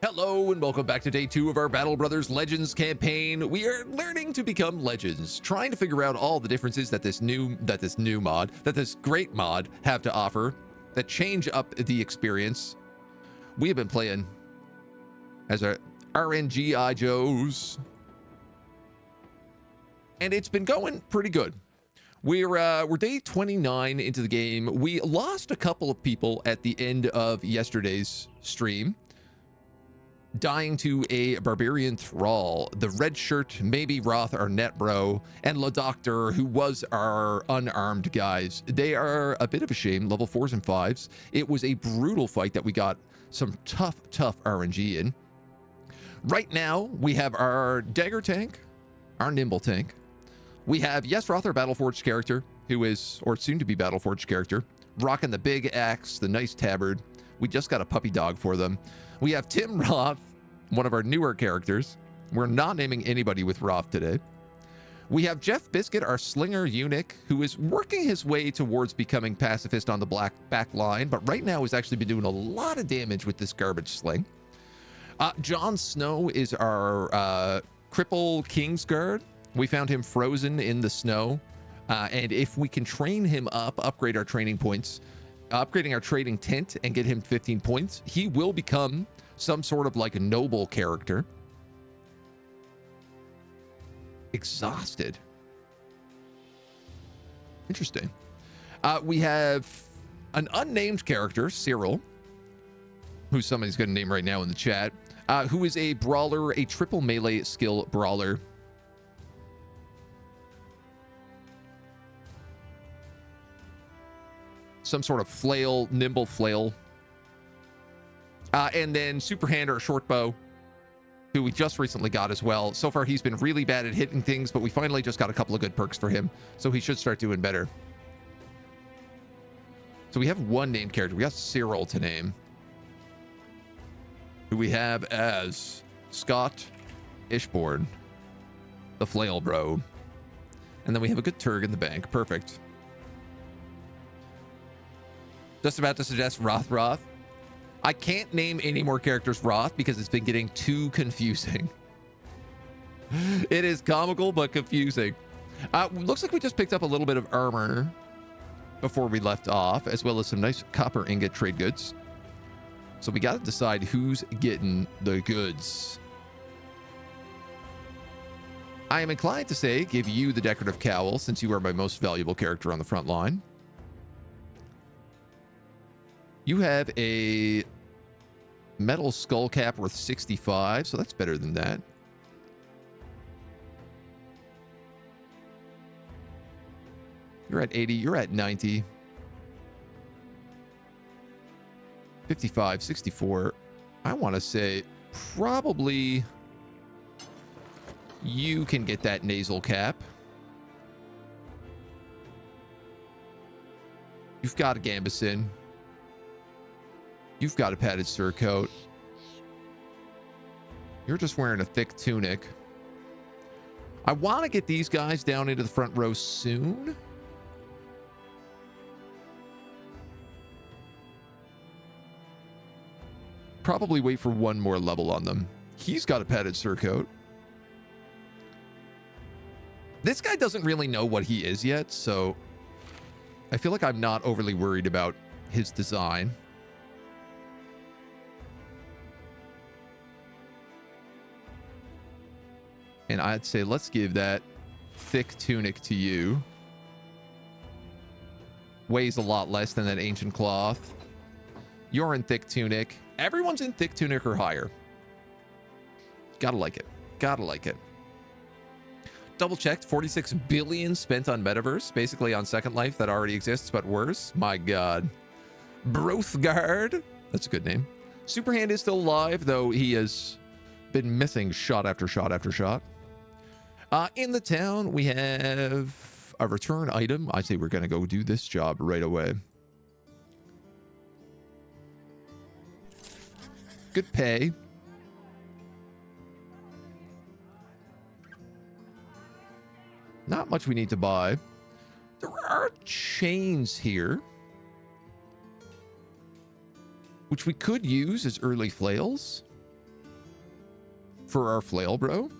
Hello and welcome back to day 2 of our Battle Brothers Legends campaign. We are learning to become legends, trying to figure out all the differences that this great mod have to offer that change up the experience. We have been playing as our RNGI Joes, and it's been going pretty good. We're day 29 into the game. We lost a couple of people at the end of yesterday's stream, dying to a barbarian thrall. The red shirt, maybe Roth, our net bro, and La Doctor, who was our unarmed guys. They are a bit of a shame, level 4s and 5s. It was a brutal fight that we got some tough RNG in. Right now, we have our dagger tank, our nimble tank. We have, yes, Roth, our Battleforged character, who is, or soon to be Battleforged character, rocking the big axe, the nice tabard. We just got a puppy dog for them. We have Tim Roth, one of our newer characters. We're not naming anybody with Roth today. We have Jeff Biscuit, our slinger eunuch, who is working his way towards becoming pacifist on the back line, but right now has actually been doing a lot of damage with this garbage sling. Jon Snow is our cripple Kingsguard. We found him frozen in the snow, and if we can train him up, upgrade our training points, upgrading our trading tent and get him 15 points, he will become some sort of like a noble character. Exhausted. Interesting. We have an unnamed character, Cyril, who somebody's going to name right now in the chat, who is a brawler, a triple melee skill brawler. Some sort of flail, nimble flail. And then Superhand, or short bow, who we just recently got as well. So far, he's been really bad at hitting things, but we finally just got a couple of good perks for him, so he should start doing better. So we have one named character. We got Cyril to name, who we have as Scott Ishborn, the flail bro. And then we have a good Turg in the bank. Perfect. Just about to suggest Roth. I can't name any more characters Roth because it's been getting too confusing. It is comical but confusing. Looks like we just picked up a little bit of armor before we left off, as well as some nice copper ingot trade goods. So we got to decide who's getting the goods. I am inclined to say give you the decorative cowl, since you are my most valuable character on the front line. You have a metal skull cap worth 65, so that's better than that. You're at 80, you're at 90. 55, 64. I want to say probably you can get that nasal cap. You've got a gambeson. You've got a padded surcoat. You're just wearing a thick tunic. I want to get these guys down into the front row soon. Probably wait for one more level on them. He's got a padded surcoat. This guy doesn't really know what he is yet, so I feel like I'm not overly worried about his design. And I'd say let's give that thick tunic to you. Weighs a lot less than that ancient cloth. You're in thick tunic. Everyone's in thick tunic or higher. Gotta like it. Gotta like it. Double checked. 46 billion spent on Metaverse. Basically on Second Life that already exists, but worse. My God. Brothguard. That's a good name. Superhand is still alive, though he has been missing shot after shot after shot. In the town, we have a return item. I say we're going to go do this job right away. Good pay. Not much we need to buy. There are chains here, which we could use as early flails. for our flail, bro.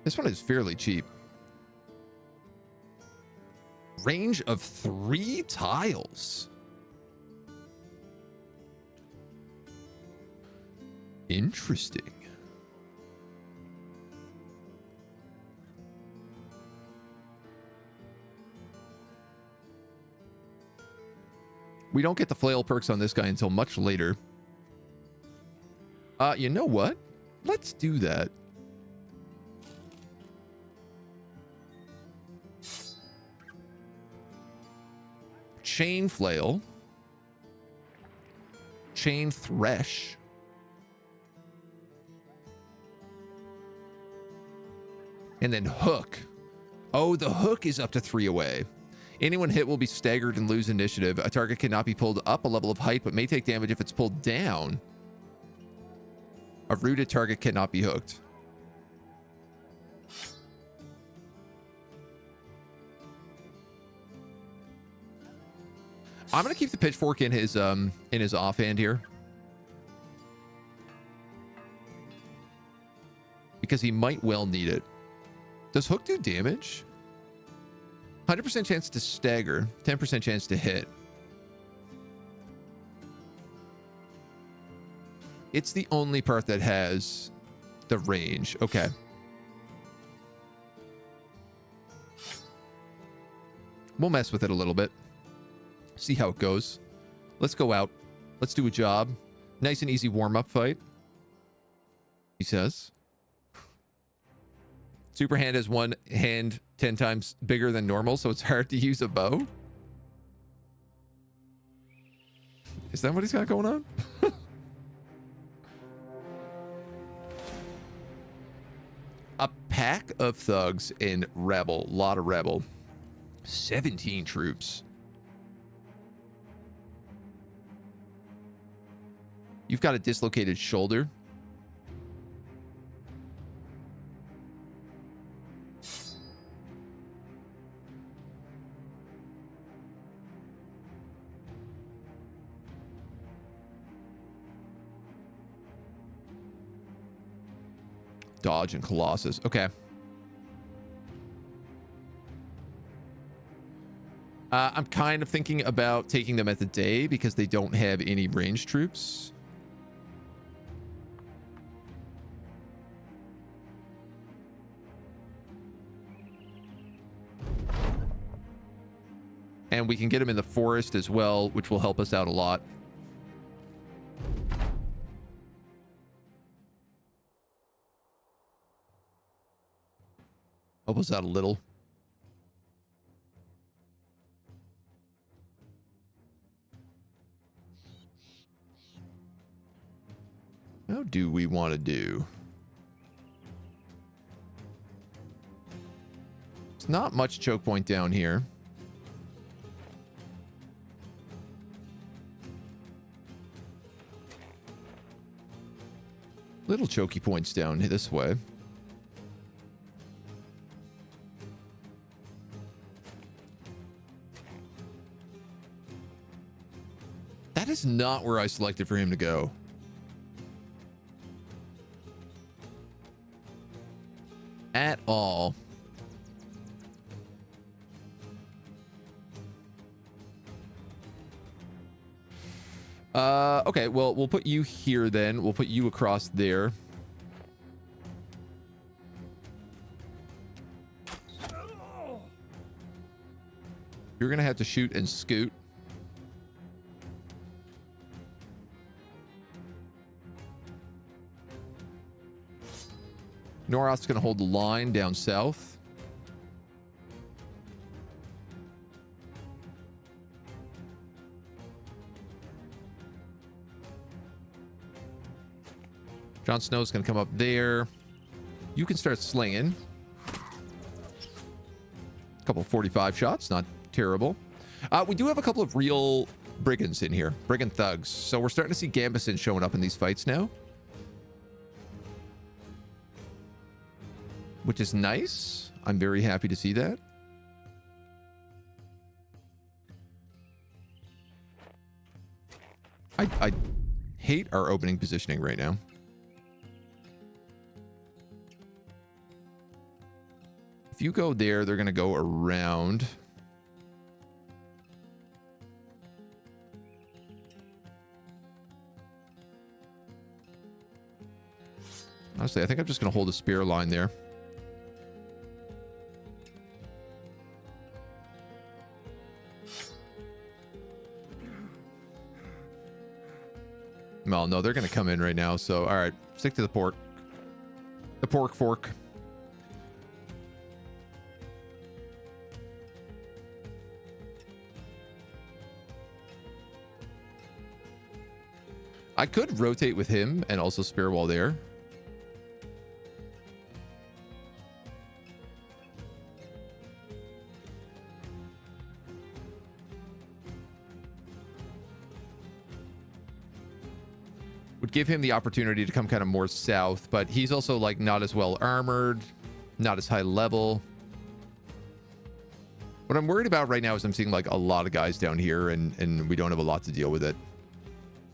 This one is fairly cheap. Range of 3 tiles. Interesting. We don't get the flail perks on this guy until much later. You know what? Let's do that. Chain flail. Chain thresh. And then hook. Oh, the hook is up to 3 away. Anyone hit will be staggered and lose initiative. A target cannot be pulled up a level of height, but may take damage if it's pulled down. A rooted target cannot be hooked. I'm gonna keep the pitchfork in his offhand here, because he might well need it. Does hook do damage? 100% chance to stagger, 10% chance to hit. It's the only part that has the range. Okay. We'll mess with it a little bit. See how it goes. Let's go out. Let's do a job. Nice and easy warm-up fight, he says. Super hand has one hand 10 times bigger than normal, so it's hard to use a bow. Is that what he's got going on? A pack of thugs in rebel. Lot of rebel. 17 troops. You've got a dislocated shoulder. Dodge and Colossus. Okay. I'm kind of thinking about taking them at the day because they don't have any ranged troops. And we can get them in the forest as well, which will help us out a lot. Help us out a little. How do we want to do? It's not much choke point down here. Little chokey points down this way. That is not where I selected for him to go. At all. Okay, well, we'll put you here then. We'll put you across there. You're gonna have to shoot and scoot. Norath's gonna hold the line down south. Jon Snow's gonna come up there. You can start slinging. A couple 45 shots, not terrible. We do have a couple of real brigands in here, brigand thugs. So we're starting to see Gambison showing up in these fights now, which is nice. I'm very happy to see that. I hate our opening positioning right now. If you go there, they're going to go around. Honestly, I think I'm just going to hold a spear line there. Well, no, they're going to come in right now. So, all right, stick to the pork. The pork fork. I could rotate with him and also spear wall there. Would give him the opportunity to come kind of more south, but he's also like not as well armored, not as high level. What I'm worried about right now is I'm seeing like a lot of guys down here and we don't have a lot to deal with it.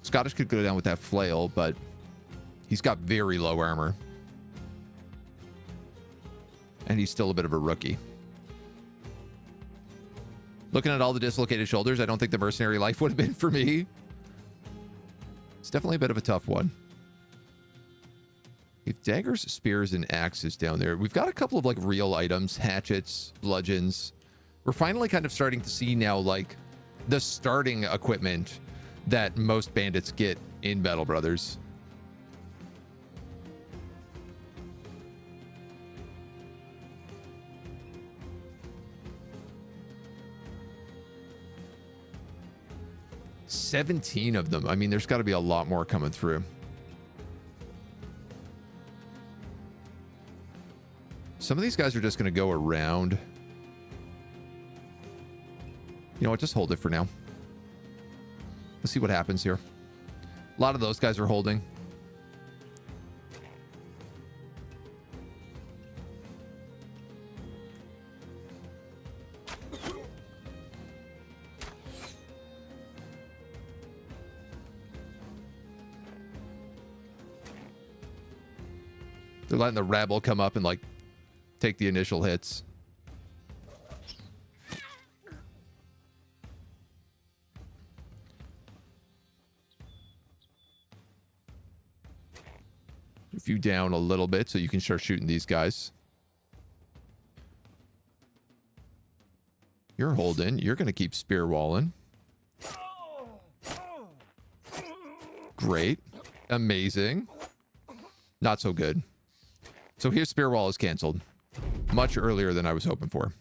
Scottish could go down with that flail, but he's got very low armor. And he's still a bit of a rookie. Looking at all the dislocated shoulders, I don't think the mercenary life would have been for me. It's definitely a bit of a tough one. If daggers, spears, and axes down there, we've got a couple of like real items, hatchets, bludgeons. We're finally kind of starting to see now like the starting equipment that most bandits get in Battle Brothers. $17 of them. I mean, there's got to be a lot more coming through. Some of these guys are just going to go around. You know what? Just hold it for now. Let's see what happens here. A lot of those guys are holding. They're letting the rabble come up and like take the initial hits. Move you down a little bit so you can start shooting these guys. You're holding. You're going to keep spear walling. Great. Amazing. Not so good. So here's spear wall is canceled. Much earlier than I was hoping for.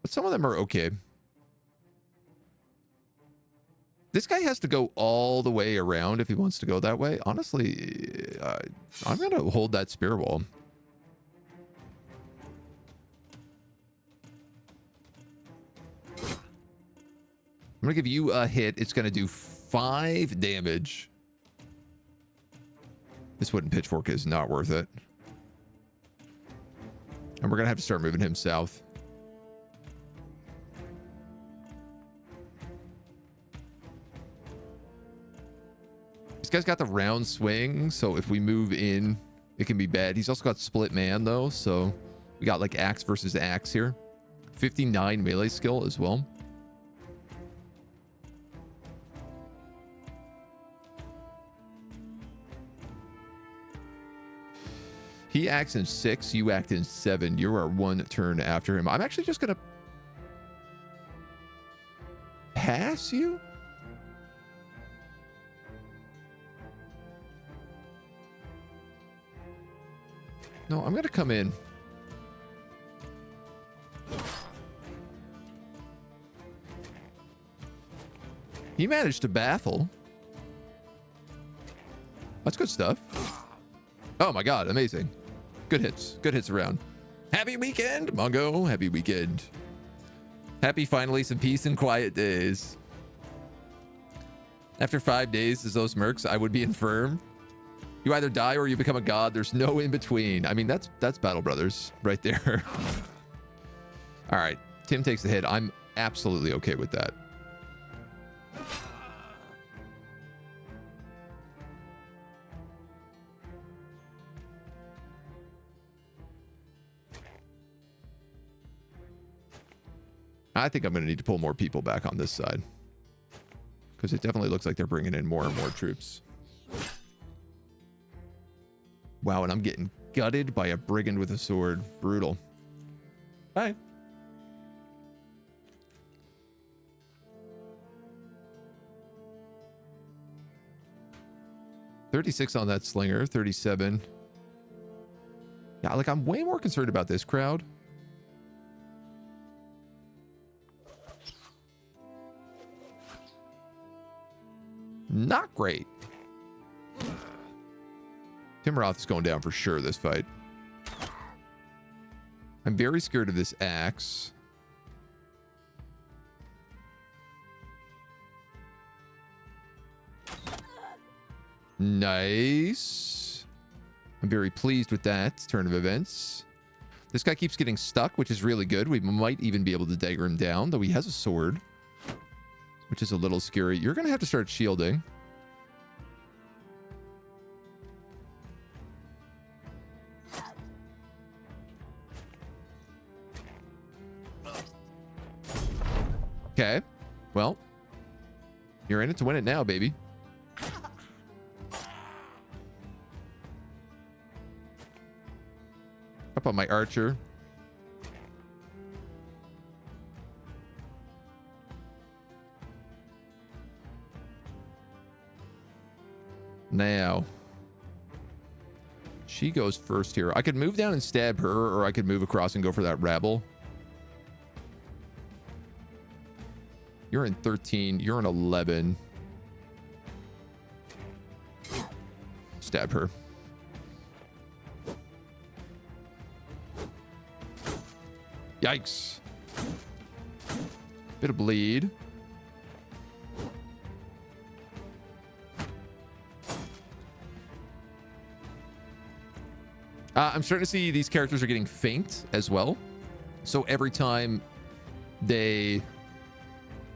But some of them are okay. This guy has to go all the way around if he wants to go that way. Honestly, I'm going to hold that spear wall. I'm going to give you a hit. It's going to do 5 damage. This wooden pitchfork is not worth it. And we're going to have to start moving him south. This guy's got the round swing, so if we move in, it can be bad. He's also got split man, though, so we got like axe versus axe here. 59 melee skill as well. He acts in 6, you act in 7. You are 1 turn after him. I'm actually just going to pass you. No, I'm going to come in. He managed to baffle. That's good stuff. Oh my god, amazing. Good hits. Good hits around. Happy weekend, Mongo. Happy weekend. Happy finally some peace and quiet days. After 5 days as those mercs, I would be infirm. You either die or you become a god. There's no in between. I mean, that's Battle Brothers right there. All right. Tim takes the hit. I'm absolutely okay with that. I think I'm going to need to pull more people back on this side, because it definitely looks like they're bringing in more and more troops. Wow, and I'm getting gutted by a brigand with a sword. Brutal. Bye. $36 on that slinger. 37. Yeah, like I'm way more concerned about this crowd. Not great. Timroth is going down for sure this fight. I'm very scared of this axe. Nice. I'm very pleased with that turn of events. This guy keeps getting stuck, which is really good. We might even be able to dagger him down, though he has a sword, which is a little scary. You're going to have to start shielding. Okay. Well, you're in it to win it now, baby. Up on my archer. Now, she goes first here. I could move down and stab her, or I could move across and go for that rabble. You're in 13. You're in 11. Stab her. Yikes. Bit of bleed. I'm starting to see these characters are getting faint as well. So every time they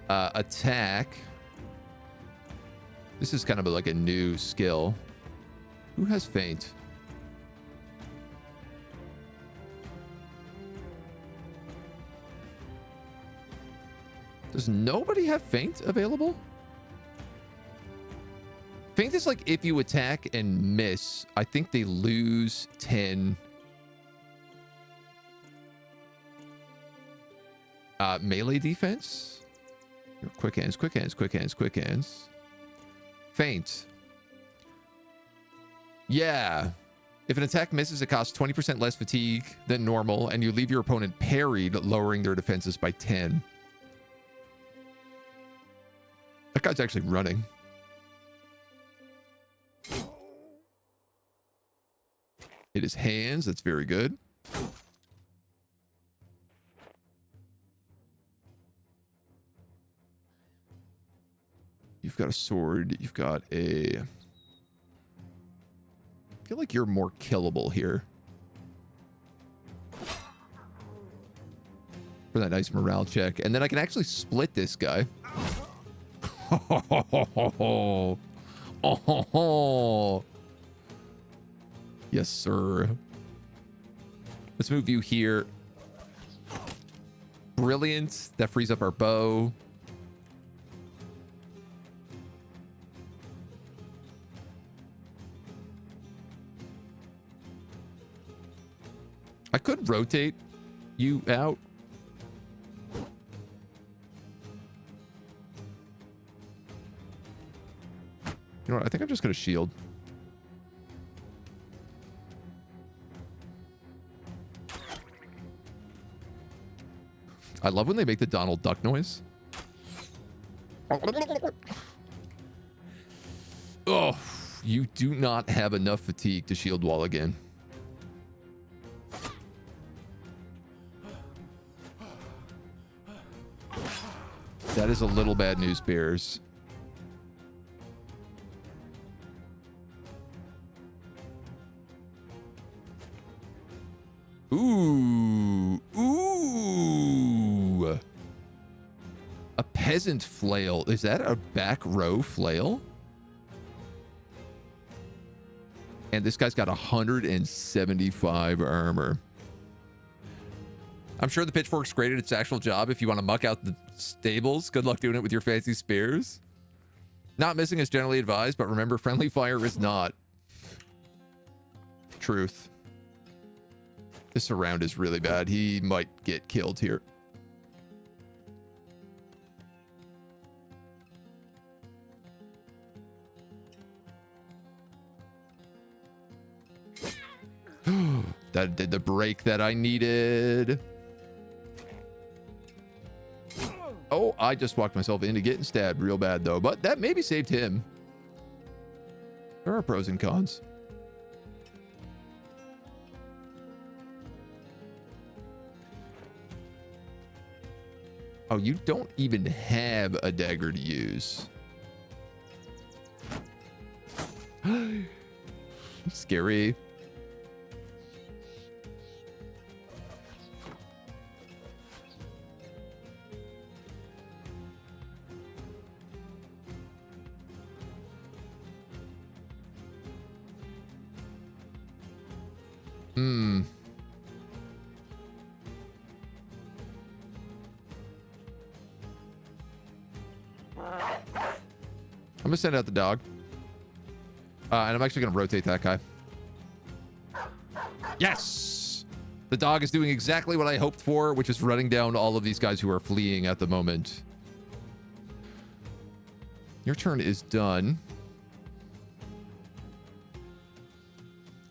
attack, this is kind of like a new skill. Who has faint? Does nobody have feint available? Feint is like if you attack and miss, I think they lose 10 melee defense. Quick hands, quick hands, quick hands, quick hands. Feint. Yeah. If an attack misses, it costs 20% less fatigue than normal, and you leave your opponent parried, lowering their defenses by 10. That guy's actually running. Hit his hands. That's very good. You've got a sword. You've got a... I feel like you're more killable here. For that nice morale check. And then I can actually split this guy. Oh, yes, sir. Let's move you here. Brilliant. That frees up our bow. I could rotate you out. You know what? I think I'm just going to shield. I love when they make the Donald Duck noise. Oh, you do not have enough fatigue to shield wall again. That is a little bad news, Bears. Ooh. Ooh. A peasant flail. Is that a back row flail? And this guy's got 175 armor. I'm sure the pitchfork's great at its actual job if you want to muck out the stables. Good luck doing it with your fancy spears. Not missing is generally advised, but remember, friendly fire is not. Truth. This surround is really bad. He might get killed here. That did the break that I needed. Oh, I just walked myself into getting stabbed real bad, though. But that maybe saved him. There are pros and cons. Oh, you don't even have a dagger to use. Scary. Hmm. I'm gonna send out the dog. And I'm actually gonna rotate that guy. Yes! The dog is doing exactly what I hoped for, which is running down all of these guys who are fleeing at the moment. Your turn is done.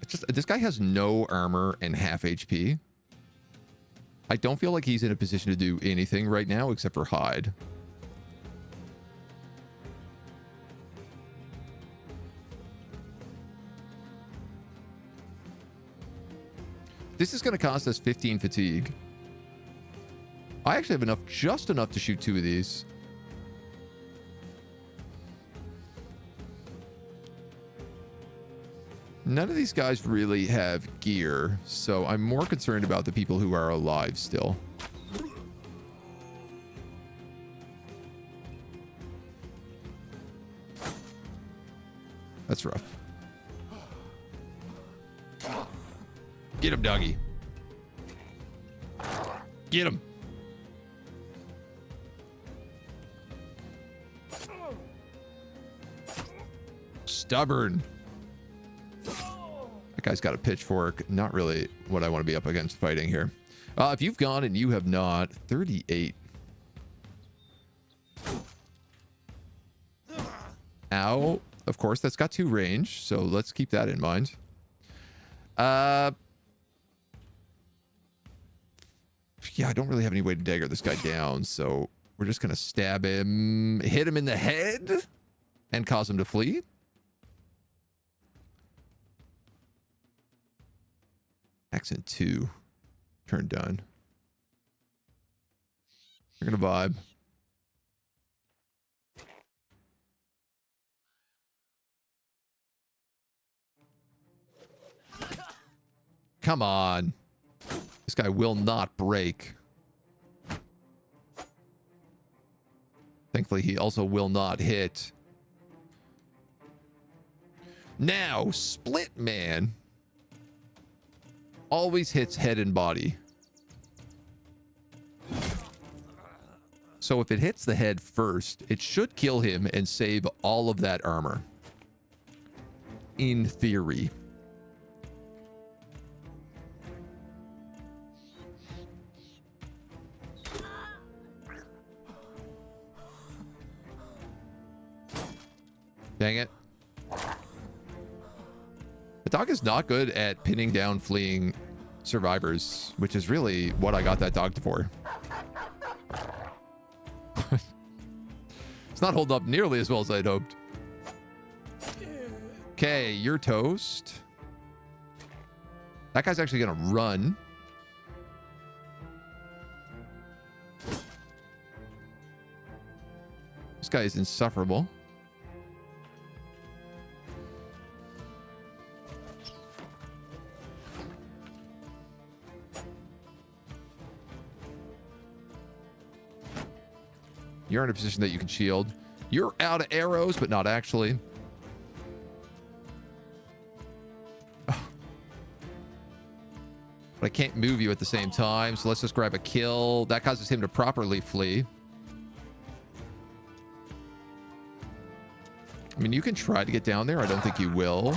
It's just, this guy has no armor and half HP. I don't feel like he's in a position to do anything right now except for hide. This is going to cost us 15 fatigue. I actually have enough, just enough to shoot 2 of these. None of these guys really have gear, so I'm more concerned about the people who are alive still. That's rough. Get him, doggy. Get him. Stubborn. That guy's got a pitchfork. Not really what I want to be up against fighting here. If you've gone and you have not, 38. Ow. Of course, that's got 2 range, so let's keep that in mind. Yeah, I don't really have any way to dagger this guy down, so we're just going to stab him, hit him in the head, and cause him to flee. Accent 2. Turn done. We're going to vibe. Come on. This guy will not break. Thankfully, he also will not hit. Now, Split Man always hits head and body. So if it hits the head first, it should kill him and save all of that armor. In theory. Dang it. The dog is not good at pinning down fleeing survivors, which is really what I got that dog for. It's not holding up nearly as well as I'd hoped. Okay, you're toast. That guy's actually going to run. This guy is insufferable. You're in a position that you can shield. You're out of arrows, but not actually. But I can't move you at the same time, so let's just grab a kill. That causes him to properly flee. I mean, you can try to get down there. I don't think you will.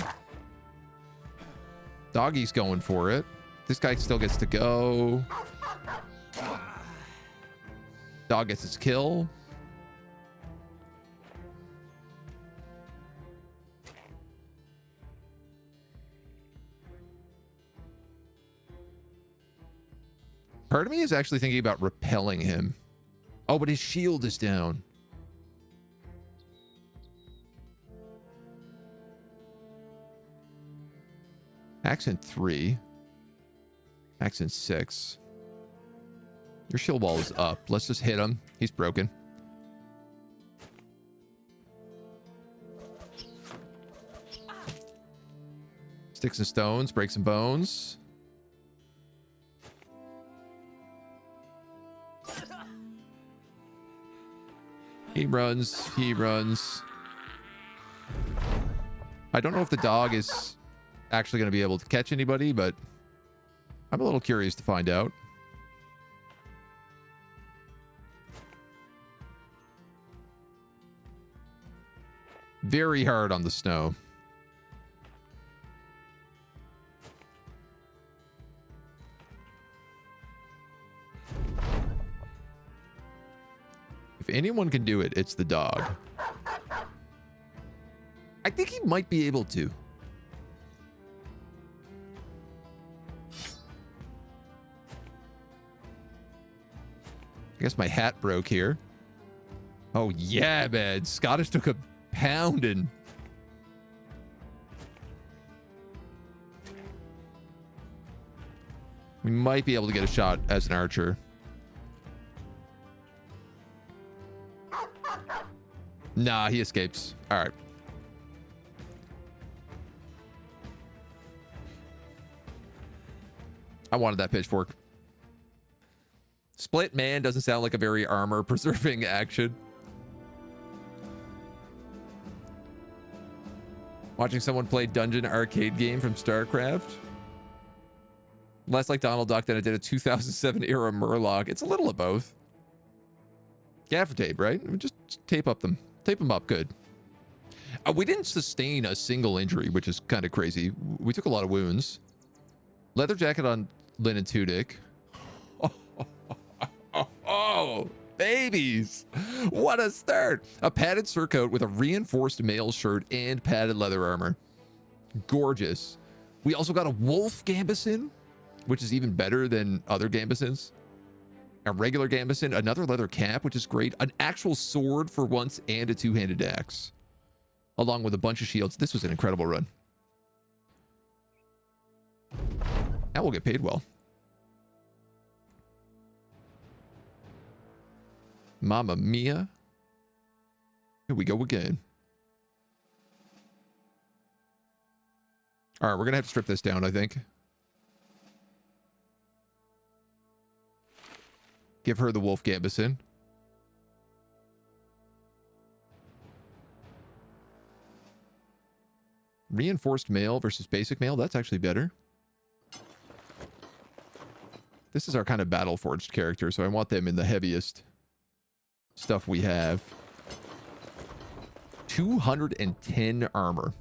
Doggy's going for it. This guy still gets to go. Dog gets its kill. Part of me is actually thinking about repelling him. Oh, but his shield is down. Accent 3. Accent 6. Your shield wall is up. Let's just hit him. He's broken. Sticks and stones, break some bones. He runs. He runs. I don't know if the dog is actually going to be able to catch anybody, but I'm a little curious to find out. Very hard on the snow. If anyone can do it, it's the dog. I think he might be able to. I guess my hat broke here. Oh, yeah, man. Scottish took a pounding. We might be able to get a shot as an archer. Nah, he escapes. All right. I wanted that pitchfork. Split man doesn't sound like a very armor preserving action. Watching someone play dungeon arcade game from StarCraft. Less like Donald Duck than it did a 2007 era Murloc. It's a little of both. Gaffer tape, right? Just tape up them. Tape them up good. We didn't sustain a single injury, which is kind of crazy. We took a lot of wounds. Leather jacket on linen tunic. Oh, babies. What a start. A padded surcoat with a reinforced mail shirt and padded leather armor. Gorgeous. We also got a wolf gambeson, which is even better than other gambesons. A regular gambeson, another leather cap, which is great. An actual sword for once and a two-handed axe. Along with a bunch of shields. This was an incredible run. And we'll get paid well. Mamma mia. Here we go again. All right, we're going to have to strip this down, I think. Give her the wolf gambeson. Reinforced mail versus basic mail. That's actually better. This is our kind of battle forged character, so I want them in the heaviest stuff we have. 210 armor.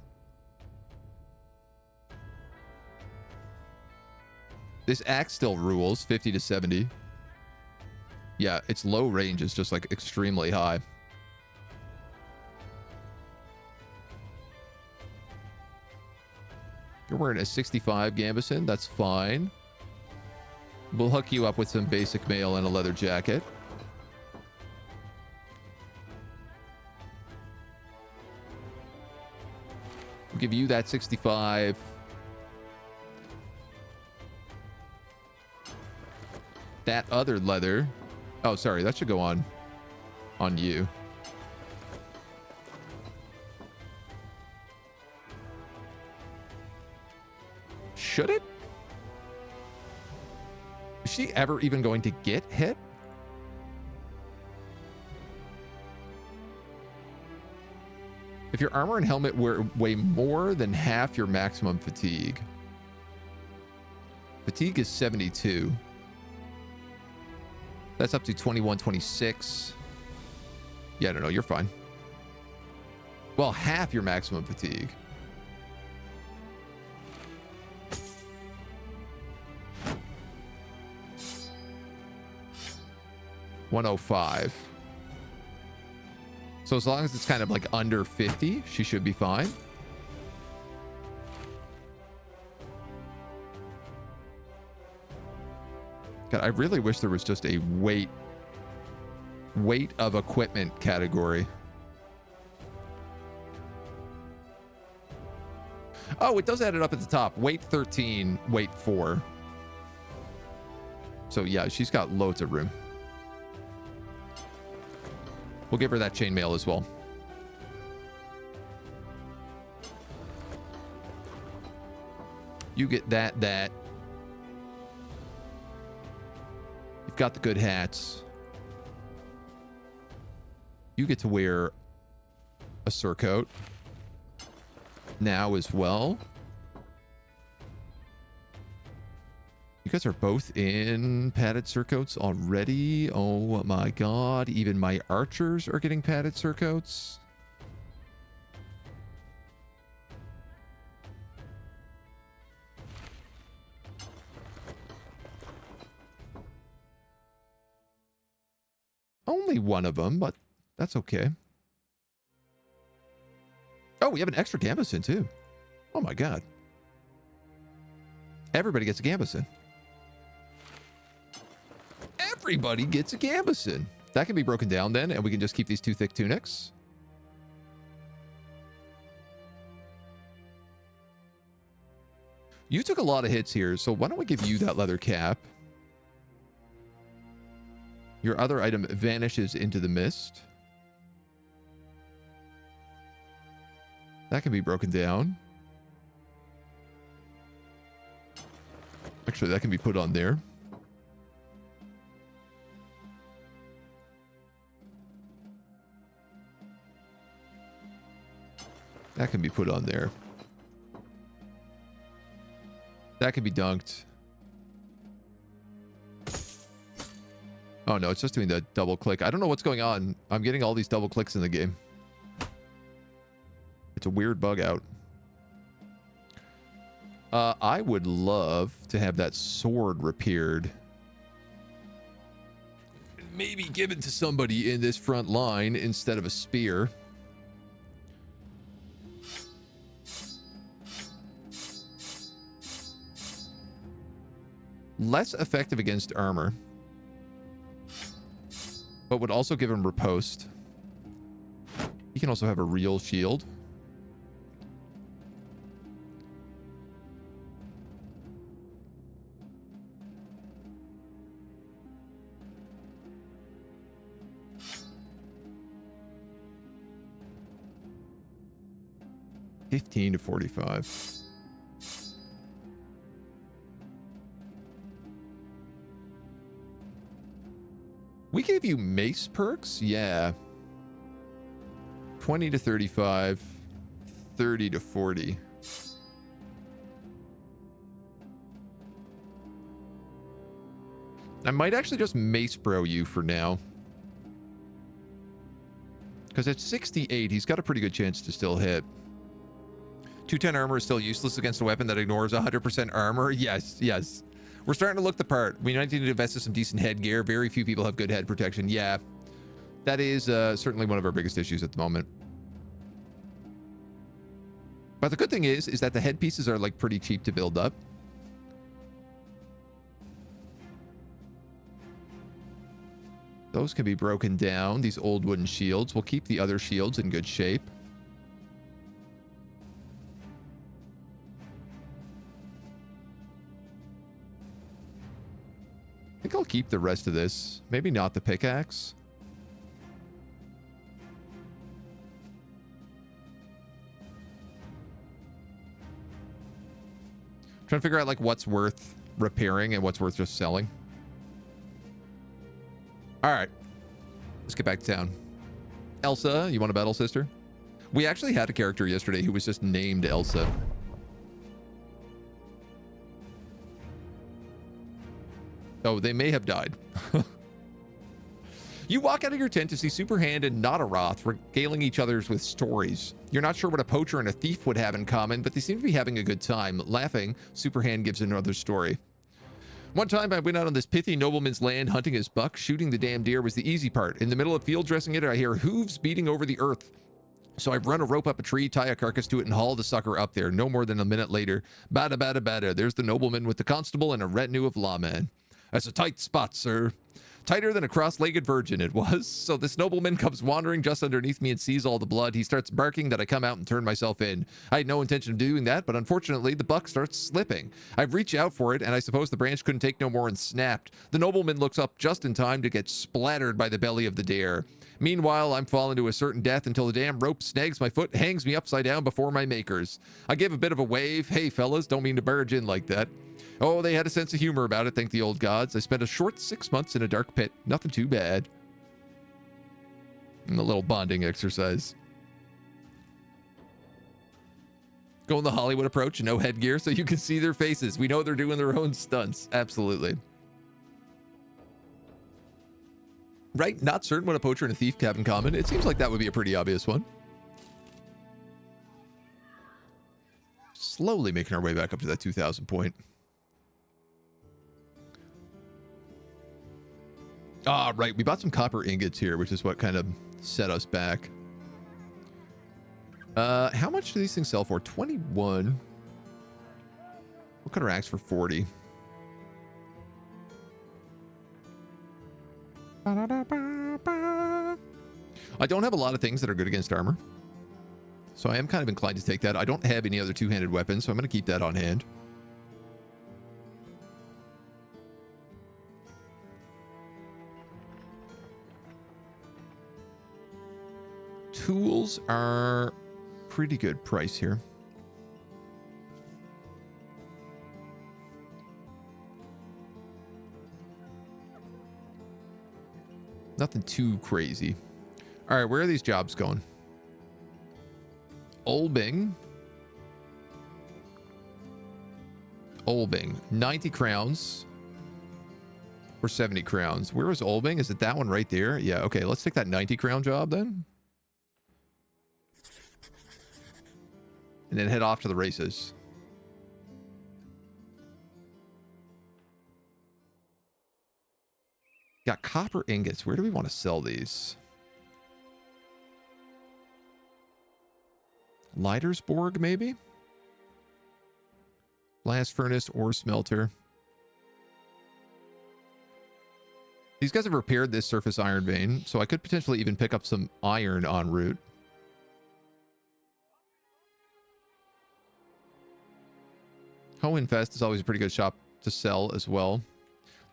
This axe still rules. 50 to 70. Yeah, its low range is just like extremely high. You're wearing a 65 gambeson. That's fine. We'll hook you up with some basic mail and a leather jacket. We'll give you that 65. That other leather. Oh, sorry. That should go on you. Should it? Is she ever even going to get hit? If your armor and helmet weigh more than half your maximum fatigue. Fatigue is 72. That's up to 21, 26. Yeah, no, you're fine. Well, half your maximum fatigue. $105. So as long as it's kind of like under 50, she should be fine. God, I really wish there was just a weight of equipment category. Oh, it does add it up at the top. Weight 13, weight 4. So yeah, she's got loads of room. We'll give her that chainmail as well. You get that. You've got the good hats. You get to wear a surcoat now as well. You guys are both in padded surcoats already. Oh my god. Even my archers are getting padded surcoats. Only one of them, but that's okay. Oh, we have an extra gambeson too. Oh my god. Everybody gets a gambeson. Everybody gets a gambeson. That can be broken down then, and we can just keep these 2 thick tunics. You took a lot of hits here, so why don't we give you that leather cap? Your other item vanishes into the mist. That can be broken down. Actually, that can be put on there. That can be put on there. That can be dunked. Oh no, it's just doing the double click. I don't know what's going on. I'm getting all these double clicks in the game. It's a weird bug out. I would love to have that sword repaired. Maybe given to somebody in this front line instead of a spear. Less effective against armor, but would also give him riposte. He can also have a real shield. $15 to $45. We gave you mace perks? Yeah. 20 to 35, 30 to 40. I might actually just mace bro you for now. Because at 68, he's got a pretty good chance to still hit. 210 armor is still useless against a weapon that ignores 100% armor? Yes, yes. We're starting to look the part. We might need to invest in some decent headgear. Very few people have good head protection. Yeah, that is certainly one of our biggest issues at the moment. But the good thing is that the headpieces are like pretty cheap to build up. Those can be broken down. These old wooden shields. We'll keep the other shields in good shape. I think I'll keep the rest of this. Maybe not the pickaxe. Trying to figure out like what's worth repairing and what's worth just selling. All right, let's get back to town. Elsa, you want a battle, sister? We actually had a character yesterday who was just named Elsa. Oh, they may have died. You walk out of your tent to see Superhand and Notaroth regaling each other with stories. You're not sure what a poacher and a thief would have in common, but they seem to be having a good time. Laughing, Superhand gives another story. One time I went out on this pithy nobleman's land hunting his buck. Shooting the damn deer was the easy part. In the middle of field dressing it, I hear hooves beating over the earth. So I run a rope up a tree, tie a carcass to it, and haul the sucker up there. No more than a minute later, bada bada bada, there's the nobleman with the constable and a retinue of lawmen. That's a tight spot, sir. Tighter than a cross-legged virgin it was. So this nobleman comes wandering just underneath me and sees all the blood. He starts barking that I come out and turn myself in. I had no intention of doing that, but unfortunately the buck starts slipping. I reach out for it, and I suppose the branch couldn't take no more and snapped. The nobleman looks up just in time to get splattered by the belly of the deer. Meanwhile, I'm falling to a certain death until the damn rope snags my foot, hangs me upside down before my makers. I give a bit of a wave. Hey, fellas, don't mean to barge in like that. Oh, they had a sense of humor about it, thank the old gods. I spent a short 6 months in a dark pit. Nothing too bad. And a little bonding exercise. Going the Hollywood approach, no headgear, so you can see their faces. We know they're doing their own stunts. Absolutely. Right? Not certain what a poacher and a thief have in common. It seems like that would be a pretty obvious one. Slowly making our way back up to that 2,000 point. Ah, right. We bought some copper ingots here, which is what kind of set us back. How much do these things sell for? 21. We'll cut our axe for 40. I don't have a lot of things that are good against armor, so I am kind of inclined to take that. I don't have any other two-handed weapons, so I'm going to keep that on hand. Tools are pretty good price here. Nothing too crazy. All right, where are these jobs going? Olbing. 90 crowns. Or 70 crowns. Where is Olbing? Is it that one right there? Yeah, okay, let's take that 90 crown job then. And then head off to the races. Got copper ingots. Where do we want to sell these? Leitersborg, maybe? Blast furnace or smelter. These guys have repaired this surface iron vein, so I could potentially even pick up some iron en route. Hohenfest is always a pretty good shop to sell as well.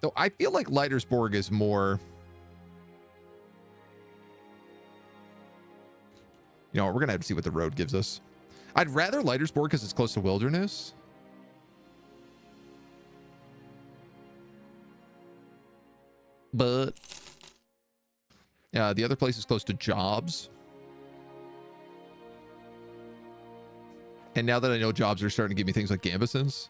Though I feel like Leitersborg is more... You know, we're going to have to see what the road gives us. I'd rather Leitersborg because it's close to wilderness. But... yeah, the other place is close to jobs. And now that I know jobs are starting to give me things like Gambesons,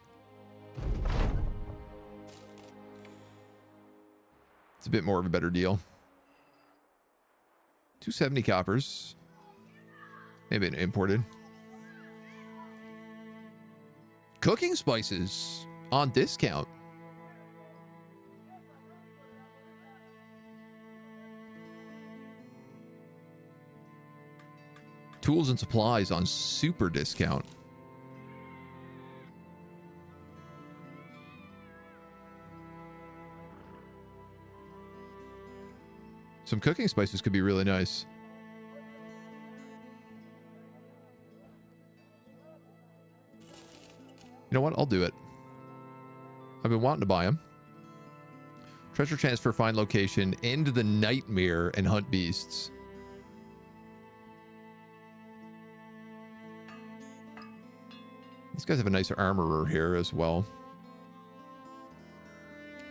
it's a bit more of a better deal. 270 coppers. Maybe imported. Cooking spices on discount. Tools and supplies on super discount. Some cooking spices could be really nice. You know what? I'll do it. I've been wanting to buy them. Treasure transfer, find location, end the nightmare, and hunt beasts. These guys have a nicer armorer here as well.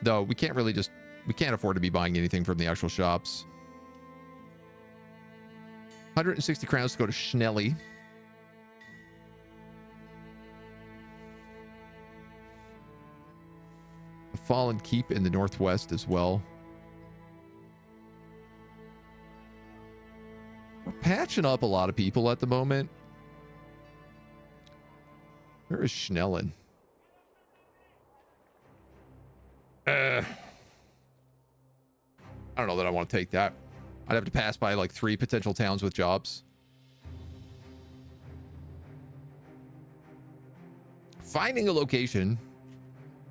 Though we can't really we can't afford to be buying anything from the actual shops. 160 crowns to go to Schnelly. A fallen keep in the northwest as well. We're patching up a lot of people at the moment. Where is Schnellen? I don't know that I want to take that. I'd have to pass by like 3 potential towns with jobs. Finding a location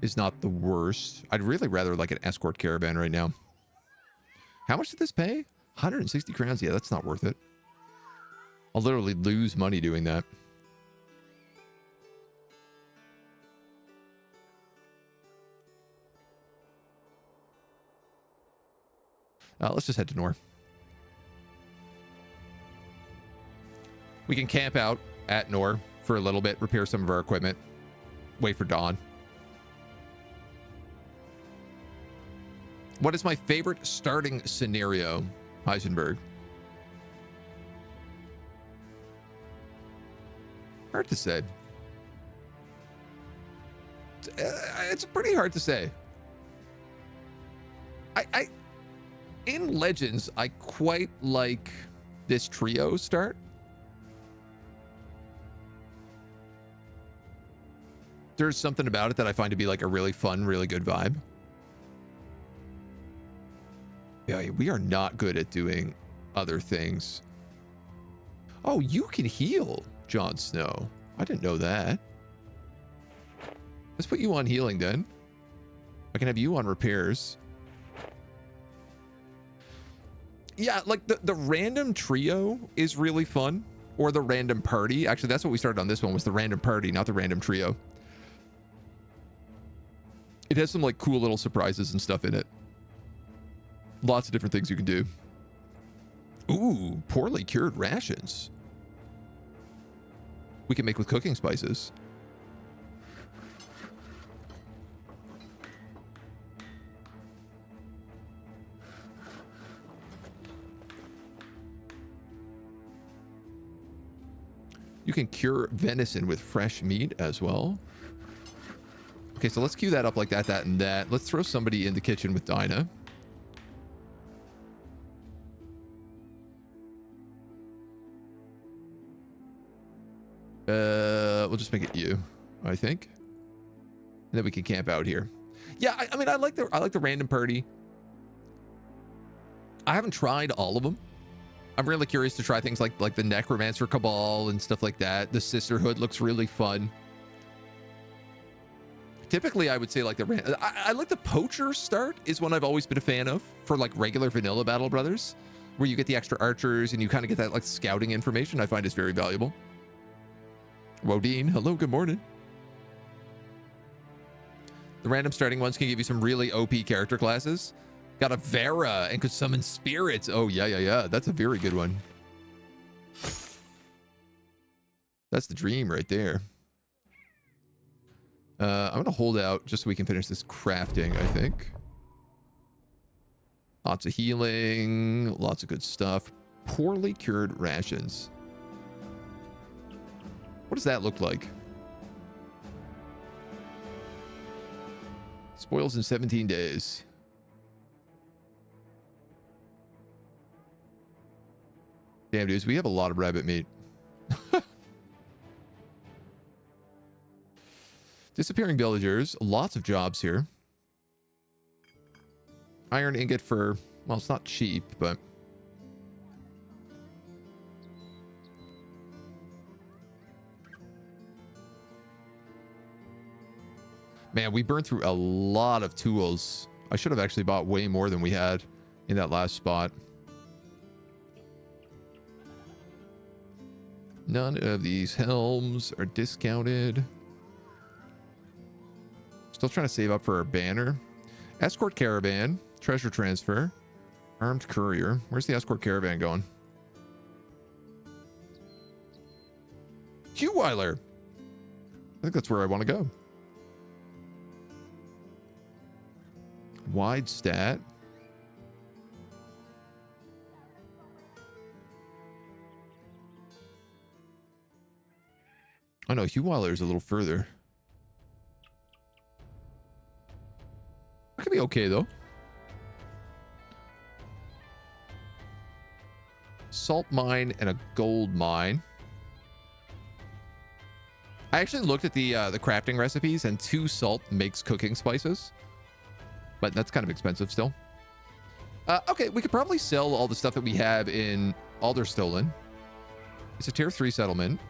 is not the worst. I'd really rather like an escort caravan right now. How much did this pay? 160 crowns? Yeah, that's not worth it. I'll literally lose money doing that. Let's just head to Nor. We can camp out at Nor for a little bit, repair some of our equipment, wait for dawn. What is my favorite starting scenario, Heisenberg? Hard to say. It's pretty hard to say. In Legends, I quite like this trio start. There's something about it that I find to be like a really fun, really good vibe. Yeah, we are not good at doing other things. Oh, you can heal, Jon Snow. I didn't know that. Let's put you on healing then. I can have you on repairs. Yeah, like the random trio is really fun. Or the random party. Actually, that's what we started on this one, was the random party, not the random trio. It has some like cool little surprises and stuff in it. Lots of different things you can do. Ooh, poorly cured rations. We can make with cooking spices. You can cure venison with fresh meat as well. Okay, so let's queue that up like that, that, and that. Let's throw somebody in the kitchen with Dinah. We'll just make it you, I think. And then we can camp out here. Yeah, I mean, I like the random party. I haven't tried all of them. I'm really curious to try things like the Necromancer Cabal and stuff like that. The Sisterhood looks really fun. Typically, I would say like I like the Poacher start is one I've always been a fan of for like regular vanilla Battle Brothers, where you get the extra archers and you kind of get that like scouting information. I find is very valuable. Wodine, hello, good morning. The random starting ones can give you some really OP character classes. Got a Vera and could summon spirits. Oh, yeah. That's a very good one. That's the dream right there. I'm going to hold out just so we can finish this crafting, I think. Lots of healing. Lots of good stuff. Poorly cured rations. What does that look like? Spoils in 17 days. Damn, dudes, we have a lot of rabbit meat. Disappearing villagers. Lots of jobs here. Iron ingot for... Well, it's not cheap, but... Man, we burned through a lot of tools. I should have actually bought way more than we had in that last spot. None of these helms are discounted. Still trying to save up for our banner. Escort caravan. Treasure transfer. Armed courier. Where's the escort caravan going? Heweiler. I think that's where I want to go. Wide stat. Oh no, Heweiler is a little further. That could be okay though. Salt mine and a gold mine. I actually looked at the crafting recipes, and 2 salt makes cooking spices, but that's kind of expensive still. Okay, we could probably sell all the stuff that we have in Alderstolen. It's a tier 3 settlement.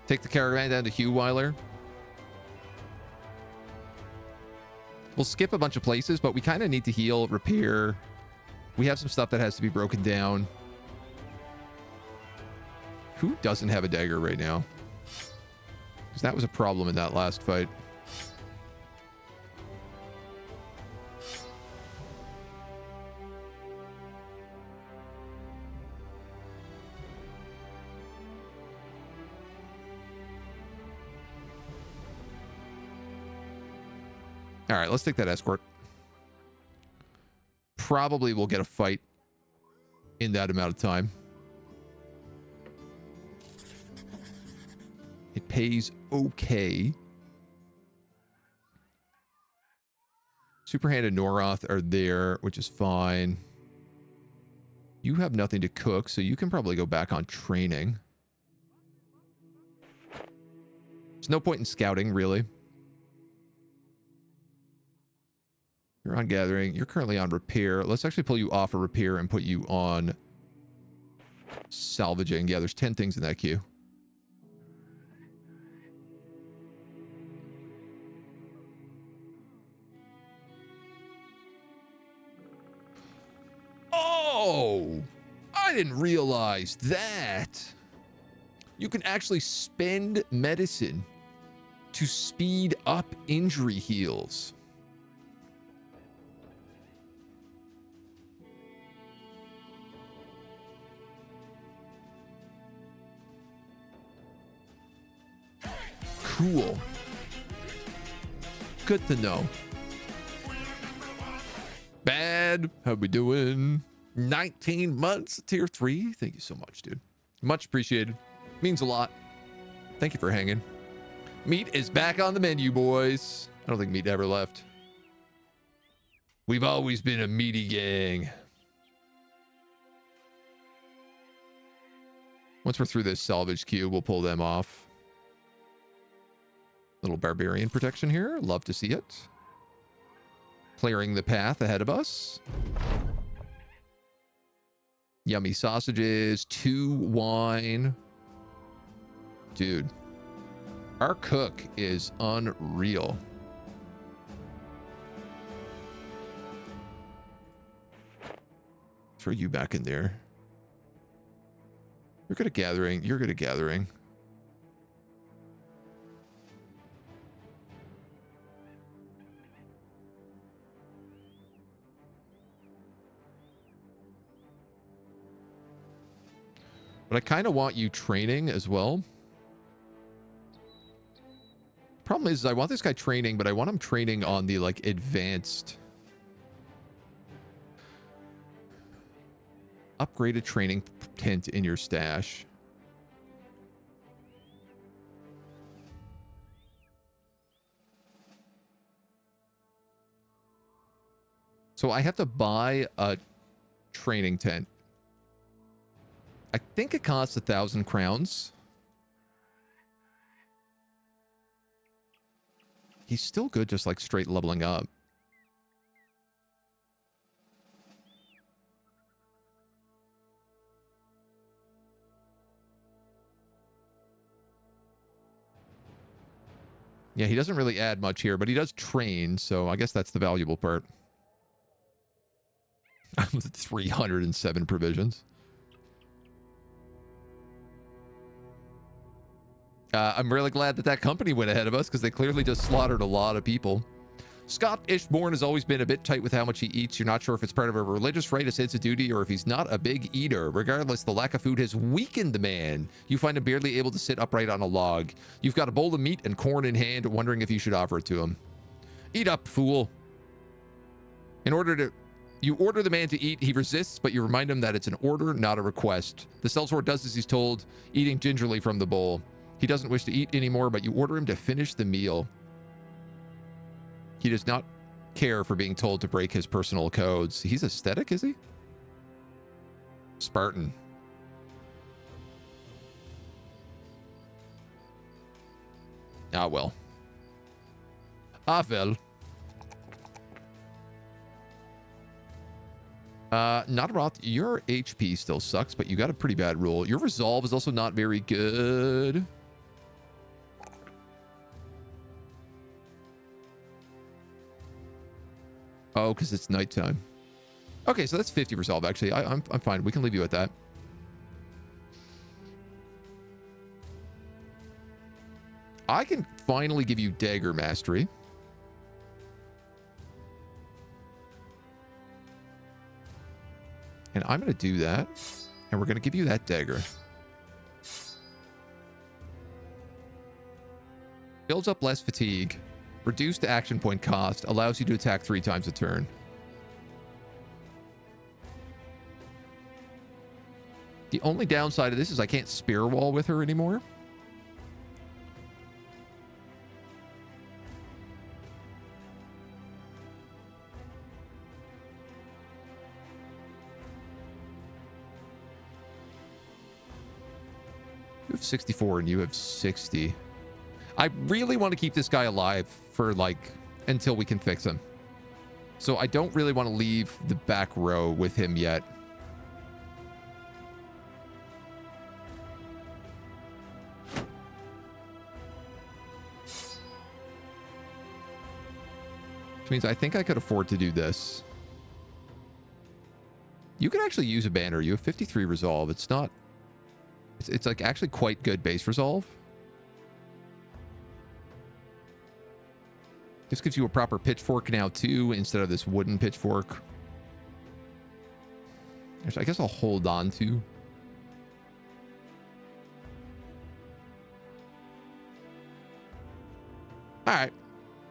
Take the caravan down to Heweiler. We'll skip a bunch of places, but we kind of need to heal, repair. We have some stuff that has to be broken down. Who doesn't have a dagger right now? Because that was a problem in that last fight. All right, let's take that escort. Probably we'll get a fight in that amount of time. It pays okay. Superhand and Noroth are there, which is fine. You have nothing to cook, so you can probably go back on training. There's no point in scouting, really. You're on gathering. You're currently on repair. Let's actually pull you off a repair and put you on salvaging. Yeah, there's 10 things in that queue. Oh, I didn't realize that. You can actually spend medicine to speed up injury heals. Cool. Good to know. Bad. How we doing? 19 months, tier 3. Thank you so much, dude. Much appreciated. Means a lot. Thank you for hanging. Meat is back on the menu, boys. I don't think meat ever left. We've always been a meaty gang. Once we're through this salvage queue, we'll pull them off. Little barbarian protection here. Love to see it. Clearing the path ahead of us. Yummy sausages, 2 wine. Dude, our cook is unreal. Throw you back in there. You're good at gathering. You're good at gathering. But I kind of want you training as well. Problem is I want this guy training, but I want him training on the like advanced upgraded training tent in your stash. So I have to buy a training tent. I think it costs 1,000 crowns. He's still good, just like straight leveling up. Yeah, he doesn't really add much here, but he does train, so I guess that's the valuable part. 307 provisions. I'm really glad that that company went ahead of us because they clearly just slaughtered a lot of people. Scott Ishborn has always been a bit tight with how much he eats. You're not sure if it's part of a religious right, a sense of duty, or if he's not a big eater. Regardless, the lack of food has weakened the man. You find him barely able to sit upright on a log. You've got a bowl of meat and corn in hand, wondering if you should offer it to him. Eat up, fool. In order to You order the man to eat. He resists, but you remind him that it's an order, not a request. The sellsword does as he's told, eating gingerly from the bowl. He doesn't wish to eat anymore, but you order him to finish the meal. He does not care for being told to break his personal codes. He's aesthetic, is he? Spartan. Ah, well. Ah, well. Not a Roth. Your HP still sucks, but you got a pretty bad roll. Your resolve is also not very good. Oh, because it's nighttime. Okay, so that's 50 resolve, actually. I'm fine. We can leave you at that. I can finally give you dagger mastery. And I'm going to do that. And we're going to give you that dagger. Builds up less fatigue. Reduced action point cost. Allows you to attack 3 times a turn. The only downside of this is I can't spear wall with her anymore. You have 64 and you have 60. I really want to keep this guy alive for like until we can fix him. So I don't really want to leave the back row with him yet. Which means I think I could afford to do this. You could actually use a banner. You have 53 resolve. It's not... It's like actually quite good base resolve. This gives you a proper pitchfork now too, instead of this wooden pitchfork. Which I guess I'll hold on to. All right.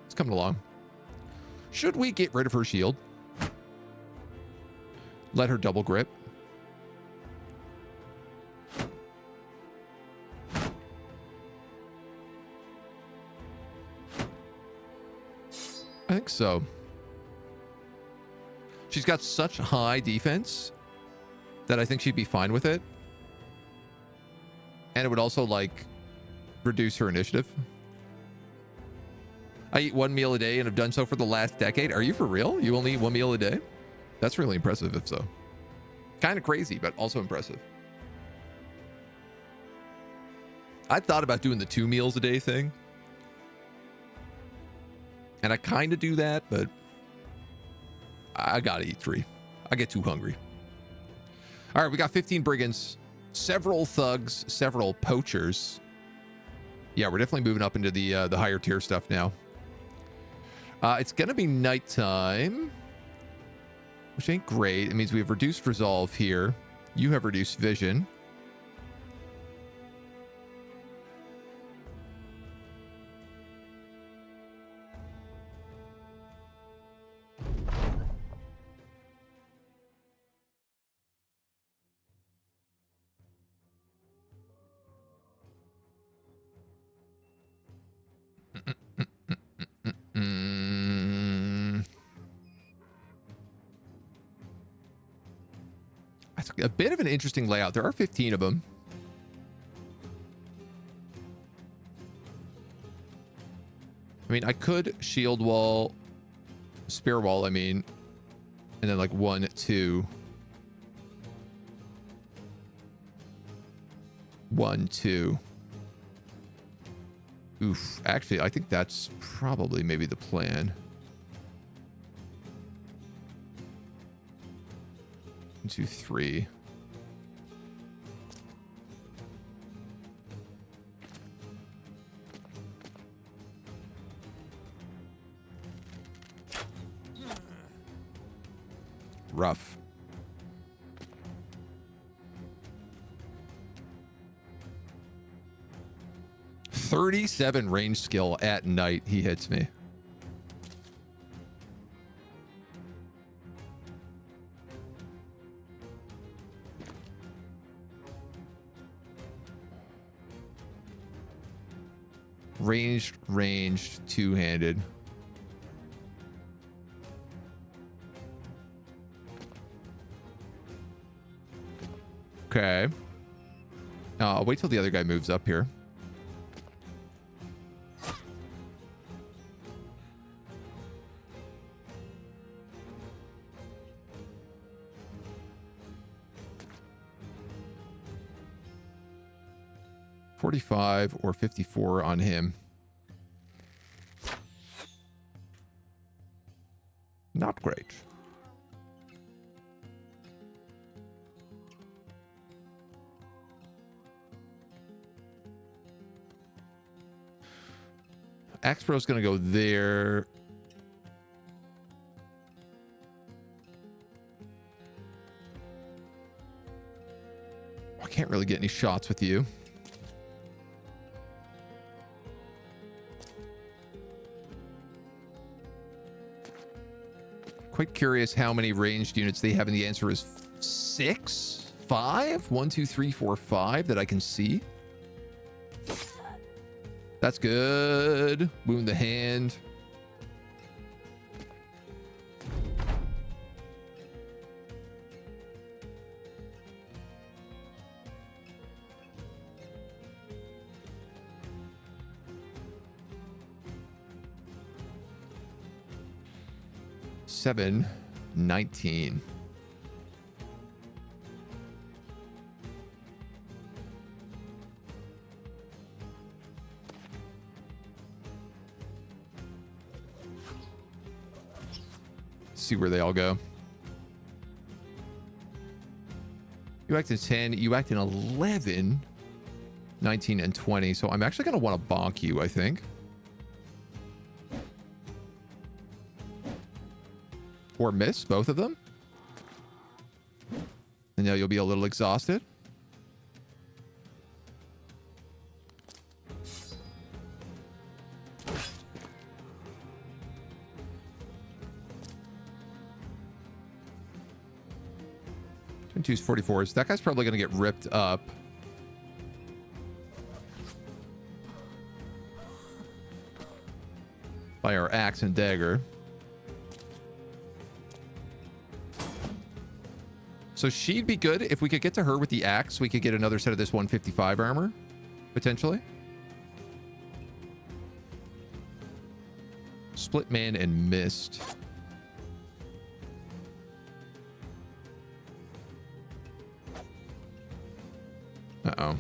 It's coming along. Should we get rid of her shield? Let her double grip. I think so. She's got such high defense that I think she'd be fine with it. And it would also, like, reduce her initiative. I eat 1 meal a day and have done so for the last decade. Are you for real? You only eat 1 meal a day? That's really impressive if so. Kind of crazy, but also impressive. I thought about doing the 2 meals a day thing. And I kind of do that, but I gotta eat 3. I get too hungry. All right, we got 15 brigands, several thugs, several poachers. Yeah, we're definitely moving up into the higher tier stuff now. It's gonna be nighttime, which ain't great. It means we have reduced resolve here. You have reduced vision. That's a bit of an interesting layout. There are 15 of them. I mean, I could shield wall, spear wall, I mean, and then like 1, 2. 1, 2. Oof. Actually, I think that's probably maybe the plan. 1, 2, 3. Rough. .37 range skill at night. He hits me. Ranged, two-handed. Okay. I'll wait till the other guy moves up here. $45 or $54 on him. Not great. Axpro's going to go there. I can't really get any shots with you. Quite curious how many ranged units they have, and the answer is 6? 5? 1, 2, 3, 4, 5 that I can see. That's good. Wound the hand. $7.19. See where they all go. You act in 10, you act in 11, 19, and 20. So I'm actually going to want to bonk you, I think. Or miss both of them. And now you'll be a little exhausted. Choose 44s. That guy's probably going to get ripped up. By our axe and dagger. So she'd be good. If we could get to her with the axe, we could get another set of this 155 armor. Potentially. Split man and missed. Uh-oh. A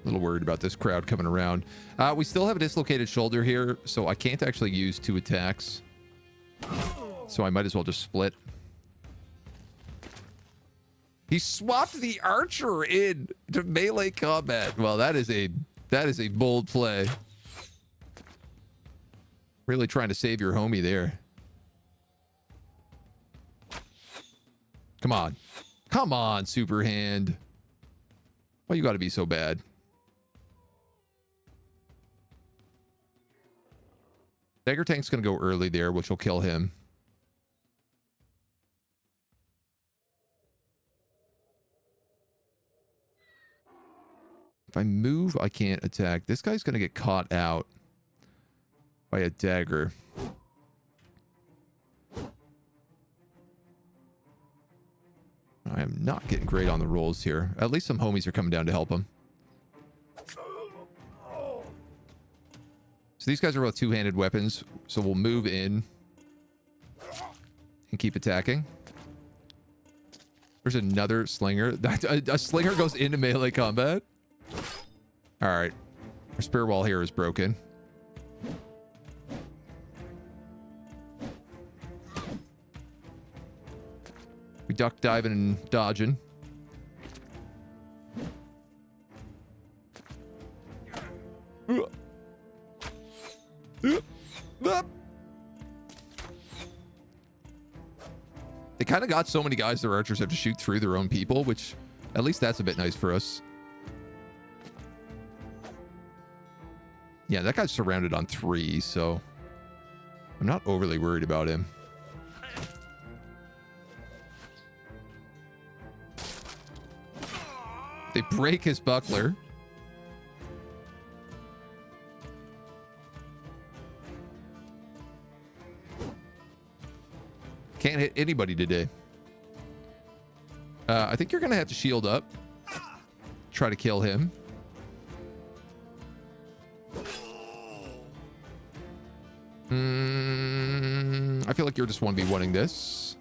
little worried about this crowd coming around. We still have a dislocated shoulder here, so I can't actually use 2 attacks. So I might as well just split. He swapped the archer in to melee combat. Well, that is a bold play. Really trying to save your homie there. Come on. Come on, super hand. Why you gotta be so bad? Dagger tank's gonna go early there, which will kill him. If I move, I can't attack. This guy's gonna get caught out by a dagger. I am not getting great on the rolls here. At least some homies are coming down to help him. So these guys are both two-handed weapons, so we'll move in and keep attacking. There's another slinger. A slinger goes into melee combat. All right. Our spear wall here is broken. We duck diving and dodging. They kind of got so many guys their archers have to shoot through their own people, which at least that's a bit nice for us. Yeah, that guy's surrounded on 3, so I'm not overly worried about him. They break his buckler. Can't hit anybody today. I think you're going to have to shield up. Try to kill him. I feel like you're just 1v1ing this.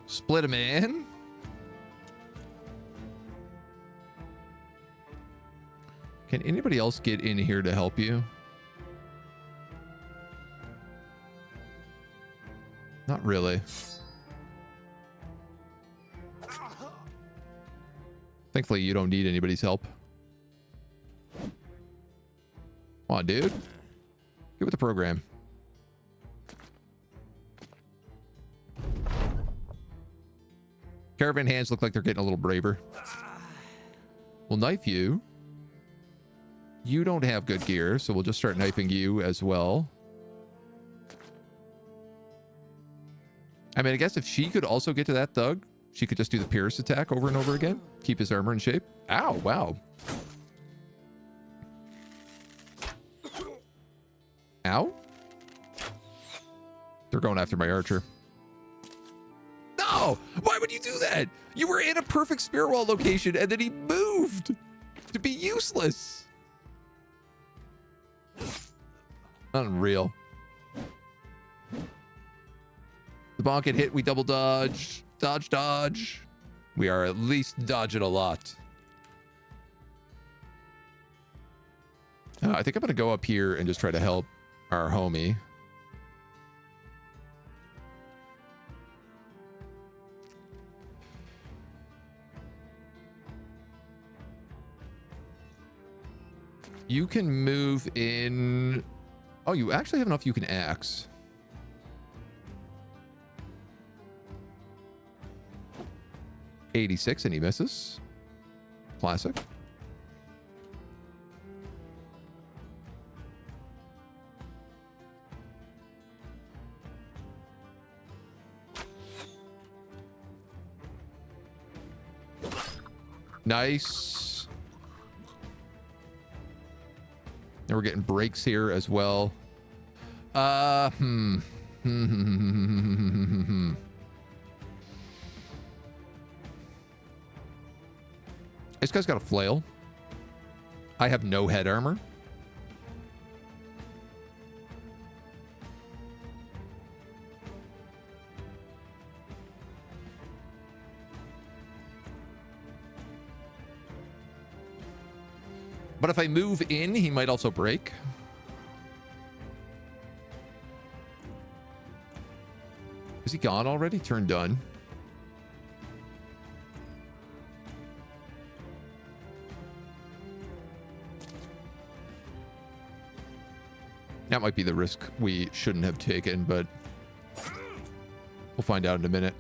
Split a man. Can anybody else get in here to help you? Not really. Thankfully, you don't need anybody's help. Come on, dude. Get with the program. Caravan hands look like they're getting a little braver. We'll knife you. You don't have good gear, so we'll just start knifing you as well. I mean, I guess if she could also get to that thug, she could just do the Pierce attack over and over again. Keep his armor in shape. Ow, wow. Ow. They're going after my archer. No! Why would you do that? You were in a perfect spear wall location and then he moved to be useless. Unreal. The bonk get hit, we double dodge. Dodge, dodge. We are at least dodging a lot. I think I'm going to go up here and just try to help our homie. You can move in. Oh, you actually have enough you can axe. .86 and he misses. Classic. Nice. And we're getting breaks here as well. This guy's got a flail. I have no head armor. But if I move in, he might also break. Is he gone already? Turn done. That might be the risk we shouldn't have taken, but we'll find out in a minute.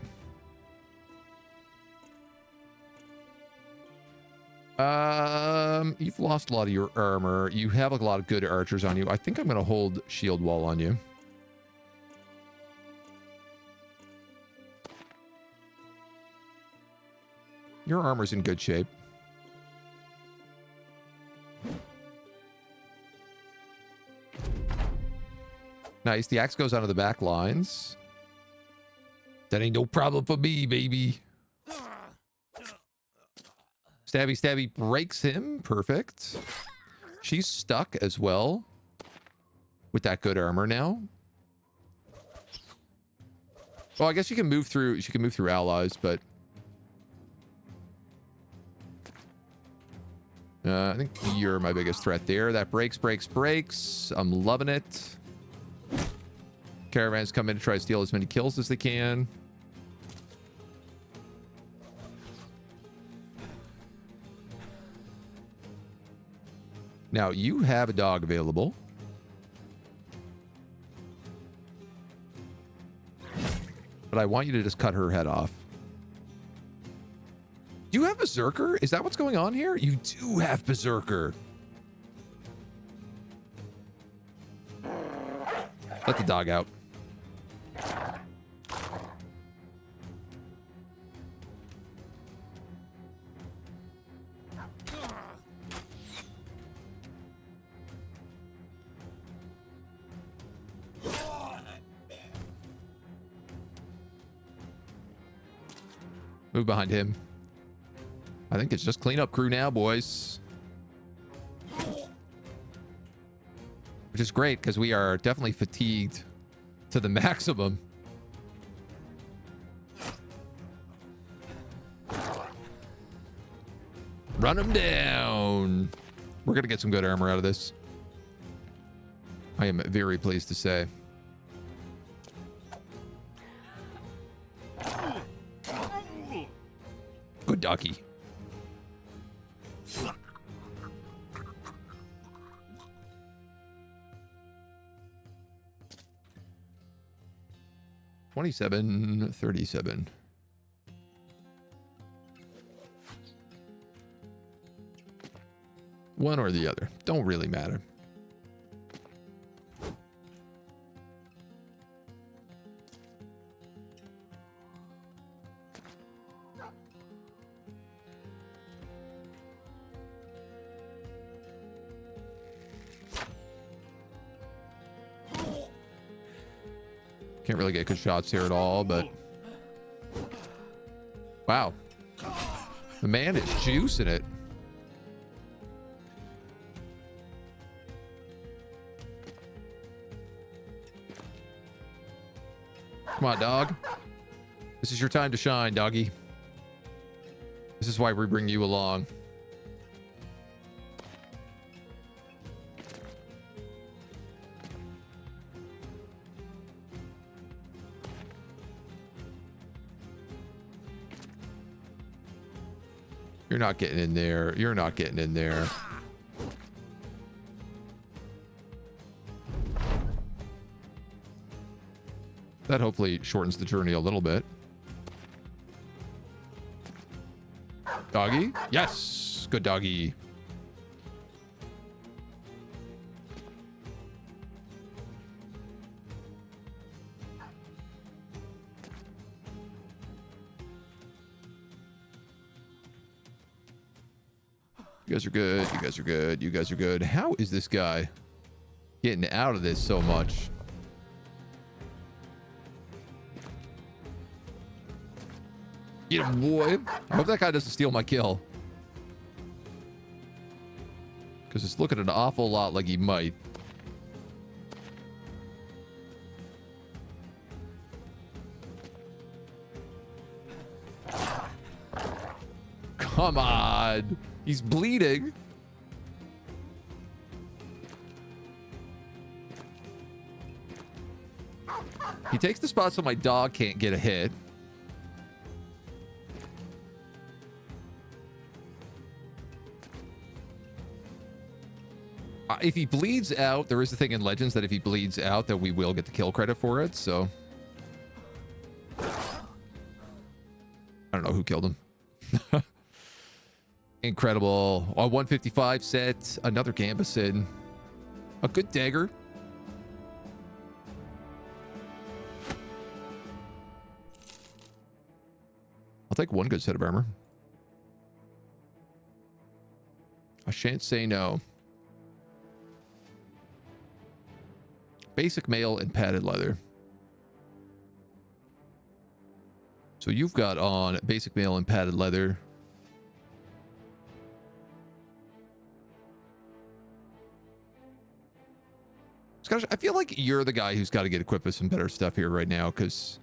You've lost a lot of your armor. You have a lot of good archers on you. I think I'm going to hold shield wall on you. Your armor's in good shape. Nice. The axe goes onto the back lines. That ain't no problem for me, baby. Stabby, stabby breaks him. Perfect. She's stuck as well with that good armor now. Well, I guess you can move through. She can move through allies, but I think you're my biggest threat there. That breaks, breaks, breaks. I'm loving it. Caravans come in to try to steal as many kills as they can. Now, you have a dog available. But I want you to just cut her head off. Do you have Berserker? Is that what's going on here? You do have Berserker. Let the dog out. Move behind him. I think it's just cleanup crew now, boys. Which is great because we are definitely fatigued to the maximum. Run him down. We're going to get some good armor out of this. I am very pleased to say. Good ducky. $27.37. One or the other. Don't really matter. Can't really get good shots here at all, but... Wow. The man is juicing it. Come on, dog. This is your time to shine, doggy. This is why we bring you along. You're not getting in there. You're not getting in there. That hopefully shortens the journey a little bit. Doggy? Yes! Good doggy. You guys are good. You guys are good. You guys are good. How is this guy getting out of this so much? Get him, boy. I hope that guy doesn't steal my kill. Because it's looking an awful lot like he might. Come on. He's bleeding. He takes the spot so my dog can't get a hit. If he bleeds out, there is a thing in Legends that if he bleeds out, that we will get the kill credit for it, so... I don't know who killed him. Incredible. A 155 set. Another Gambison. A good dagger. I'll take one good set of armor. I shan't say no. Basic mail and padded leather. So you've got on basic mail and padded leather. Scottish, I feel like you're the guy who's got to get equipped with some better stuff here right now, because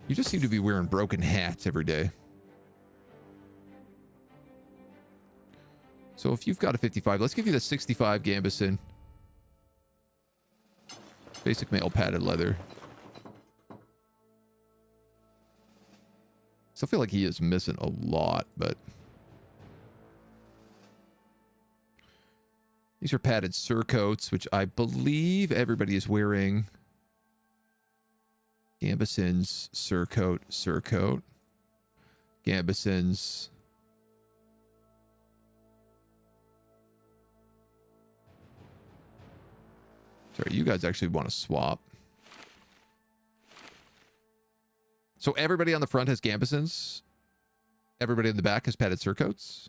you just seem to be wearing broken hats every day. So if you've got a 55, let's give you the 65 Gambison. Basic mail padded leather. Still feel like he is missing a lot, but... These are padded surcoats, which I believe everybody is wearing. Gambison's surcoat. Gambison's... Sorry, you guys actually want to swap. So everybody on the front has Gambisons. Everybody in the back has padded surcoats.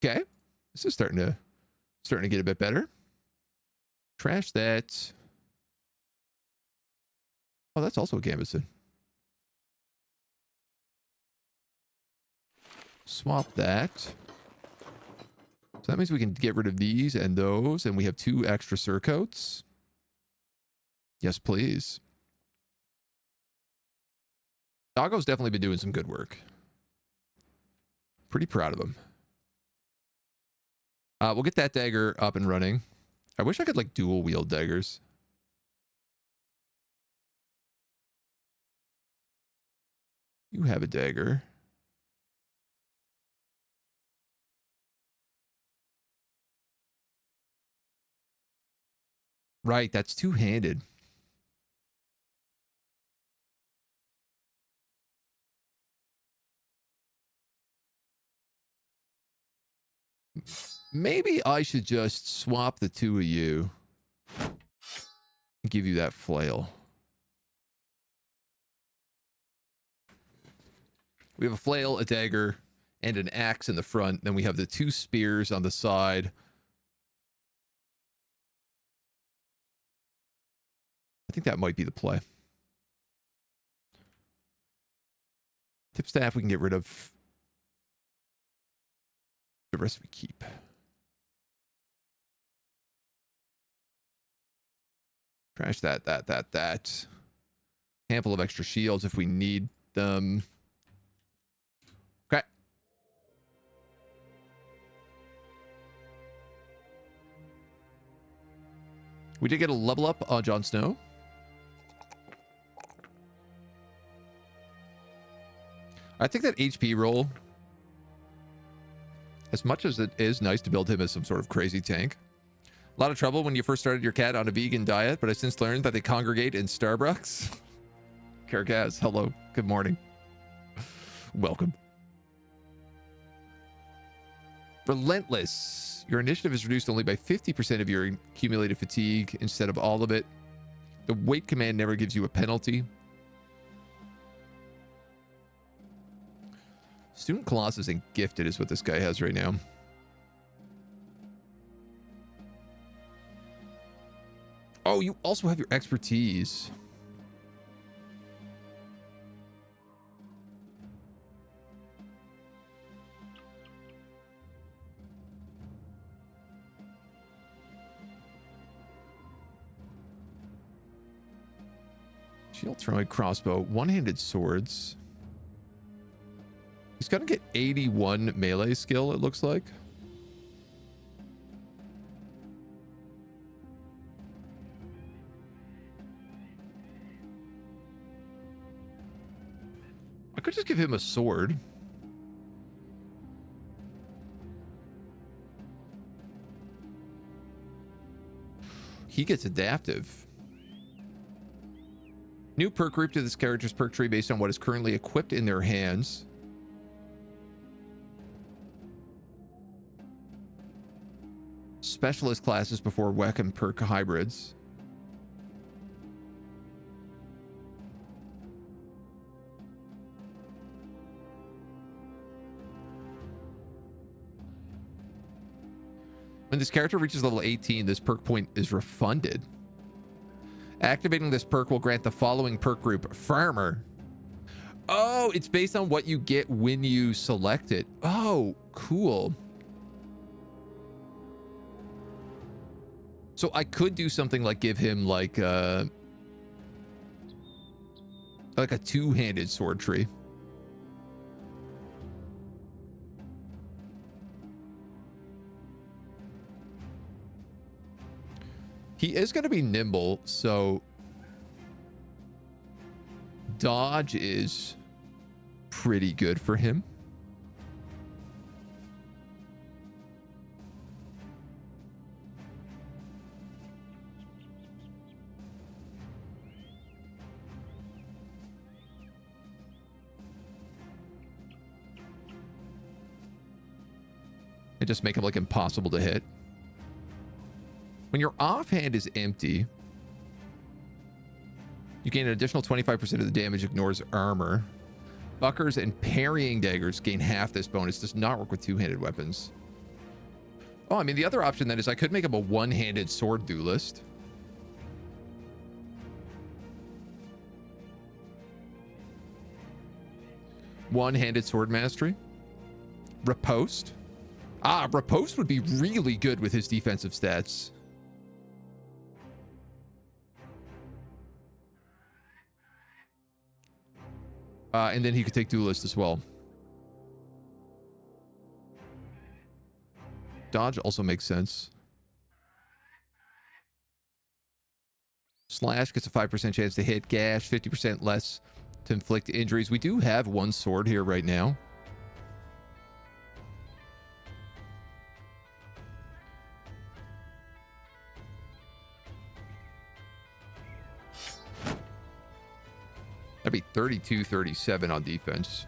Okay. This is starting Starting to get a bit better. Trash that. Oh, that's also a gambeson. Swap that. So that means we can get rid of these and those, and we have 2 extra surcoats. Yes, please. Doggo's definitely been doing some good work. Pretty proud of him. We'll get that dagger up and running. I wish I could, like, dual wield daggers. You have a dagger. Right, that's two-handed. Maybe I should just swap the 2 of you and give you that flail. We have a flail, a dagger, and an axe in the front. Then we have the 2 spears on the side. I think that might be the play. Tipstaff we can get rid of. The rest we keep. Trash that. Handful of extra shields if we need them. Okay. We did get a level up on Jon Snow. I think that HP roll, as much as it is nice to build him as some sort of crazy tank, a lot of trouble when you first started your cat on a vegan diet, but I've since learned that they congregate in Starbucks. Kargaz, hello. Good morning. Welcome. Relentless. Your initiative is reduced only by 50% of your accumulated fatigue instead of all of it. The wait command never gives you a penalty. Student Colossus and Gifted is what this guy has right now. Oh, you also have your expertise. Shield throwing crossbow, one-handed swords. He's gonna get 81 melee skill, it looks like. I could just give him a sword. He gets adaptive. New perk group to this character's perk tree based on what is currently equipped in their hands. Specialist classes before weapon perk hybrids. When this character reaches level 18, this perk point is refunded. Activating this perk will grant the following perk group: Farmer. Oh, it's based on what you get when you select it. Oh, cool. So I could do something like give him like a two-handed sword tree. He is going to be nimble, so dodge is pretty good for him. And just make him like impossible to hit. When your offhand is empty, you gain an additional 25% of the damage, ignores armor. Buckers and parrying daggers gain half this bonus. Does not work with two-handed weapons. Oh, I mean, the other option then is I could make him a one-handed sword duelist. One-handed sword mastery. Riposte. Ah, riposte would be really good with his defensive stats. And then he could take duelist as well. Dodge also makes sense. Slash gets a 5% chance to hit. Gash, 50% less to inflict injuries. We do have one sword here right now. That'd be 32-37 on defense.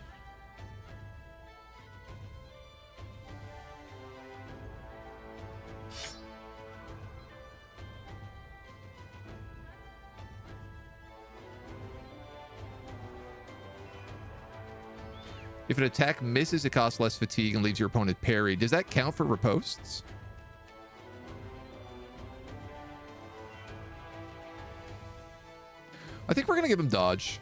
If an attack misses, it costs less fatigue and leaves your opponent parried. Does that count for ripostes? I think we're going to give him dodge.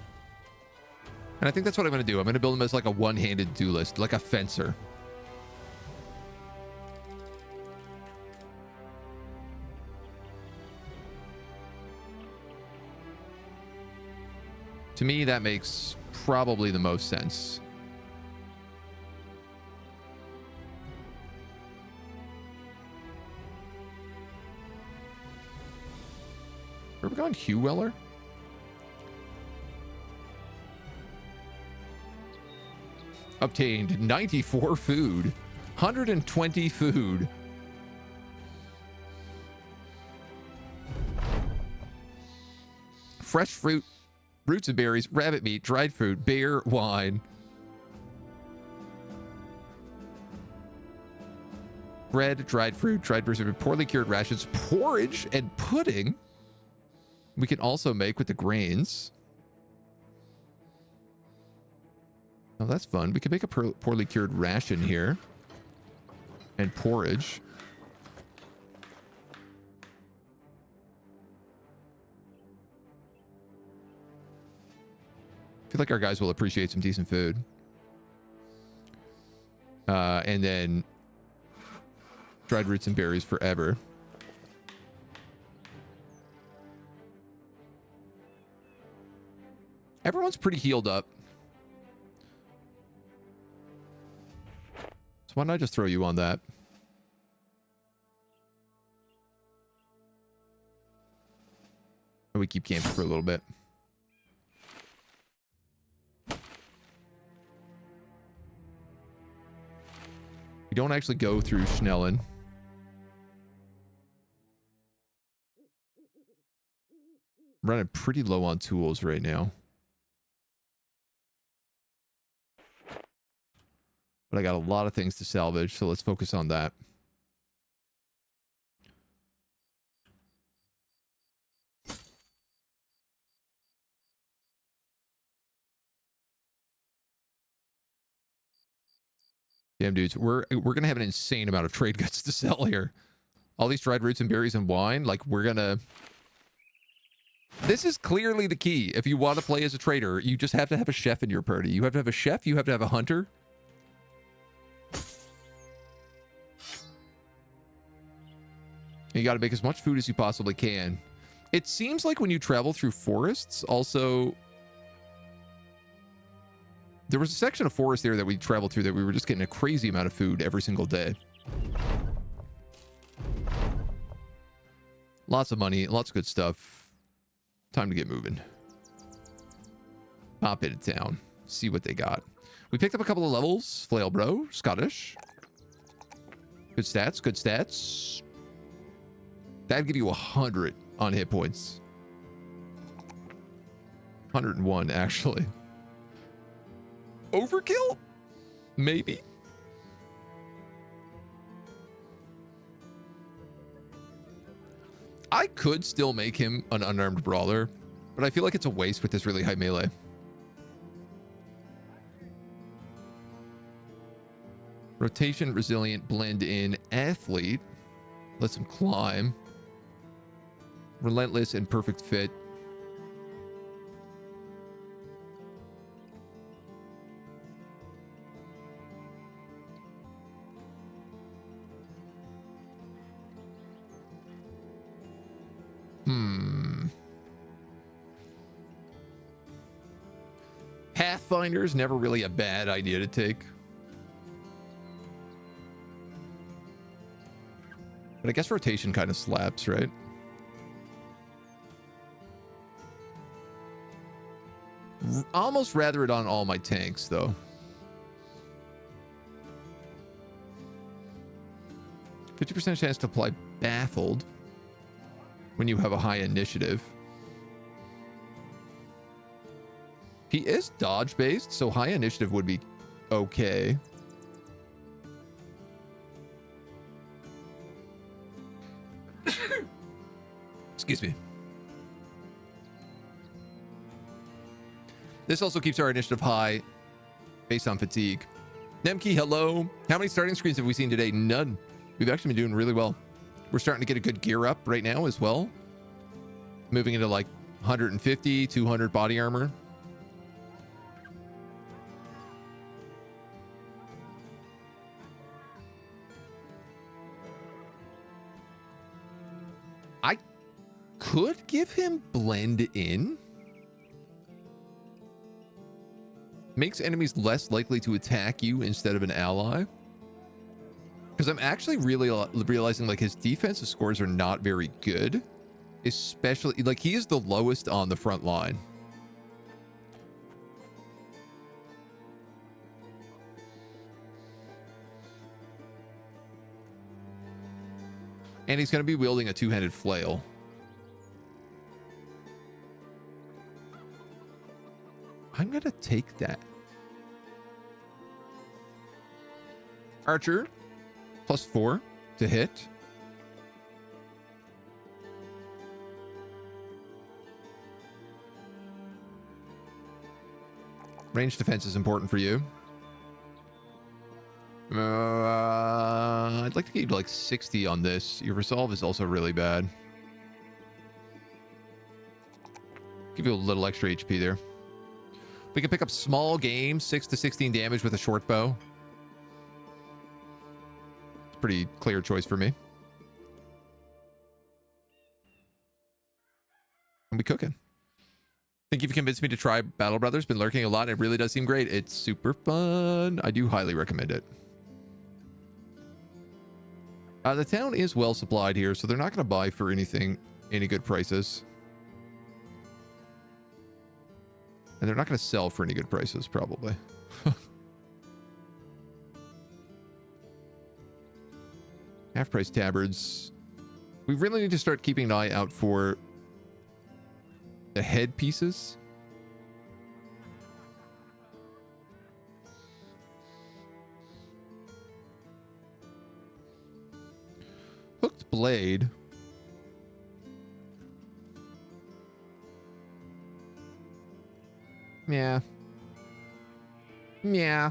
And I think that's what I'm going to do. I'm going to build him as like a one-handed duelist, like a fencer. To me, that makes probably the most sense. Are we going Hugh Weller? Obtained 94 food, 120 food. Fresh fruit, roots and berries, rabbit meat, dried fruit, beer, wine. Bread, dried fruit, dried preserved, poorly cured rations, porridge, and pudding. We can also make with the grains. Oh, that's fun. We could make a poorly cured ration here. And porridge. I feel like our guys will appreciate some decent food. And then dried roots and berries forever. Everyone's pretty healed up. So why don't I just throw you on that? And we keep camping for a little bit. We don't actually go through Schnellen. I'm running pretty low on tools right now. But I got a lot of things to salvage, so let's focus on that. Damn, dudes, we're gonna have an insane amount of trade goods to sell here. All these dried roots and berries and wine, like we're gonna... This is clearly the key. If you want to play as a trader, you just have to have a chef in your party. You have to have a chef, you have to have a hunter. You got to make as much food as you possibly can. It seems like when you travel through forests, also... There was a section of forest there that we traveled through that we were just getting a crazy amount of food every single day. Lots of money, lots of good stuff. Time to get moving. Pop into town. See what they got. We picked up a couple of levels. Flail Bro, Scottish. Good stats, good stats. That'd give you 100 on hit points. 101, actually. Overkill? Maybe. I could still make him an unarmed brawler, but I feel like it's a waste with this really high melee. Rotation, resilient, blend in, athlete. Lets him climb. Relentless and perfect fit. Pathfinder is never really a bad idea to take. But I guess rotation kind of slaps, right? Almost rather it on all my tanks, though. %50 chance to apply baffled when you have a high initiative. He is dodge based, so high initiative would be okay. Excuse me. This also keeps our initiative high based on fatigue. Nemke, hello. How many starting screens have we seen today? None. We've actually been doing really well. We're starting to get a good gear up right now as well. Moving into like 150, 200 body armor. I could give him blend in. Makes enemies less likely to attack you instead of an ally. Because I'm actually really realizing like his defensive scores are not very good. Especially, like he is the lowest on the front line. And he's going to be wielding a two-handed flail. I'm going to take that. Archer, +4 to hit. Range defense is important for you. I'd like to get you to like 60 on this. Your resolve is also really bad. Give you a little extra HP there. We can pick up small game, 6 to 16 damage with a short bow. It's a pretty clear choice for me. And we cooking. Think you've convinced me to try Battle Brothers. Been lurking a lot. It really does seem great. It's super fun. I do highly recommend it. The town is well supplied here, so they're not going to buy for any good prices. And they're not going to sell for any good prices, probably. Half-price tabards. We really need to start keeping an eye out for the headpieces. Hooked blade. Yeah. Yeah.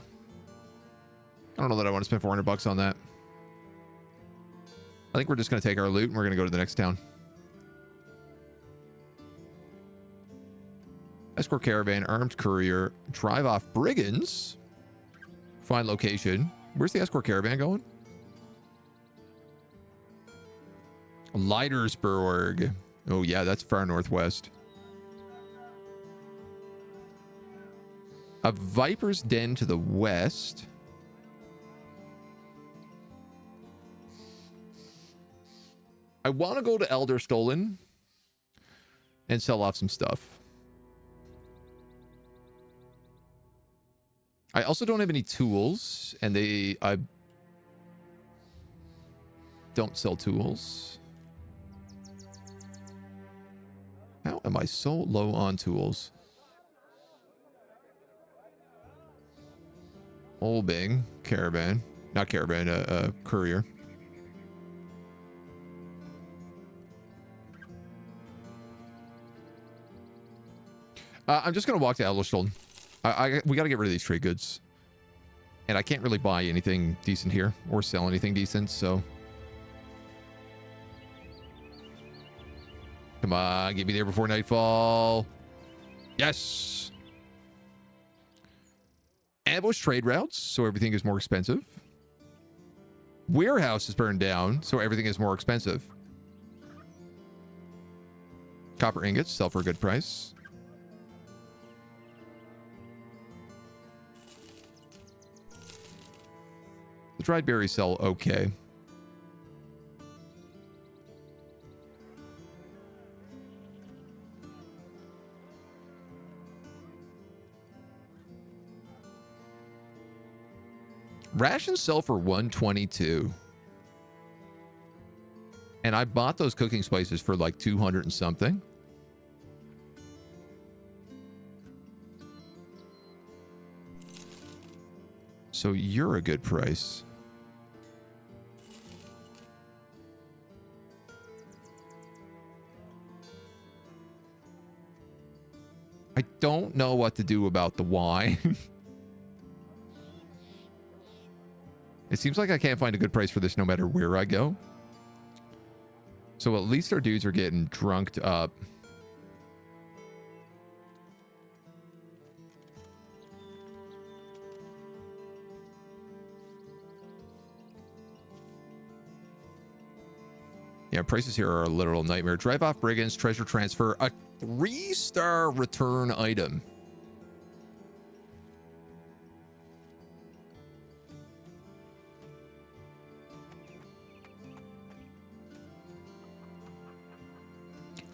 I don't know that I want to spend 400 bucks on that. I think we're just going to take our loot and we're going to go to the next town. Escort caravan, armed courier, drive off brigands. Find location. Where's the escort caravan going? Leitersburg. Oh yeah, that's far northwest. A Viper's Den to the west. I want to go to Elder Stolen and sell off some stuff. I also don't have any tools, and I don't sell tools. How am I so low on tools? Olbing, caravan. Not caravan, courier. I'm just going to walk to Elderstone. We got to get rid of these trade goods. And I can't really buy anything decent here or sell anything decent, so. Come on, get me there before nightfall. Yes. Ambush trade routes, so everything is more expensive. Warehouse is burned down, so everything is more expensive. Copper ingots sell for a good price. The dried berries sell okay. Rations sell for 122. And I bought those cooking spices for like 200 and something. So you're a good price. I don't know what to do about the wine. It seems like I can't find a good price for this no matter where I go. So at least our dudes are getting drunked up. Yeah, prices here are a literal nightmare. Drive off brigands, treasure transfer, a 3-star return item.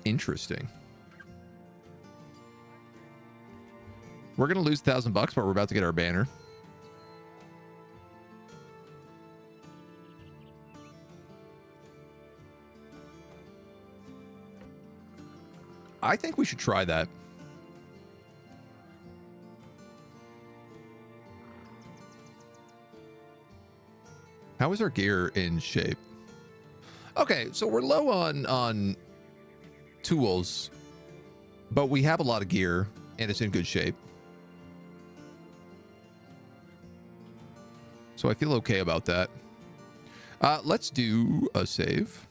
Interesting. We're going to lose $1,000, but we're about to get our banner. I think we should try that. How is our gear in shape? Okay, so we're low on tools, but we have a lot of gear and it's in good shape. So I feel okay about that. Let's do a save.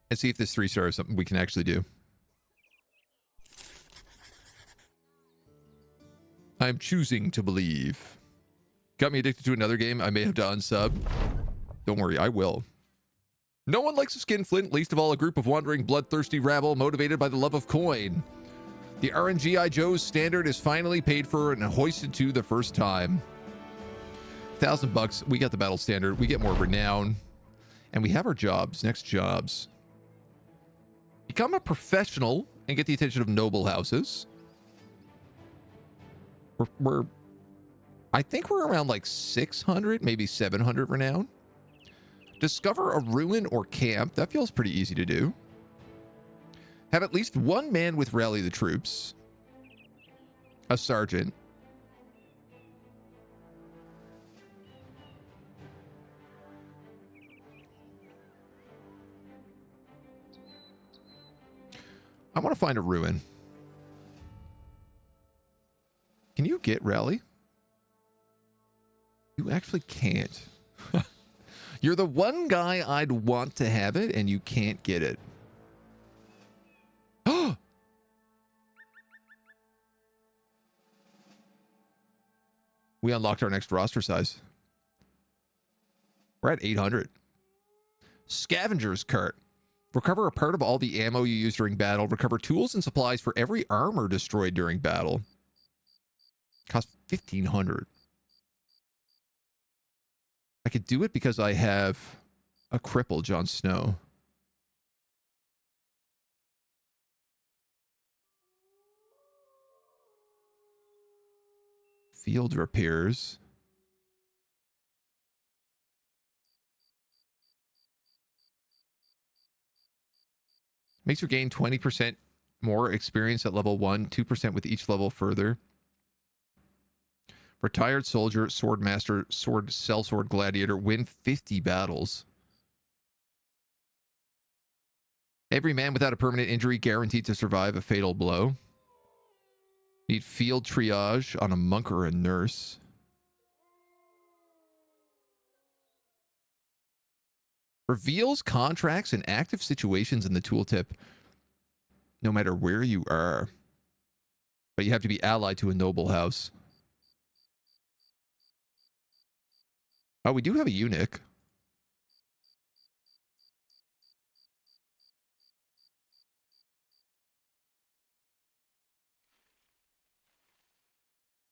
And see if this 3-star is something we can actually do. I'm choosing to believe. Got me addicted to another game. I may have to unsub. Don't worry, I will. No one likes a skinflint, least of all a group of wandering, bloodthirsty rabble motivated by the love of coin. The RNGI Joe's standard is finally paid for and hoisted to the first time. $1,000. We got the battle standard. We get more renown. And we have our jobs. Next jobs. Become a professional and get the attention of noble houses. I think we're around like 600, maybe 700 renown. Discover a ruin or camp. That feels pretty easy to do. Have at least one man with rally the troops. A sergeant. I want to find a ruin. Can you get rally? You actually can't. You're the one guy I'd want to have it, and you can't get it. We unlocked our next roster size. We're at 800. Scavenger's Cart. Recover a part of all the ammo you use during battle. Recover tools and supplies for every armor destroyed during battle. Cost 1,500. I could do it because I have a cripple, Jon Snow. Field repairs. Makes you gain 20% more experience at level 1, 2% with each level further. Retired soldier, sword master, sword, sellsword gladiator, win 50 battles. Every man without a permanent injury guaranteed to survive a fatal blow. Need field triage on a monk or a nurse. Reveals contracts and active situations in the tooltip, no matter where you are. But you have to be allied to a noble house. Oh, we do have a eunuch.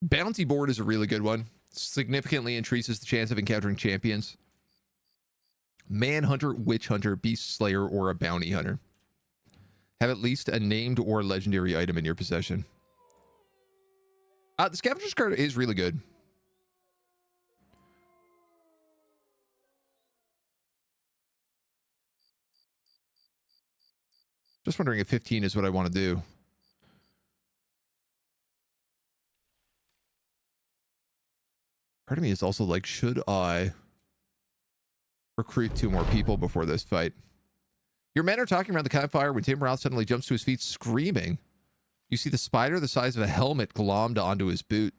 Bounty board is a really good one. Significantly increases the chance of encountering champions. Manhunter, Witch Hunter, Beast Slayer, or a Bounty Hunter. Have at least a named or legendary item in your possession. The Scavenger's card is really good. Just wondering if 15 is what I want to do. Part of me is also like, should I recruit 2 more people before this fight? Your men are talking around the campfire when Tim Roth suddenly jumps to his feet screaming. You see the spider the size of a helmet glommed onto his boot.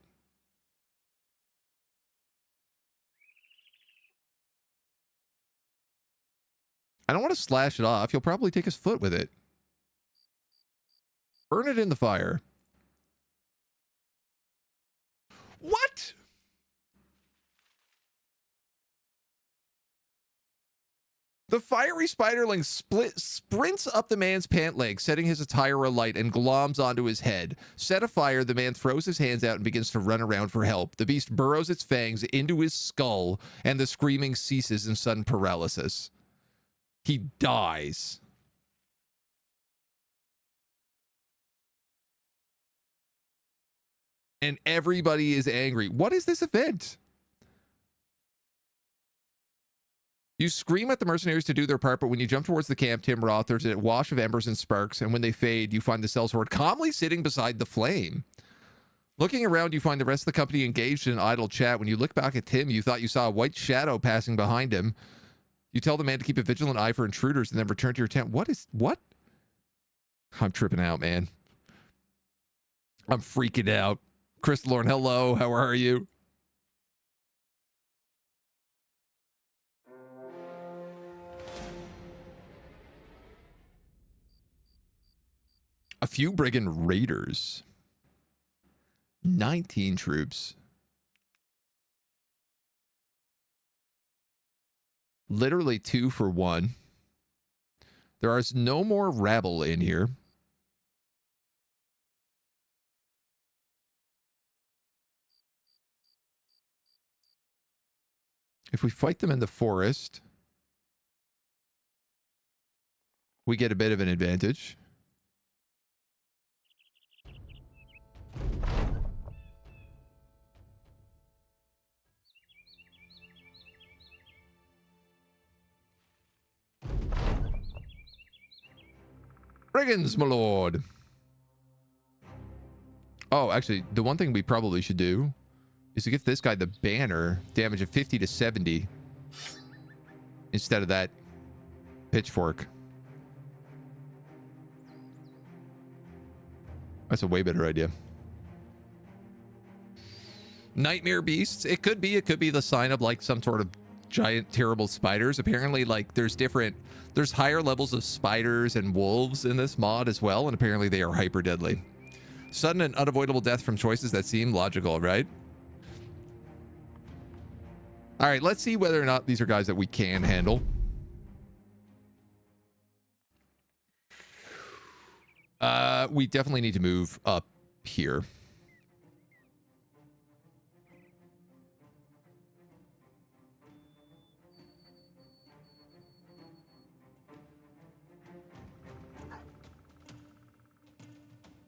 I don't want to slash it off. He'll probably take his foot with it. Burn it in the fire. What? The fiery spiderling sprints up the man's pant leg, setting his attire alight, and gloms onto his head. Set afire, the man throws his hands out and begins to run around for help. The beast burrows its fangs into his skull, and the screaming ceases in sudden paralysis. He dies. And everybody is angry. What is this event? You scream at the mercenaries to do their part, but when you jump towards the camp, Tim Roth, there's a wash of embers and sparks, and when they fade, you find the sellsword calmly sitting beside the flame. Looking around, you find the rest of the company engaged in idle chat. When you look back at Tim, you thought you saw a white shadow passing behind him. You tell the man to keep a vigilant eye for intruders and then return to your tent. What? I'm tripping out, man. I'm freaking out. Crystal Lorne, hello. How are you? A few brigand raiders. 19 troops. Literally 2 for 1. There is no more rabble in here. If we fight them in the forest, we get a bit of an advantage. Brigands, my lord. Oh, actually, the one thing we probably should do is to give this guy the banner, damage of 50 to 70, instead of that pitchfork. That's a way better idea. Nightmare beasts. It could be the sign of like some sort of giant terrible spiders. Apparently, like there's higher levels of spiders and wolves in this mod as well, and apparently they are hyper deadly. Sudden and unavoidable death from choices that seem logical, right? All right, let's see whether or not these are guys that we can handle. We definitely need to move up here.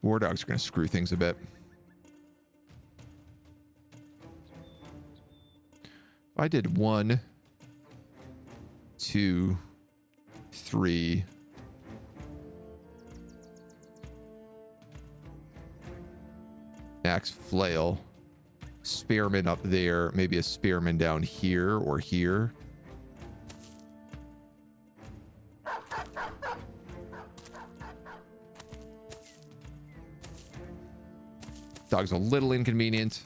War dogs are going to screw things a bit. I did 1, 2, 3. Axe flail. Spearman up there. Maybe a spearman down here or here. Dog's a little inconvenient.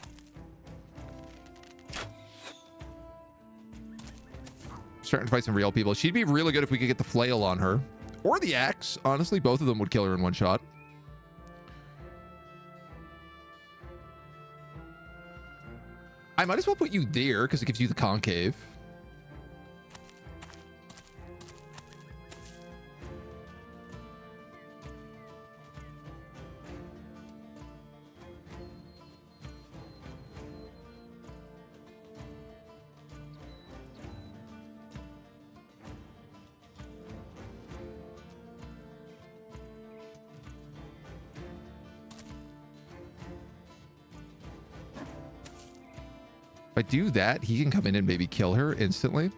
Starting to fight some real people. She'd be really good if we could get the flail on her. Or the axe. Honestly, both of them would kill her in one shot. I might as well put you there because it gives you the concave. If I do that, he can come in and maybe kill her instantly.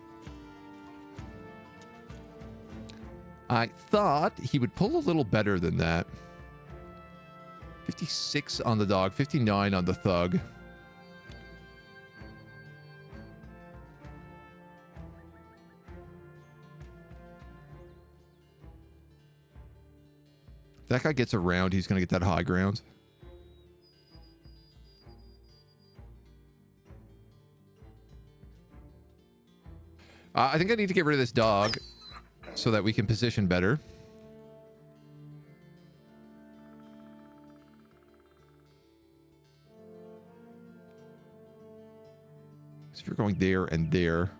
I thought he would pull a little better than that. 56 on the dog, 59 on the thug. If that guy gets around, he's going to get that high ground. I think I need to get rid of this dog so that we can position better. So if you're going there and there.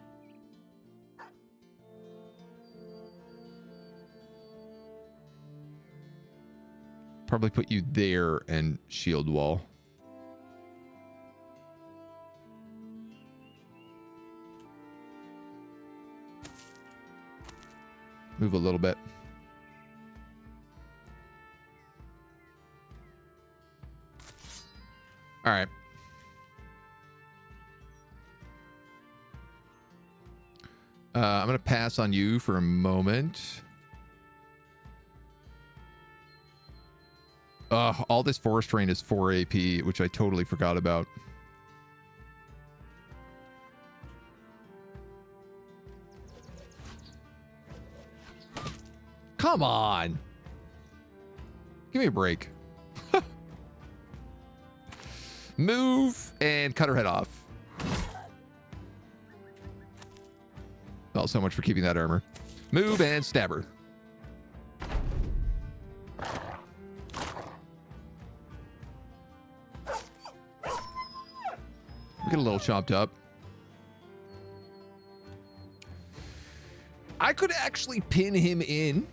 Probably put you there and shield wall. Move a little bit. All right. I'm going to pass on you for a moment. All this forest terrain is 4 AP, which I totally forgot about. Come on. Give me a break. Move and cut her head off. Well, so much for keeping that armor. Move and stab her. We get a little chopped up. I could actually pin him in.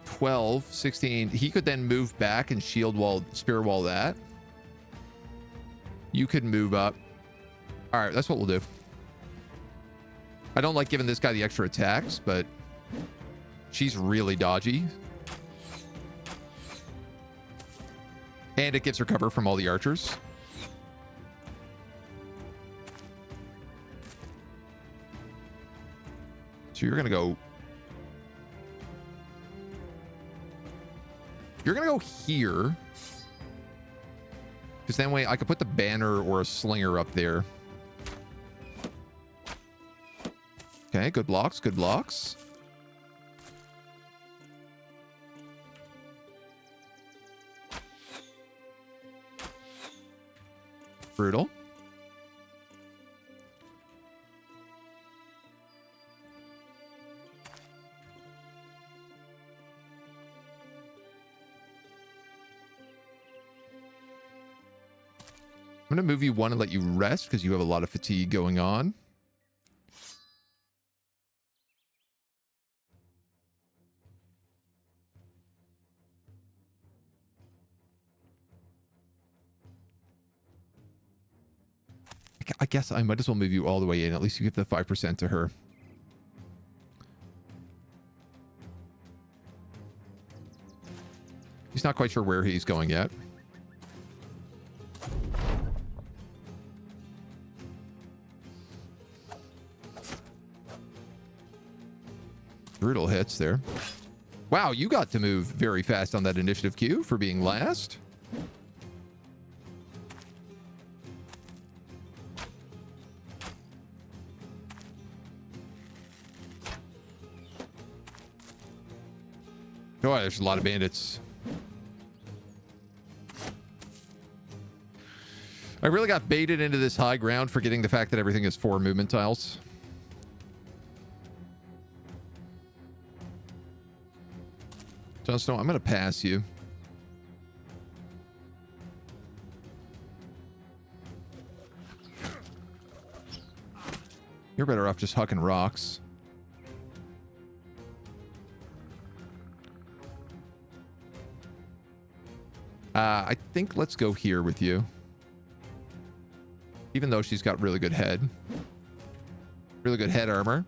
$12, $16. He could then move back and shield wall, spear wall that. You could move up. All right, that's what we'll do. I don't like giving this guy the extra attacks, but she's really dodgy. And it gives her cover from all the archers. So you're going to go... You're going to go here. Because that way I could put the banner or a slinger up there. Okay, good blocks, good blocks. Brutal. I'm going to move you one and let you rest because you have a lot of fatigue going on. I guess I might as well move you all the way in. At least you give the 5% to her. He's not quite sure where he's going yet. Brutal hits there. Wow, you got to move very fast on that initiative queue for being last. Oh, there's a lot of bandits. I really got baited into this high ground, forgetting the fact that everything is 4 movement tiles. Johnstone, I'm going to pass you. You're better off just hucking rocks. I think let's go here with you. Even though she's got really good head. Really good head armor.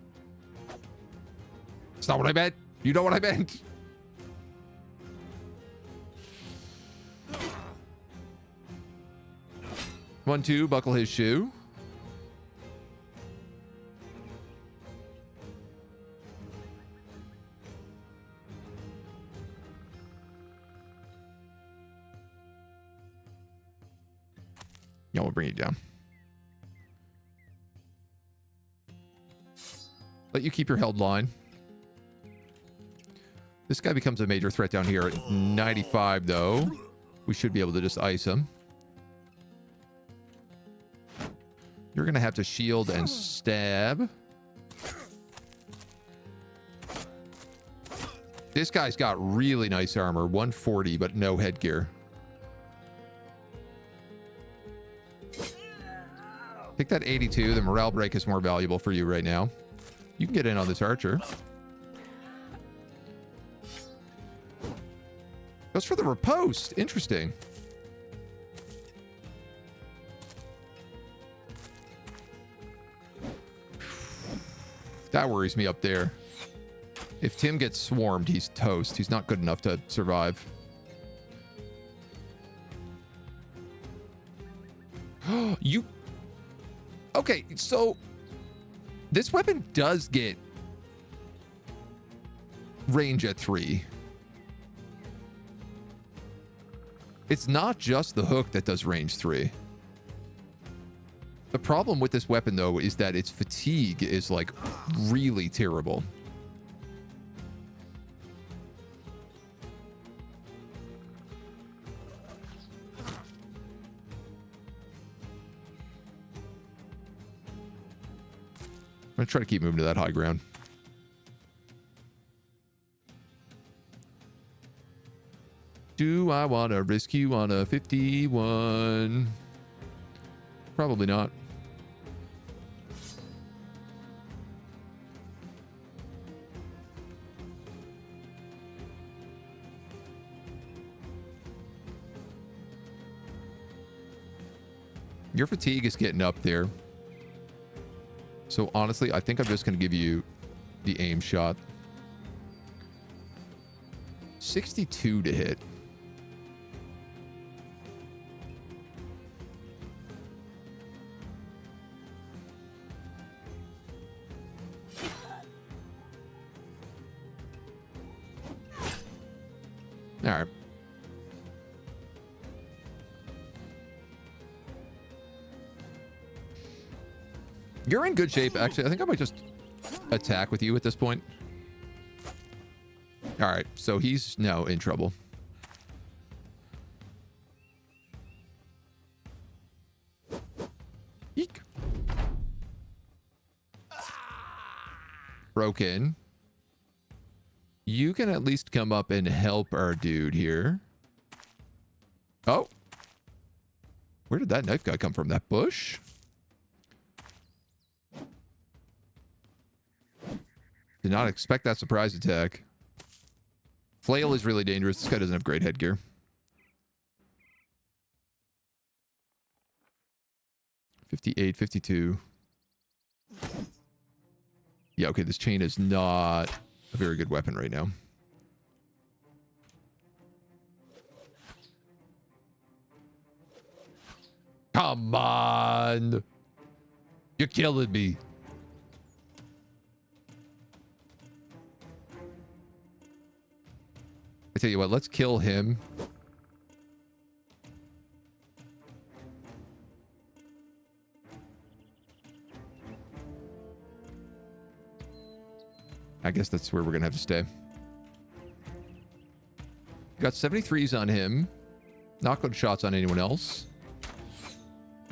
It's not what I meant. You know what I meant. One, two, buckle his shoe. Yeah, we'll bring you down. Let you keep your held line. This guy becomes a major threat down here at 95, though. We should be able to just ice him. You're going to have to shield and stab. This guy's got really nice armor. 140, but no headgear. Take that 82. The morale break is more valuable for you right now. You can get in on this archer. Goes for the riposte. Interesting. That worries me up there. If Tim gets swarmed, he's toast. He's not good enough to survive. You... Okay, so... This weapon does get... range at 3. It's not just the hook that does range 3. The problem with this weapon, though, is that its fatigue is, like, really terrible. I'm going to try to keep moving to that high ground. Do I want to risk you on a 51? Probably not. Your fatigue is getting up there. So honestly, I think I'm just going to give you the aim shot. 62 to hit. All right. You're in good shape, actually. I think I might just attack with you at this point. All right, so he's now in trouble. Eek. Broken. You can at least come up and help our dude here. Oh. Where did that knife guy come from? That bush? Did not expect that surprise attack. Flail is really dangerous. This guy doesn't have great headgear. $58, $52. Yeah, okay, this chain is not a very good weapon right now. Come on! You're killing me. I tell you what, let's kill him. I guess that's where we're gonna have to stay. Got 73s on him. Not good shots on anyone else.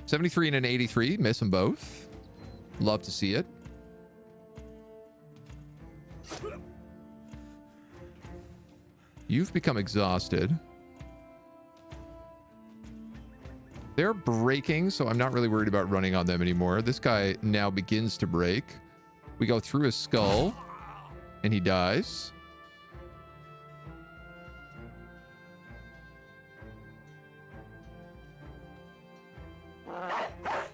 73 and an 83. Miss them both. Love to see it. You've become exhausted. They're breaking, so I'm not really worried about running on them anymore. This guy now begins to break. We go through his skull, and he dies.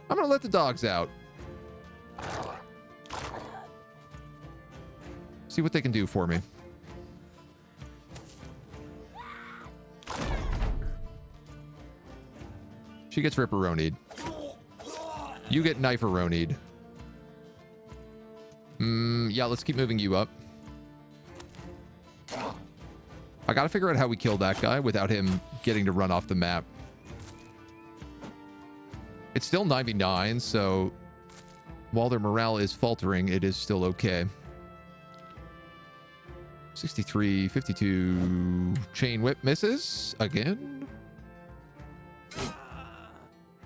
I'm gonna let the dogs out. See what they can do for me. She gets ripperonied. You get kniferonied. Yeah, let's keep moving you up. I gotta figure out how we kill that guy without him getting to run off the map. It's still 99, so while their morale is faltering, it is still okay. 63, 52. Chain whip misses again.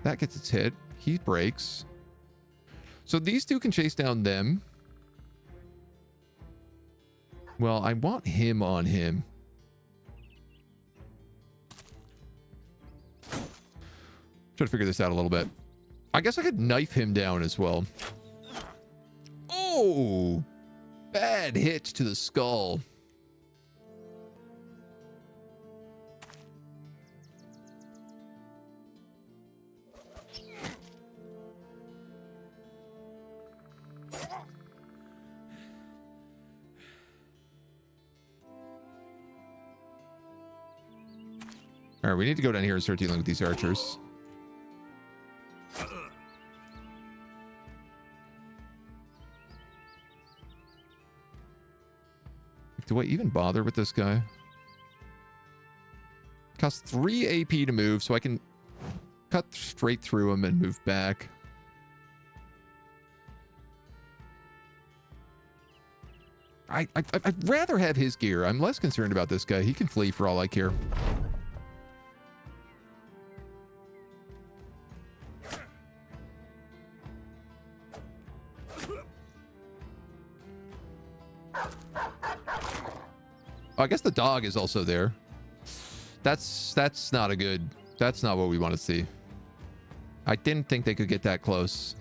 That gets its hit. He breaks. So these two can chase down them. Well, I want him on him. Try to figure this out a little bit. I guess I could knife him down as well. Oh! Bad hits to the skull. All right, we need to go down here and start dealing with these archers. Do I even bother with this guy? Costs 3 AP to move, so I can cut straight through him and move back. I'd rather have his gear. I'm less concerned about this guy. He can flee for all I care. I guess the dog is also there. That's not a good... That's not what we want to see. I didn't think they could get that close.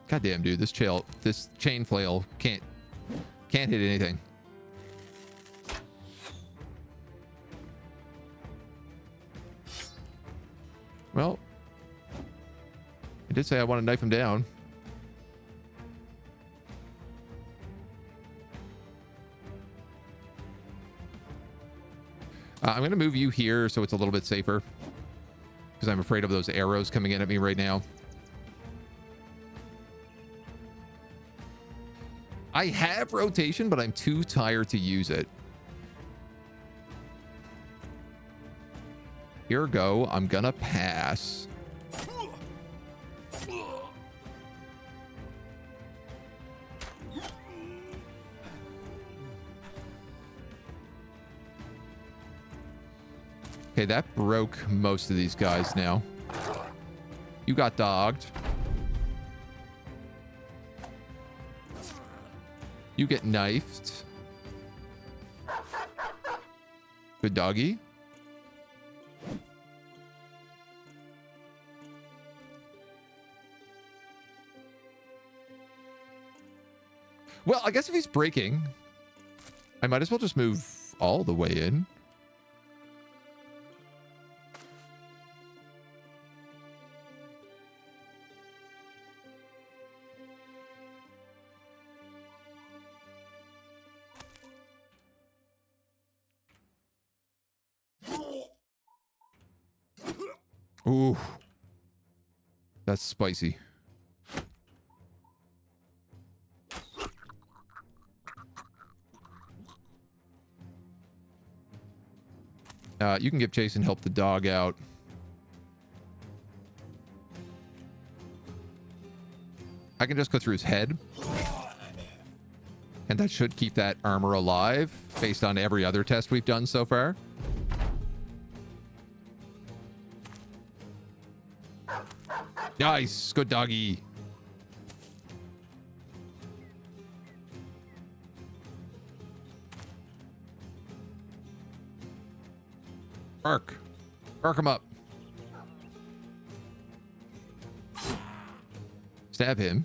Goddamn, dude, this chain flail can't hit anything. Well, I did say I want to knife him down. I'm going to move you here so it's a little bit safer, because I'm afraid of those arrows coming in at me right now. I have rotation, but I'm too tired to use it. Here we go. I'm going to pass. Okay, that broke most of these guys now. You got dogged. You get knifed. Good doggy. Well, I guess if he's breaking, I might as well just move all the way in. Ooh, that's spicy. You can give chase and help the dog out. I can just go through his head. And that should keep that armor alive based on every other test we've done so far. Nice. Good doggy. Bark. Bark him up. Stab him.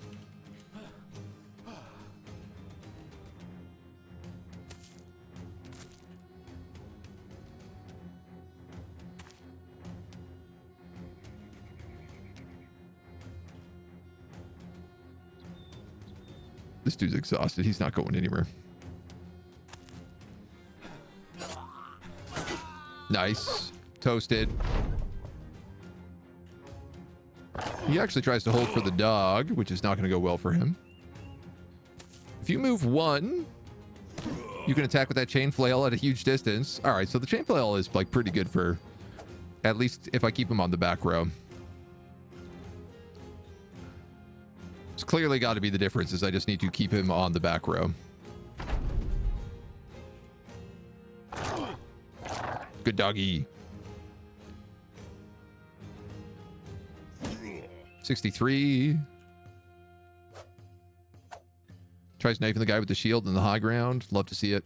This dude's exhausted. He's not going anywhere. Nice. Toasted. He actually tries to hold for the dog, which is not going to go well for him. If you move one, you can attack with that chain flail at a huge distance. All right, so the chain flail is like pretty good for, at least if I keep him on the back row. It's clearly got to be the difference is I just need to keep him on the back row. Good doggy. 63. Tries knifing the guy with the shield in the high ground. Love to see it.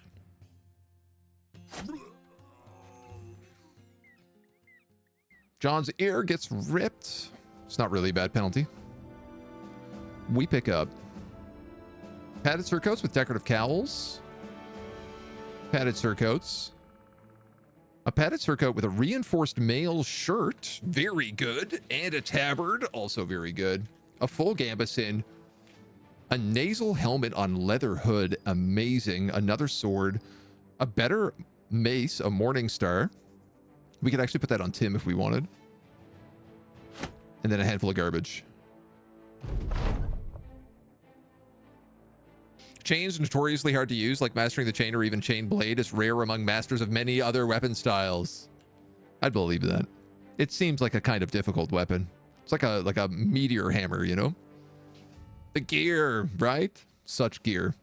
John's ear gets ripped. It's not really a bad penalty. We pick up padded surcoats with decorative cowls. Padded surcoats. A padded surcoat with a reinforced mail shirt. Very good. And a tabard. Also very good. A full gambeson. A nasal helmet on leather hood. Amazing. Another sword. A better mace. A morning star. We could actually put that on Tim if we wanted. And then a handful of garbage. Chains notoriously hard to use, like mastering the chain or even chain blade is rare among masters of many other weapon styles. I'd believe that. It seems like a kind of difficult weapon. It's like a meteor hammer, you know? The gear, right? Such gear.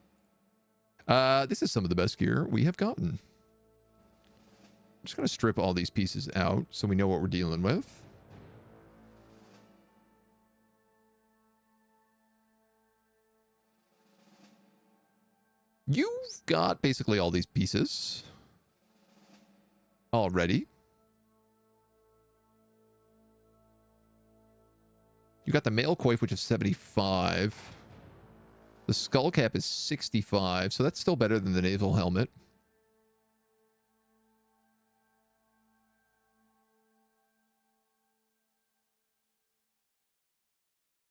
This is some of the best gear we have gotten. I'm just going to strip all these pieces out so we know what we're dealing with. You've got basically all these pieces already. You got the mail coif, which is 75. The skull cap is 65, so that's still better than the naval helmet.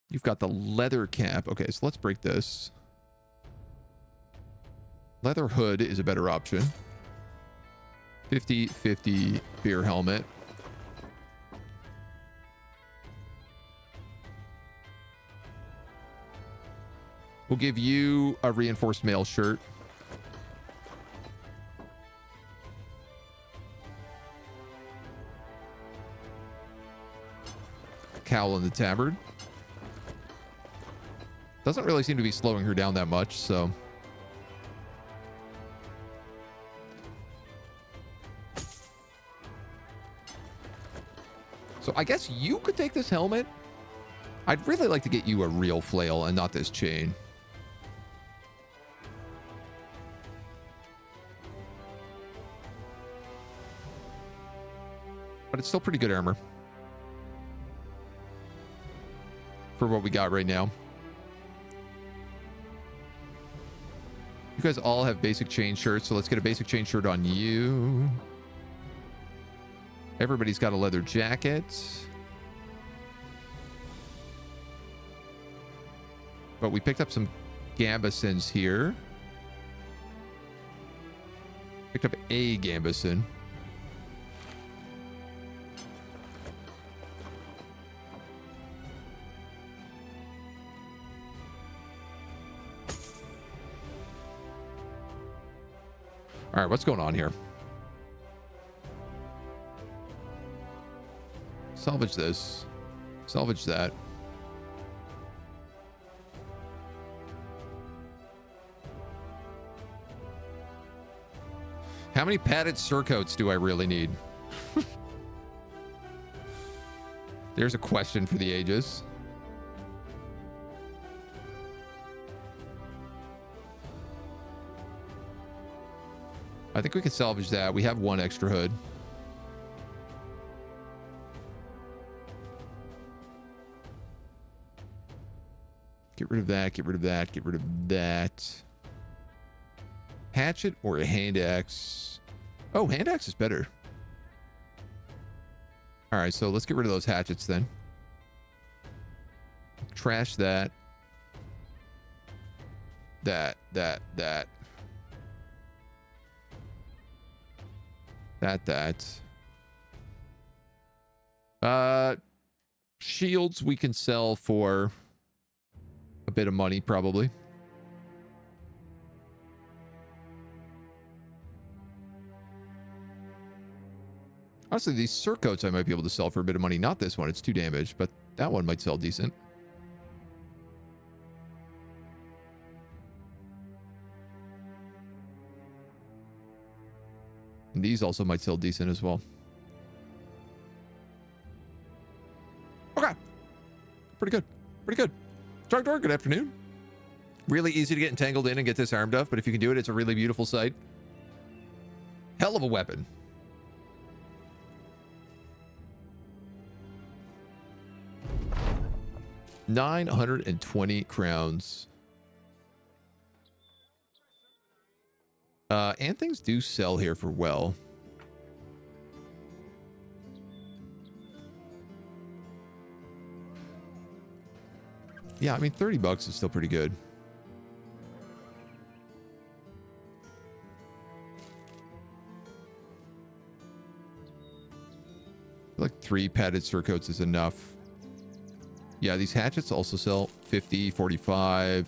You've got the leather cap. Okay, so let's break this. Leather hood is a better option. 50-50 beer helmet. We'll give you a reinforced mail shirt. Cowl and the tabard. Doesn't really seem to be slowing her down that much, so... So I guess you could take this helmet. I'd really like to get you a real flail and not this chain. But it's still pretty good armor. For what we got right now. You guys all have basic chain shirts, so let's get a basic chain shirt on you. Everybody's got a leather jacket. But we picked up some gambesons here. Picked up a gambeson. All right, what's going on here? Salvage this. Salvage that. How many padded surcoats do I really need? There's a question for the ages. I think we can salvage that. We have one extra hood. Get rid of that, get rid of that, get rid of that. Hatchet or a hand axe? Oh, hand axe is better. All right, so let's get rid of those hatchets then. Trash that. That. Shields we can sell for a bit of money, probably. Honestly, these surcoats I might be able to sell for a bit of money. Not this one, it's 2 damage, but that one might sell decent. And these also might sell decent as well. Okay. Pretty good. Pretty good. Trogdor, good afternoon. Really easy to get entangled in and get disarmed of, but if you can do it, it's a really beautiful sight. Hell of a weapon. $920 crowns. And things do sell here for well. Yeah, I mean, $30 is still pretty good. Like 3 padded surcoats is enough. Yeah, these hatchets also sell 50, 45.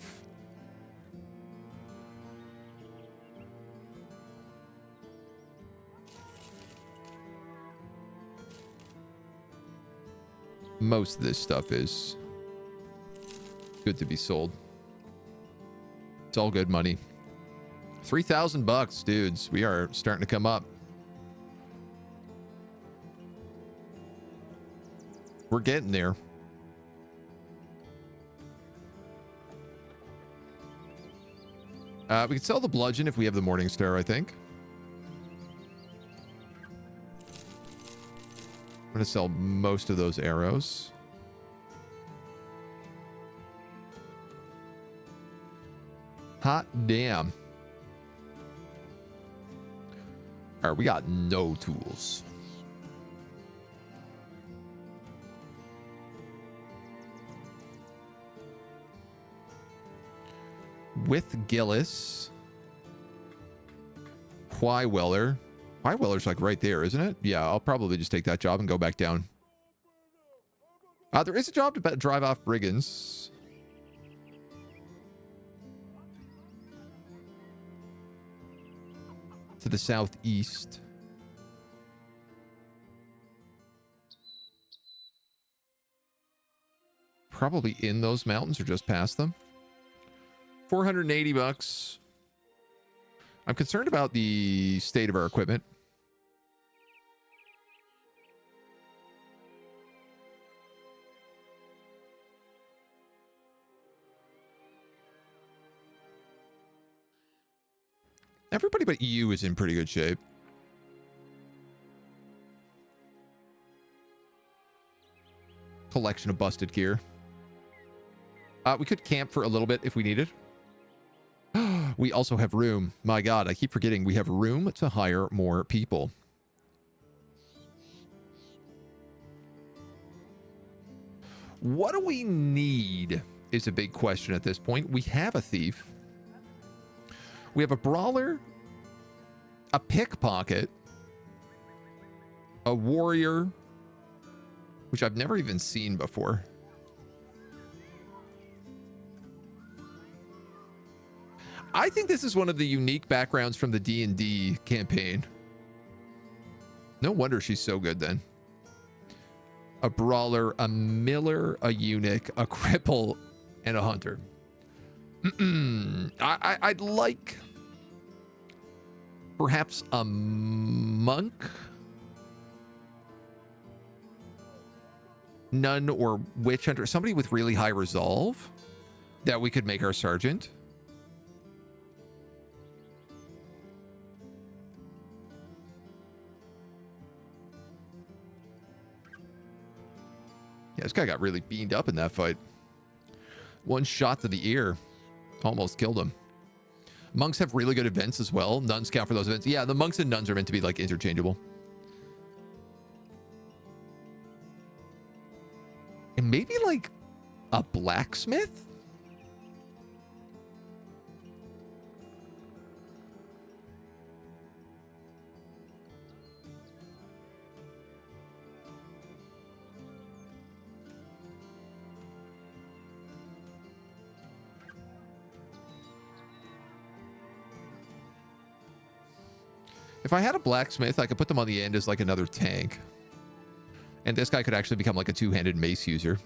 Most of this stuff is good to be sold. It's all good money. $3,000, dudes. We are starting to come up. We're getting there. We could sell the bludgeon if we have the Morning Star, I think. I'm going to sell most of those arrows. Hot damn. All right, we got no tools. With Gillis. Why Weller? Why Weller's like right there, isn't it? Yeah, I'll probably just take that job and go back down. There is a job to drive off brigands. To the southeast. Probably in those mountains or just past them. $480. I'm concerned about the state of our equipment. Everybody but you is in pretty good shape. Collection of busted gear. We could camp for a little bit if we needed. We also have room. My God, I keep forgetting we have room to hire more people. What do we need is a big question at this point. We have a thief. We have a brawler, a pickpocket, a warrior, which I've never even seen before. I think this is one of the unique backgrounds from the D&D campaign. No wonder she's so good then. A brawler, a miller, a eunuch, a cripple, and a hunter. I'd like Perhaps a monk? Nun or witch hunter. Somebody with really high resolve that we could make our sergeant. Yeah, this guy got really beamed up in that fight. One shot to the ear. Almost killed him. Monks have really good events as well. Nuns count for those events. Yeah, the monks and nuns are meant to be like interchangeable. And maybe like a blacksmith? If I had a blacksmith, I could put them on the end as like another tank. And this guy could actually become like a two-handed mace user.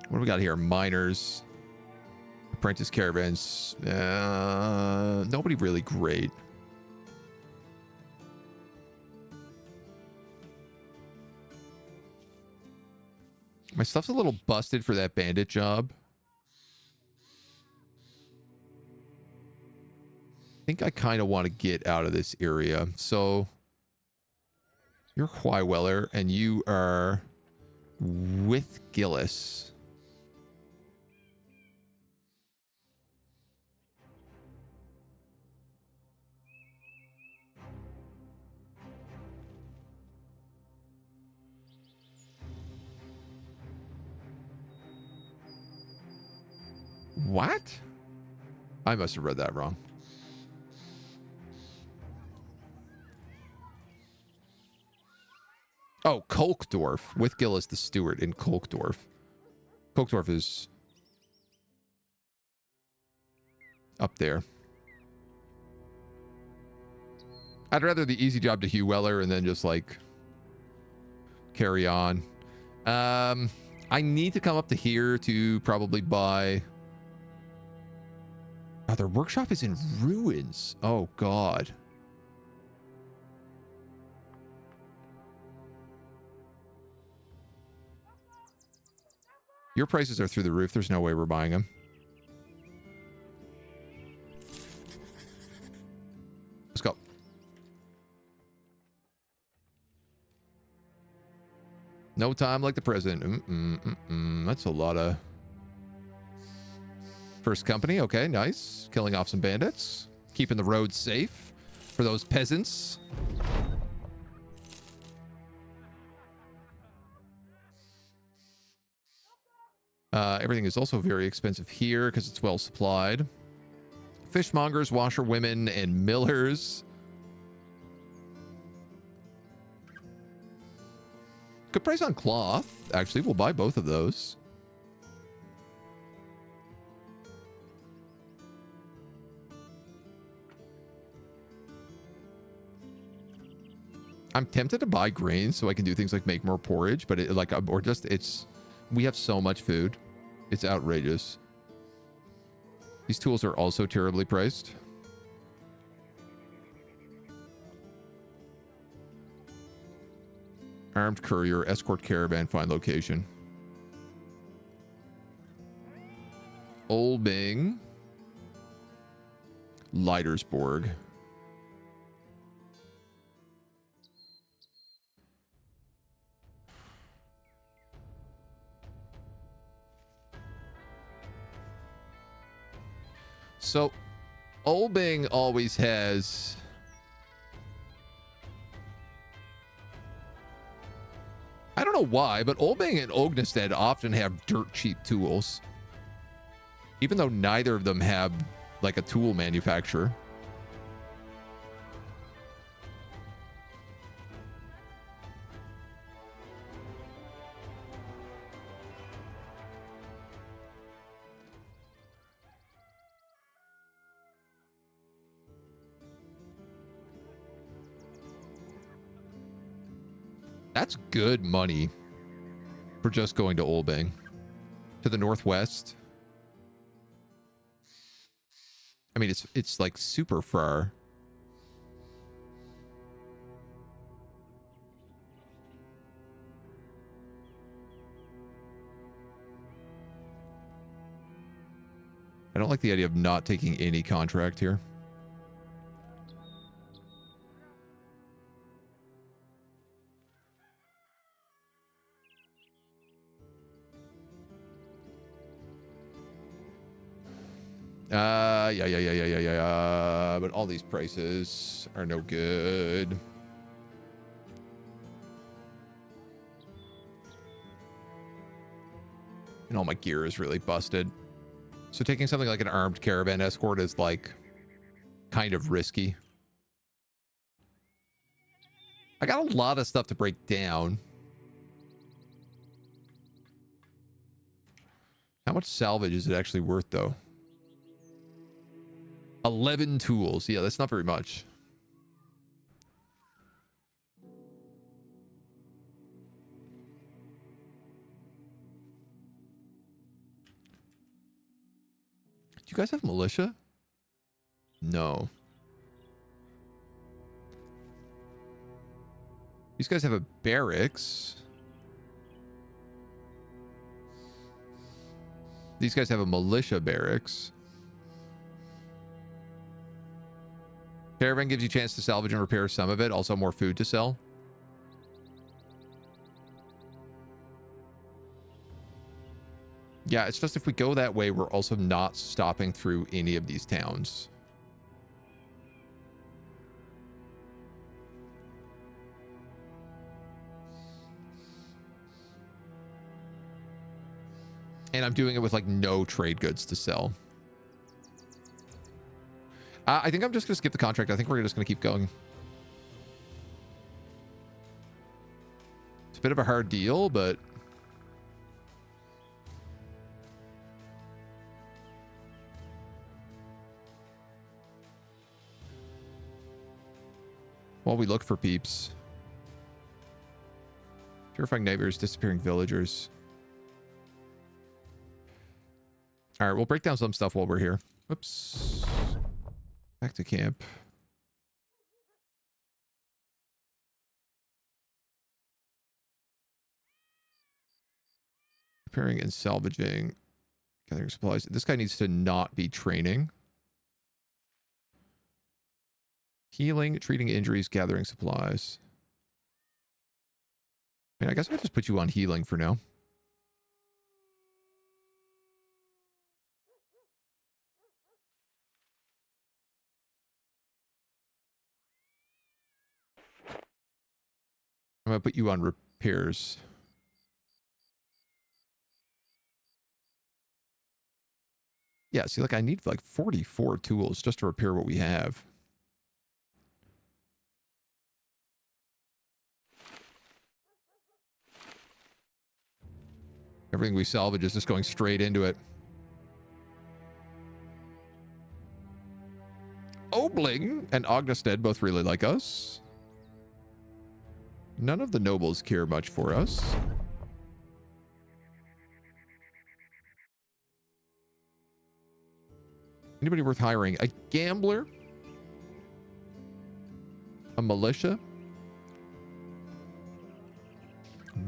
What do we got here? Miners. Apprentice caravans. Nobody really great. My stuff's a little busted for that bandit job. I think I kind of want to get out of this area. So you're Huiweller and you are with Gillis. What? I must have read that wrong. Oh, Kolkdorf. With Gillis the steward in Kolkdorf. Kolkdorf is up there. I'd rather the easy job to Hugh Weller and then just like carry on. I need to come up to here to probably buy. Oh, their workshop is in ruins. Oh, God. Your prices are through the roof. There's no way we're buying them. Let's go. No time like the present. That's a lot of... First company. Okay, nice. Killing off some bandits. Keeping the roads safe for those peasants. Everything is also very expensive here because it's well supplied. Fishmongers, washerwomen, and millers. Good price on cloth. Actually, we'll buy both of those. I'm tempted to buy grains so I can do things like make more porridge, but we have so much food. It's outrageous. These tools are also terribly priced. Armed courier, escort caravan, find location. Olbing. Leitersborg. So, Olbing always has... I don't know why, but Olbing and Ognestead often have dirt cheap tools. Even though neither of them have, like, a tool manufacturer. That's good money for just going to Olbing. To the northwest. I mean, it's like super far. I don't like the idea of not taking any contract here. Yeah. But all these prices are no good. And all my gear is really busted. So taking something like an armed caravan escort is like kind of risky. I got a lot of stuff to break down. How much salvage is it actually worth though? 11 tools. Yeah, that's not very much. Do you guys have militia? No. These guys have a barracks. These guys have a militia barracks. Caravan gives you a chance to salvage and repair some of it. Also more food to sell. Yeah, it's just if we go that way, we're also not stopping through any of these towns. And I'm doing it with like no trade goods to sell. I think I'm just going to skip the contract. I think we're just going to keep going. It's a bit of a hard deal, but... while we look for peeps. Terrifying nightmares, disappearing villagers. All right, we'll break down some stuff while we're here. Oops. Back to camp. Repairing and salvaging. Gathering supplies. This guy needs to not be training. Healing, treating injuries, gathering supplies. I mean, I guess I'll just put you on healing for now. I'm going to put you on repairs. Yeah, see, like I need like 44 tools just to repair what we have. Everything we salvage is just going straight into it. Obling and Ognestead both really like us. None of the nobles care much for us. Anybody worth hiring? A gambler? A militia?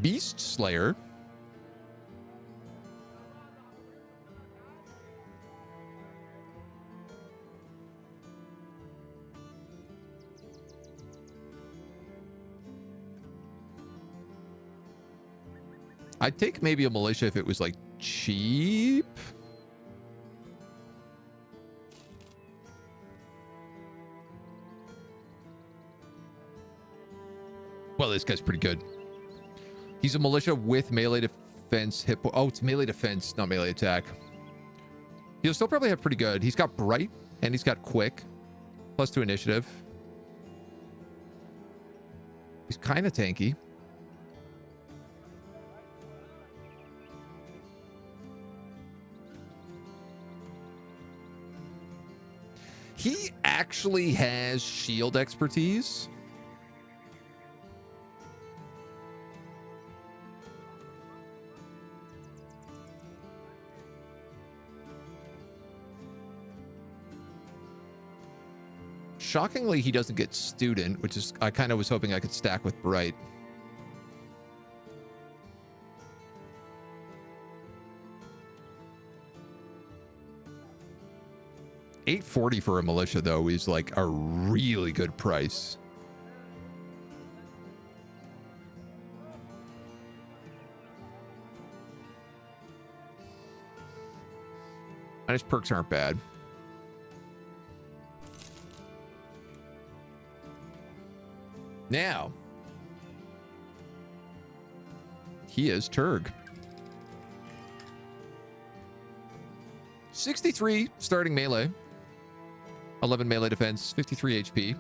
Beast Slayer? I'd take maybe a militia if it was like cheap. Well, this guy's pretty good. He's a militia with melee defense hit. Oh, it's melee defense, not melee attack. He'll still probably have pretty good. He's got bright and he's got quick. +2 initiative. He's kind of tanky. He actually has shield expertise. Shockingly, he doesn't get student, which is, I kind of was hoping I could stack with bright. $840 for a militia, though, is like a really good price. And his perks aren't bad. Now, he is Turg. 63 starting melee. 11 melee defense, 53 HP.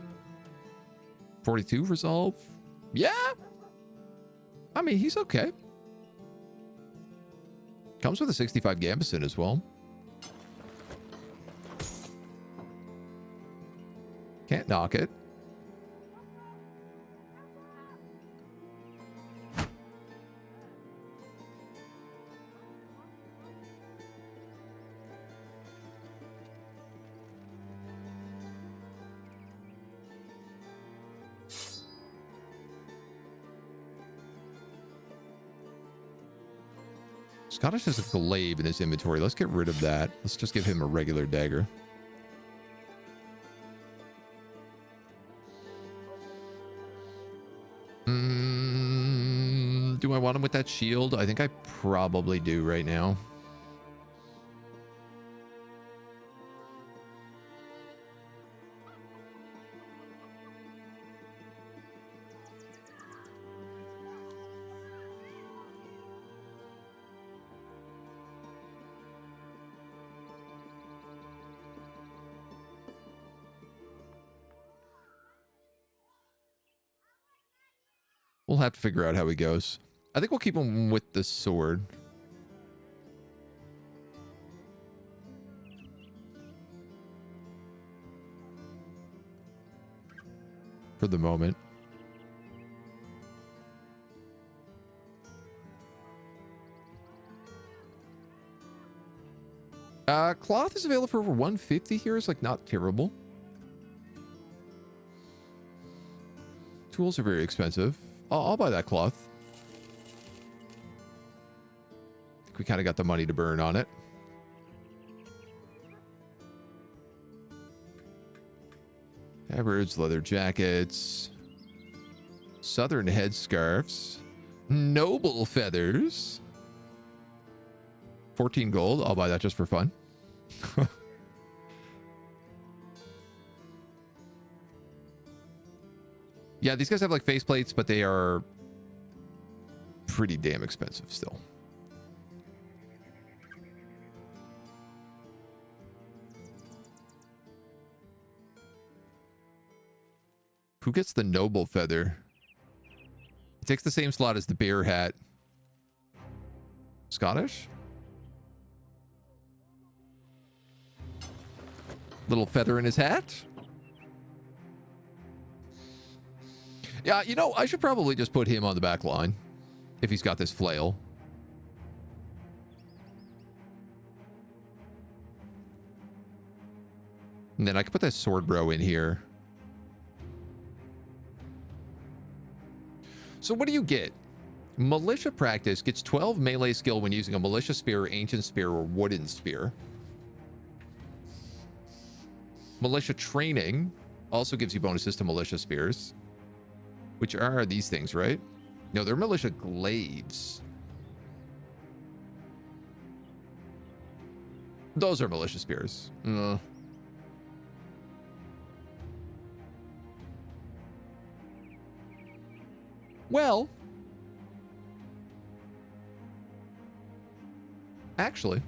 42 resolve. Yeah. I mean, he's okay. Comes with a 65 Gambison as well. Can't knock it. Scottish has a glaive in his inventory. Let's get rid of that. Let's just give him a regular dagger. Do I want him with that shield? I think I probably do right now. We'll have to figure out how he goes. I think we'll keep him with the sword. For the moment. Cloth is available for over 150 here. It's like not terrible. Tools are very expensive. I'll buy that cloth. I think we kind of got the money to burn on it. Tabards, leather jackets, southern headscarves, noble feathers. 14 gold. I'll buy that just for fun. Yeah, these guys have like faceplates, but they are pretty damn expensive still. Who gets the noble feather? It takes the same slot as the bear hat. Scottish? Little feather in his hat? Yeah, you know, I should probably just put him on the back line if he's got this flail. And then I could put that sword bro in here. So what do you get? Militia practice gets 12 melee skill when using a militia spear, ancient spear, or wooden spear. Militia training also gives you bonuses to militia spears. Which are these things, right? No, they're militia glaives. Those are militia spears. Well, actually,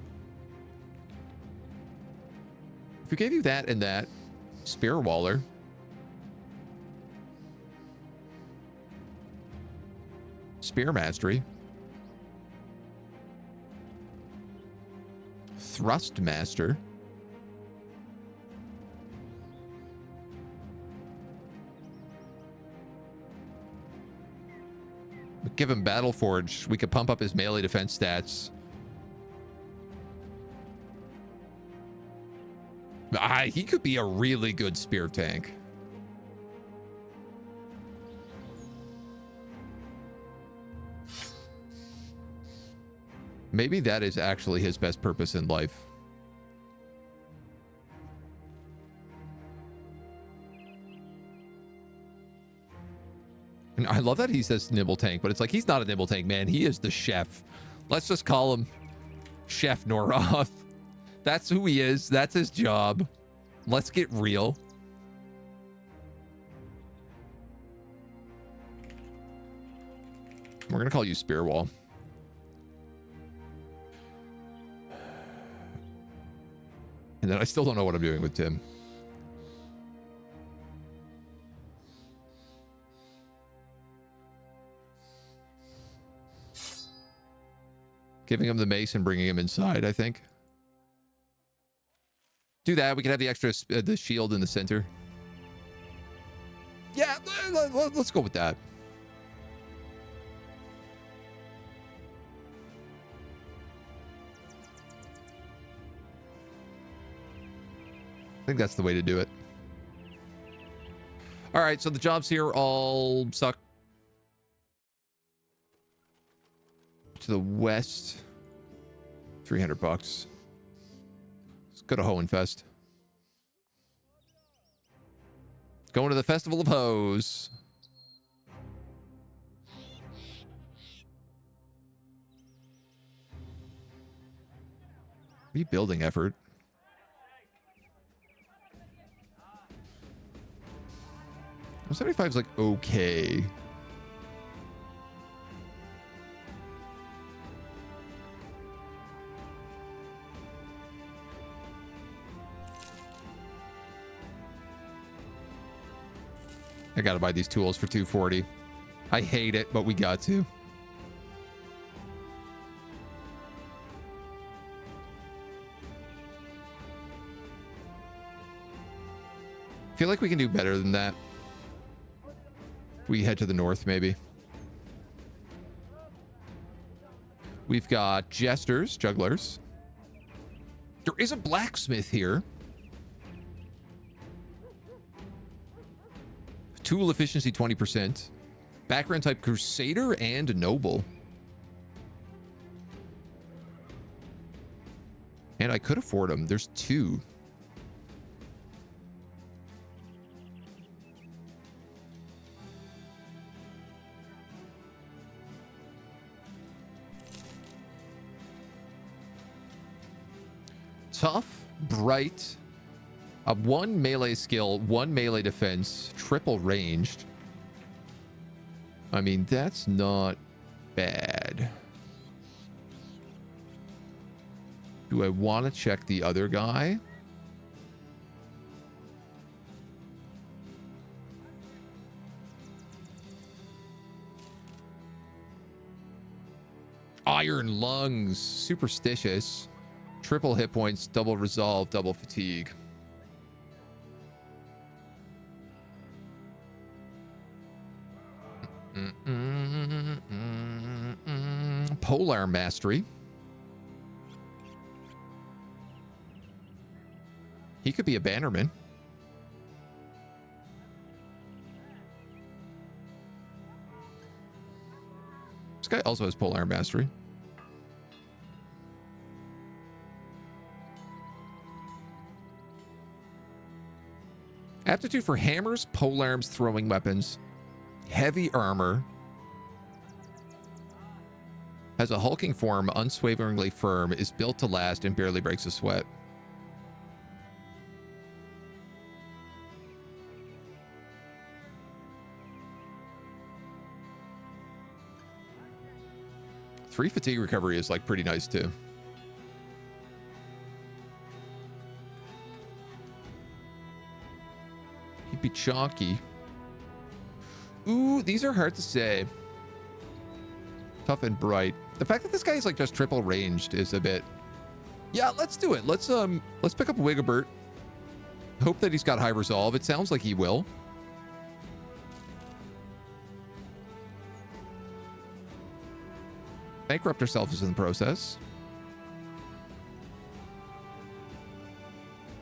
if we gave you that and that, spear waller, spear mastery, thrust master, give him battle forge, we could pump up his melee defense stats. He could be a really good spear tank. Maybe that is actually his best purpose in life. And I love that he says Nimble Tank, but it's like, he's not a Nimble Tank, man. He is the chef. Let's just call him Chef Noroth. That's who he is. That's his job. Let's get real. We're going to call you Spearwall. And then I still don't know what I'm doing with Tim. Giving him the mace and bringing him inside, I think. Do that. We can have the extra, the shield in the center. Yeah, let's go with that. I think that's the way to do it. All right, so the jobs here all suck. To the west, 300 bucks. Let's go to Hohenfest. Going to the Festival of Hoes. Rebuilding effort. Well, 75 is like okay. I gotta buy these tools for 240. I hate it, but we got to. Feel like we can do better than that. We head to the north, maybe. We've got jesters, jugglers. There is a blacksmith here. Tool efficiency 20%. Background type crusader and noble. And I could afford them. There's two. Tough, bright, a 1 melee skill, 1 melee defense, triple ranged. I mean, that's not bad. Do I want to check the other guy? Iron lungs, superstitious. Triple hit points, double resolve, double fatigue. Polar mastery. He could be a bannerman. This guy also has polar mastery. Aptitude for hammers, polearms, throwing weapons, heavy armor. Has a hulking form, unswaveringly firm, is built to last, and barely breaks a sweat. Three fatigue recovery is like pretty nice too. He'd be chalky. Ooh, these are hard to say. Tough and bright. The fact that this guy is like just triple ranged is a bit. Yeah, let's do it. Let's pick up Wigglebert. Hope that he's got high resolve. It sounds like he will. Bankrupt ourselves in the process.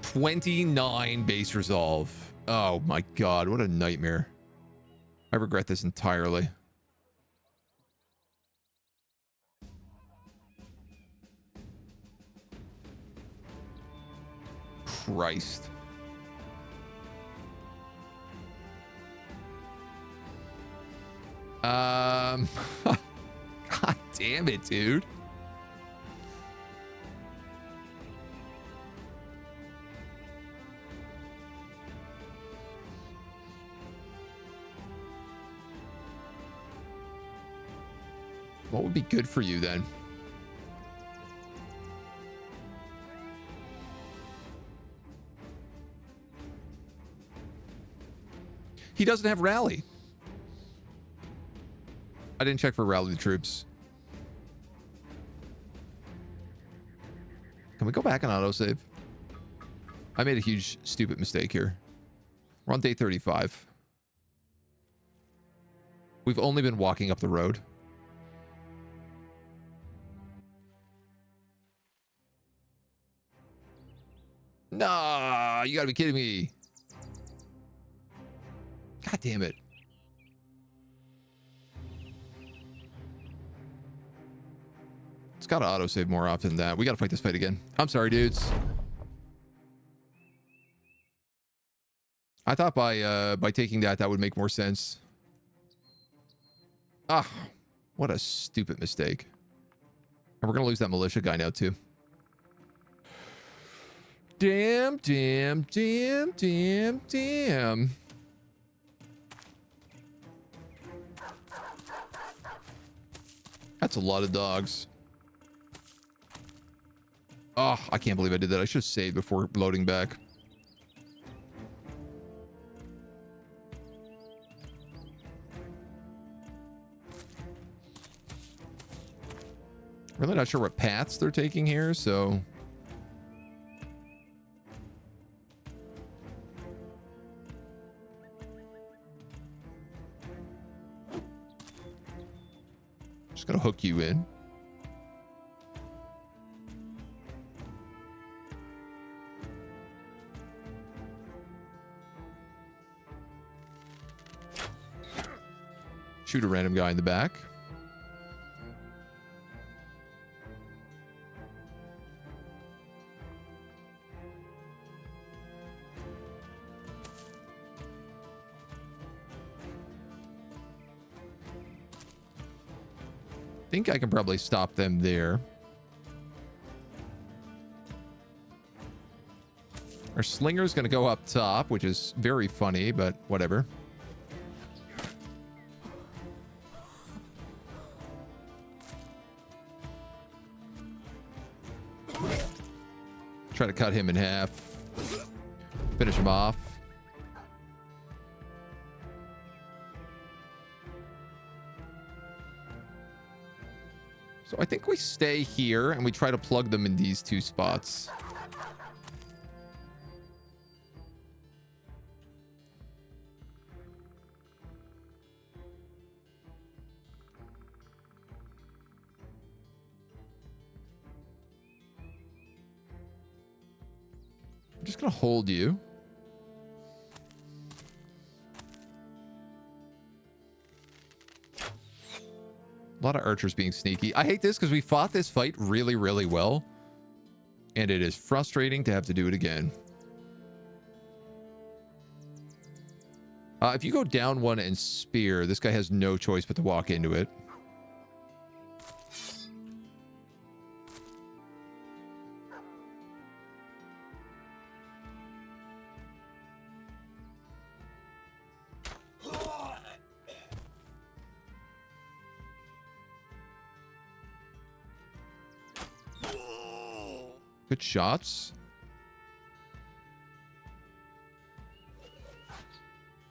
29 base resolve. Oh my god, what a nightmare. I regret this entirely. Christ. God damn it, dude. What would be good for you then? He doesn't have rally. I didn't check for rally the troops. Can we go back and autosave? I made a huge stupid mistake here. We're on day 35. We've only been walking up the road. Nah, you gotta be kidding me. God damn it. It's gotta autosave more often than that. We gotta fight this fight again. I'm sorry, dudes. I thought by taking that would make more sense. Ah, what a stupid mistake. And we're gonna lose that militia guy now too. Damn. That's a lot of dogs. Oh, I can't believe I did that. I should have saved before loading back. Really not sure what paths they're taking here, so... Just gonna hook you in. Shoot a random guy in the back. I think I can probably stop them there. Our slinger's going to go up top, which is very funny, but whatever. Try to cut him in half. Finish him off. So I think we stay here and we try to plug them in these two spots. I'm just going to hold you. A lot of archers being sneaky. I hate this because we fought this fight really, really well. And it is frustrating to have to do it again. If you go down one and spear, this guy has no choice but to walk into it. Good shots.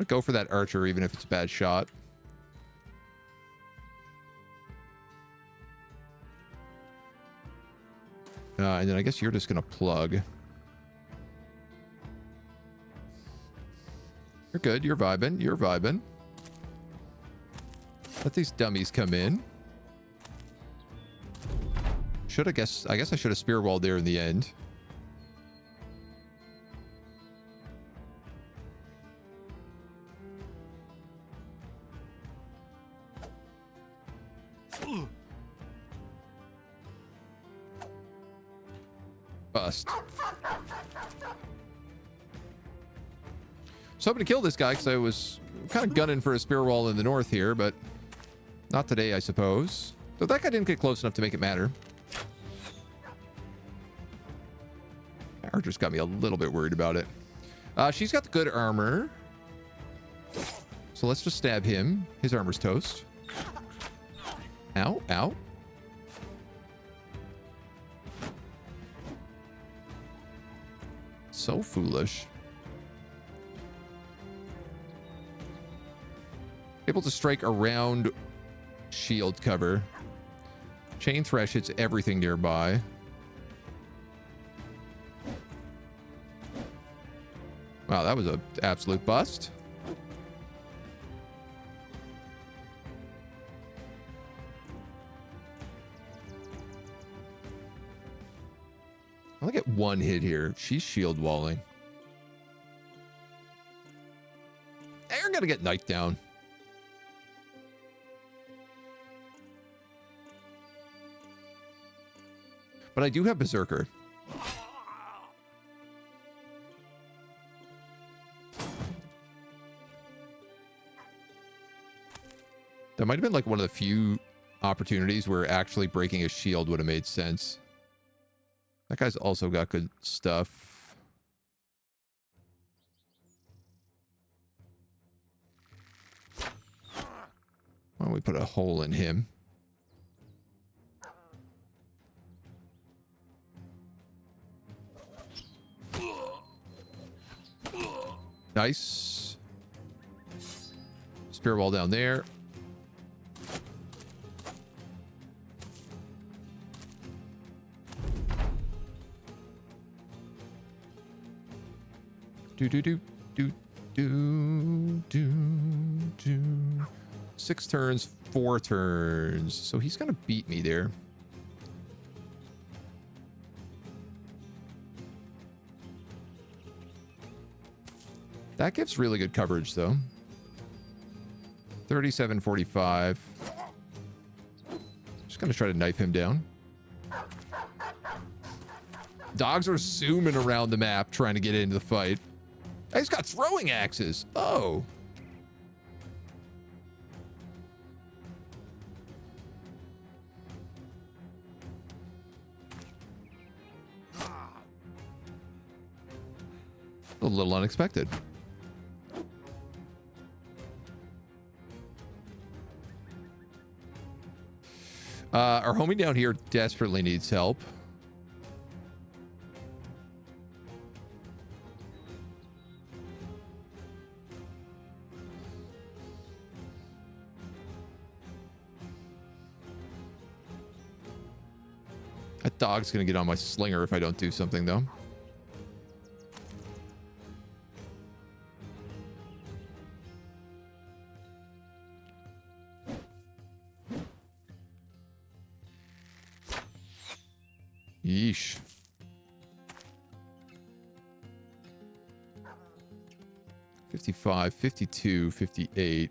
I'd go for that archer even if it's a bad shot. And then I guess you're just gonna plug. You're good. You're vibing. You're vibing. Let these dummies come in. I guess I should have spear walled there in the end. Bust. So I'm going to kill this guy because I was kind of gunning for a spear wall in the north here, but not today, I suppose. So that guy didn't get close enough to make it matter. Archer's got me a little bit worried about it. She's got the good armor. So let's just stab him. His armor's toast. Ow, ow. So foolish. Able to strike around shield cover. Chain thresh hits everything nearby. Wow, that was an absolute bust. I only get one hit here. She's shield walling. They're gonna get knifed down. But I do have Berserker. That might have been like one of the few opportunities where actually breaking a shield would have made sense. That guy's also got good stuff. Why don't we put a hole in him? Nice. Spear wall down there. Do do do do do do do. 6 turns, 4 turns. So he's gonna beat me there. That gives really good coverage, though. 37-45. Just gonna try to knife him down. Dogs are zooming around the map trying to get into the fight. He's got throwing axes. Oh. A little unexpected. Our homie down here desperately needs help. That dog's gonna get on my slinger if I don't do something, though. Yeesh. $55, $52, $58.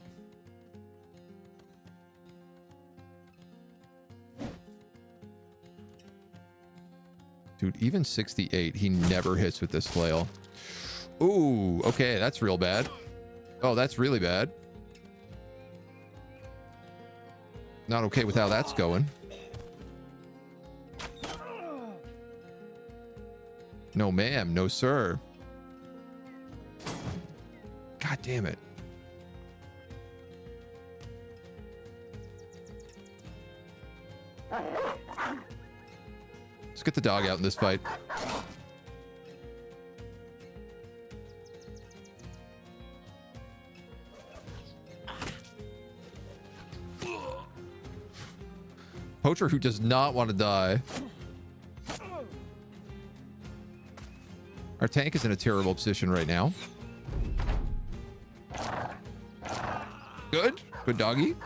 Dude, even 68, he never hits with this flail. Ooh, okay, that's real bad. Oh, that's really bad. Not okay with how that's going. No, ma'am. No, sir. God damn it. Let's get the dog out in this fight. Poacher who does not want to die. Our tank is in a terrible position right now. Good. Good doggy.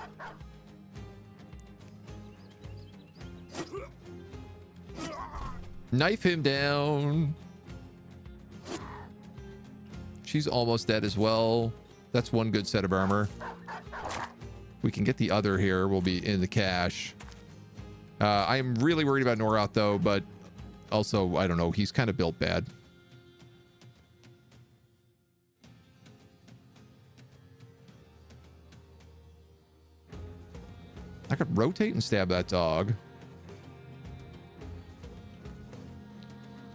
Knife him down. She's almost dead as well. That's one good set of armor. We can get the other here. We'll be in the cache. I am really worried about Norath, though, but also, I don't know. He's kind of built bad. rotate and stab that dog.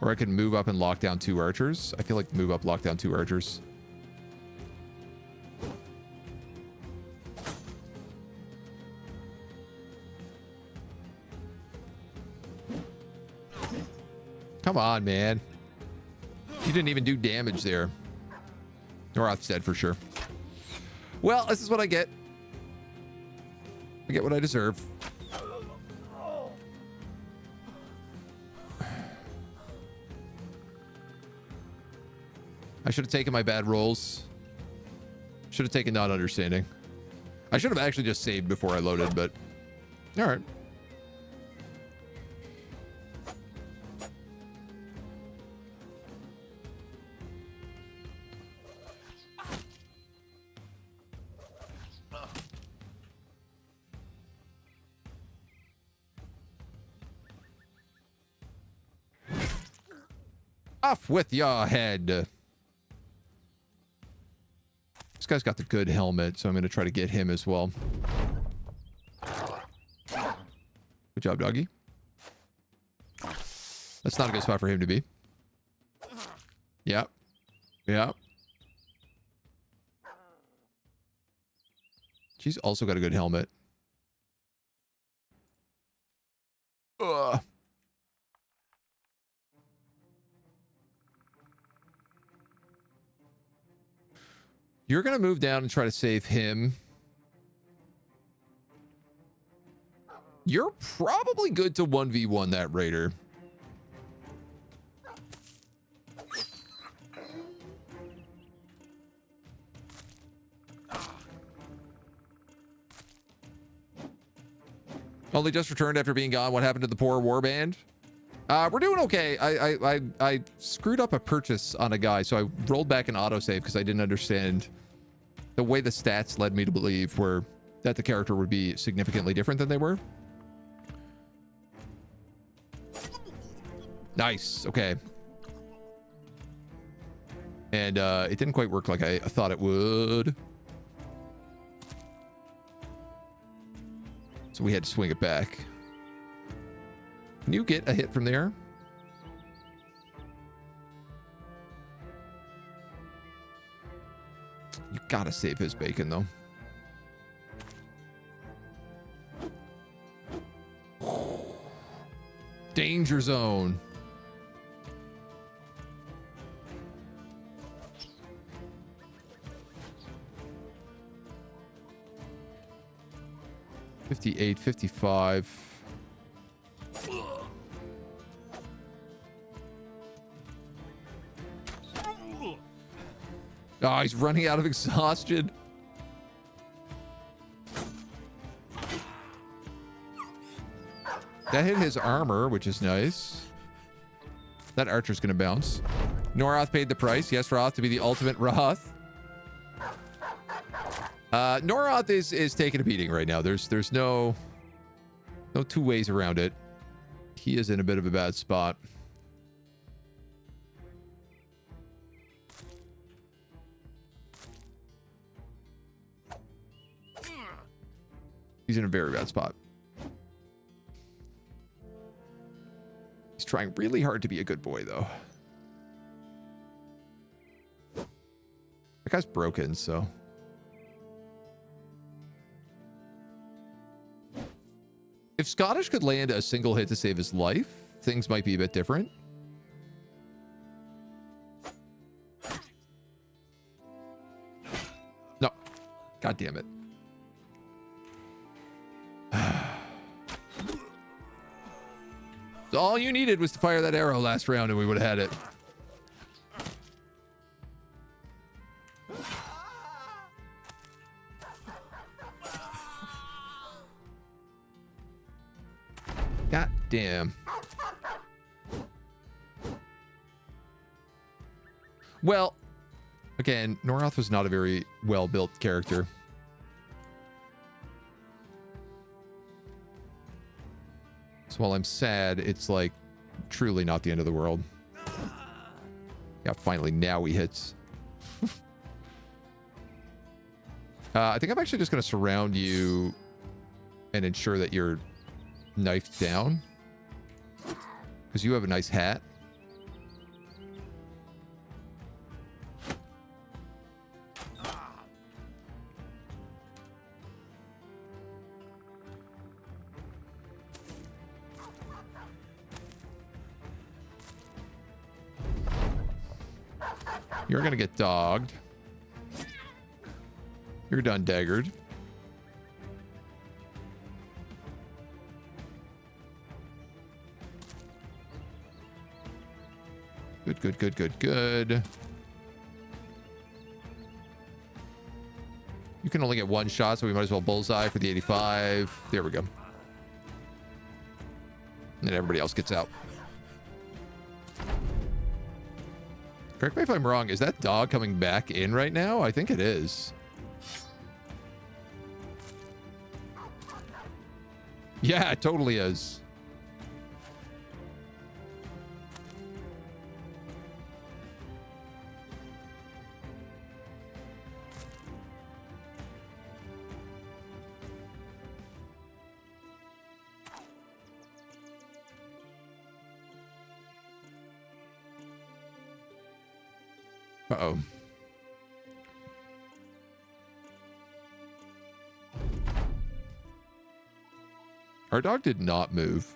Or I can move up and lock down 2 archers. I feel like move up, lock down 2 archers. Come on, man. You didn't even do damage there. Noroth's dead for sure. Well, this is what I get. I get what I deserve. I should have taken my bad rolls. Should have taken not understanding. I should have actually just saved before I loaded, but all right. Off with your head. This guy's got the good helmet, so I'm going to try to get him as well. Good job, doggy. That's not a good spot for him to be. Yep. Yep. She's also got a good helmet. Ugh. You're going to move down and try to save him. You're probably good to 1v1 that raider. Only just returned after being gone. What happened to the poor warband? We're doing okay. I screwed up a purchase on a guy, so I rolled back an autosave because I didn't understand the way the stats led me to believe were that the character would be significantly different than they were. Nice. Okay. And it didn't quite work like I thought it would. So we had to swing it back. Can you get a hit from there? You gotta save his bacon, though. Danger zone. $58, $55. Oh, he's running out of exhaustion. That hit his armor, which is nice. That archer's gonna bounce. Noroth paid the price. Yes, Roth to be the ultimate Roth. Noroth is taking a beating right now. There's no two ways around it. He is in a bit of a bad spot. He's in a very bad spot. He's trying really hard to be a good boy, though. That guy's broken, so... If Scottish could land a single hit to save his life, things might be a bit different. No. God damn it. All you needed was to fire that arrow last round and we would have had it. God damn. Well, again, Noroth was not a very well-built character. So while I'm sad, it's like truly not the end of the world. Yeah, finally, now he hits. I think I'm actually just going to surround you and ensure that you're knifed down. Because you have a nice hat. You're going to get dogged. You're done daggered. Good, good, good, good, good. You can only get one shot, so we might as well bullseye for the 85. There we go. And then everybody else gets out. Correct me if I'm wrong. Is that dog coming back in right now? I think it is. Yeah, it totally is. Uh-oh. Our dog did not move.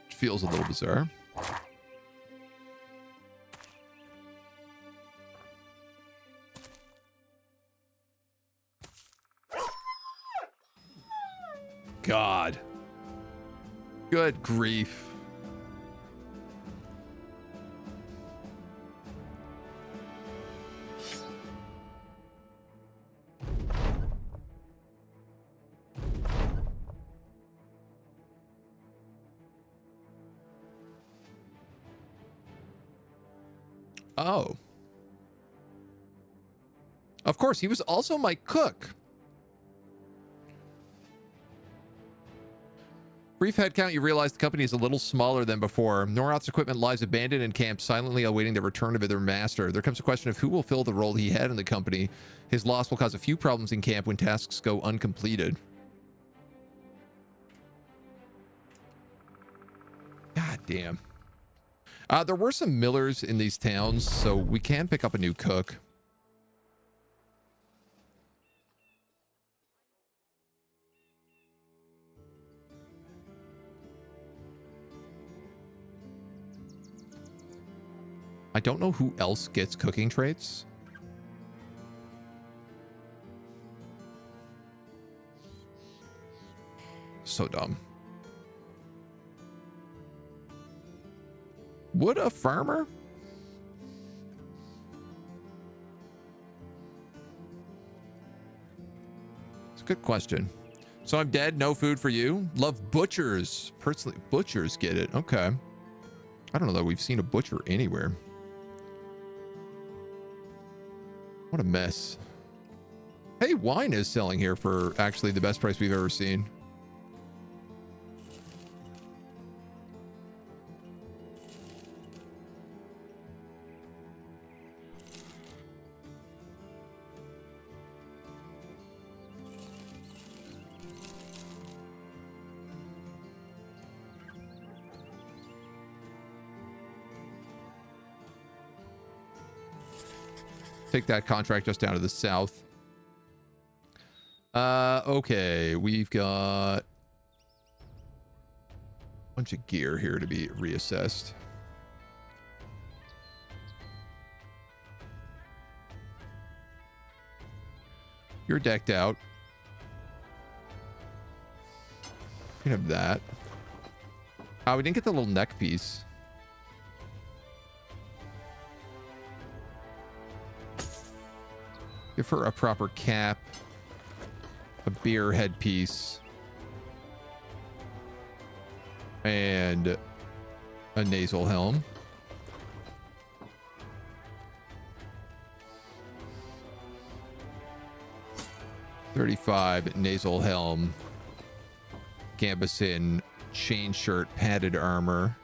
Which feels a little bizarre. God. Good grief. Oh. Of course, he was also my cook. Brief headcount, you realize the company is a little smaller than before. Noroth's equipment lies abandoned in camp, silently awaiting the return of their master. There comes a question of who will fill the role he had in the company. His loss will cause a few problems in camp when tasks go uncompleted. God damn. There were some millers in these towns, so we can pick up a new cook. I don't know who else gets cooking traits. So dumb. Would a farmer? It's a good question. So I'm dead, no food for you. Love butchers. Personally, butchers get it. Okay. I don't know that we've seen a butcher anywhere. What a mess. Hey, wine is selling here for actually the best price we've ever seen. Take that contract just down to the south. Okay, we've got a bunch of gear here to be reassessed. You're decked out. You can have that. We didn't get the little neck piece. Give her a proper cap, a beer headpiece, and a nasal helm. $35 nasal helm, gambeson, chain shirt, padded armor.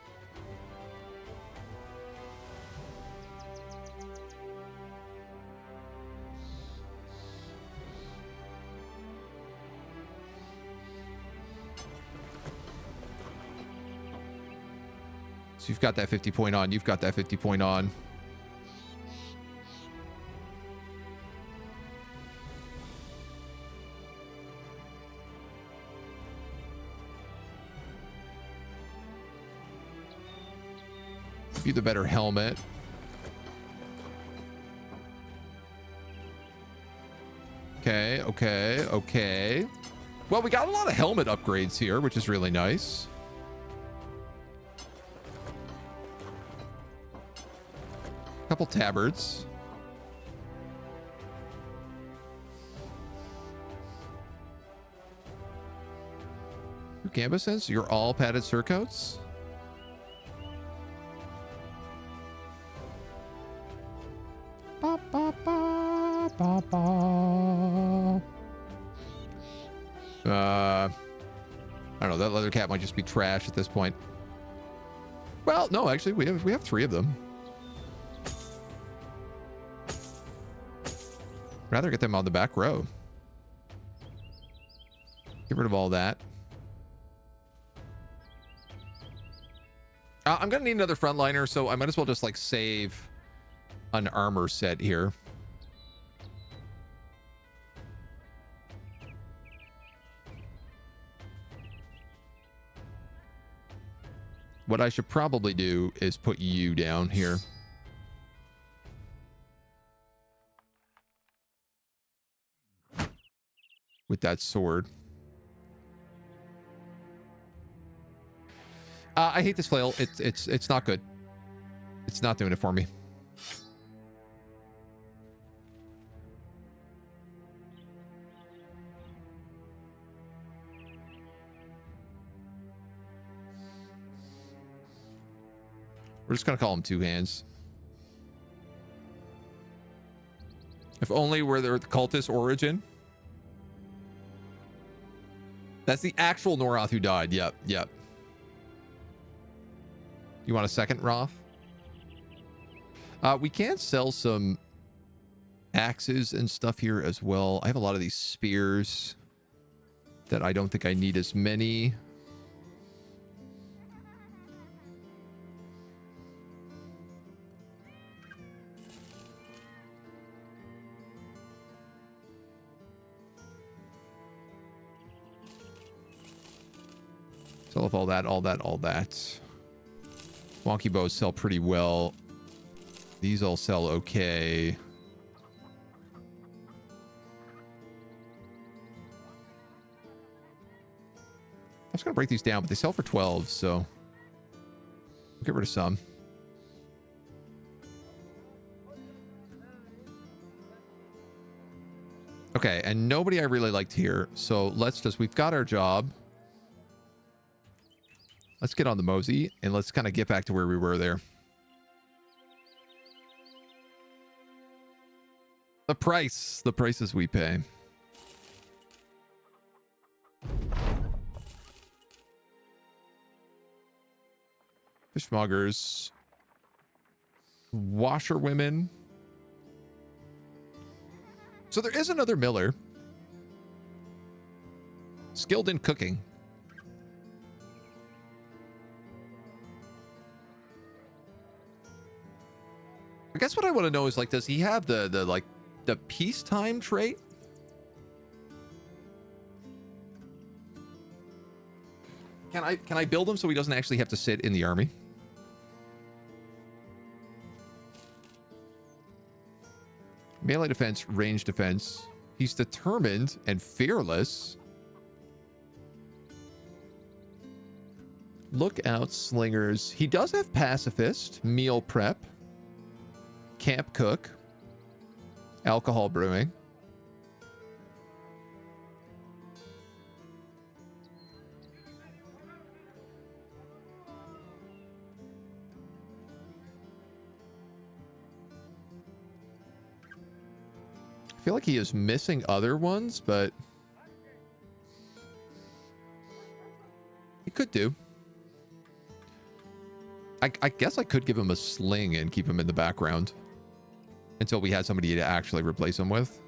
So you've got that 50 point on. You've got that 50 point on. Give you the better helmet. Okay, okay, okay. Well, we got a lot of helmet upgrades here, which is really nice. Couple tabards. Two canvases? You're all padded surcoats? Ba, ba, ba, ba, ba. I don't know. That leather cap might just be trash at this point. Well, no, actually, we have 3 of them. Rather get them on the back row. Get rid of all that. I'm gonna need another frontliner, so I might as well just like save an armor set here. What I should probably do is put you down here. With that sword. I hate this flail. It's not good. It's not doing it for me. We're just gonna call him Two Hands. If only were there the cultist origin. That's the actual Noroth who died. Yep, yep. You want a second Roth? We can sell some axes and stuff here as well. I have a lot of these spears that I don't think I need as many. Sell off all that, all that, all that. Wonky bows sell pretty well. These all sell okay. I'm just gonna break these down, but they sell for 12, so we'll get rid of some. Okay, and nobody I really liked here, so let's just, we've got our job. Let's get on the mosey and let's kind of get back to where we were there. The prices we pay. Fishmongers. Washerwomen. So there is another miller. Skilled in cooking. I guess what I want to know is, like, does he have the peacetime trait? Can I build him so he doesn't actually have to sit in the army? Melee defense, range defense. He's determined and fearless. Lookout slingers. He does have pacifist, meal prep, camp cook, alcohol brewing. I feel like he is missing other ones, but he could do. I guess I could give him a sling and keep him in the background until we had somebody to actually replace him with.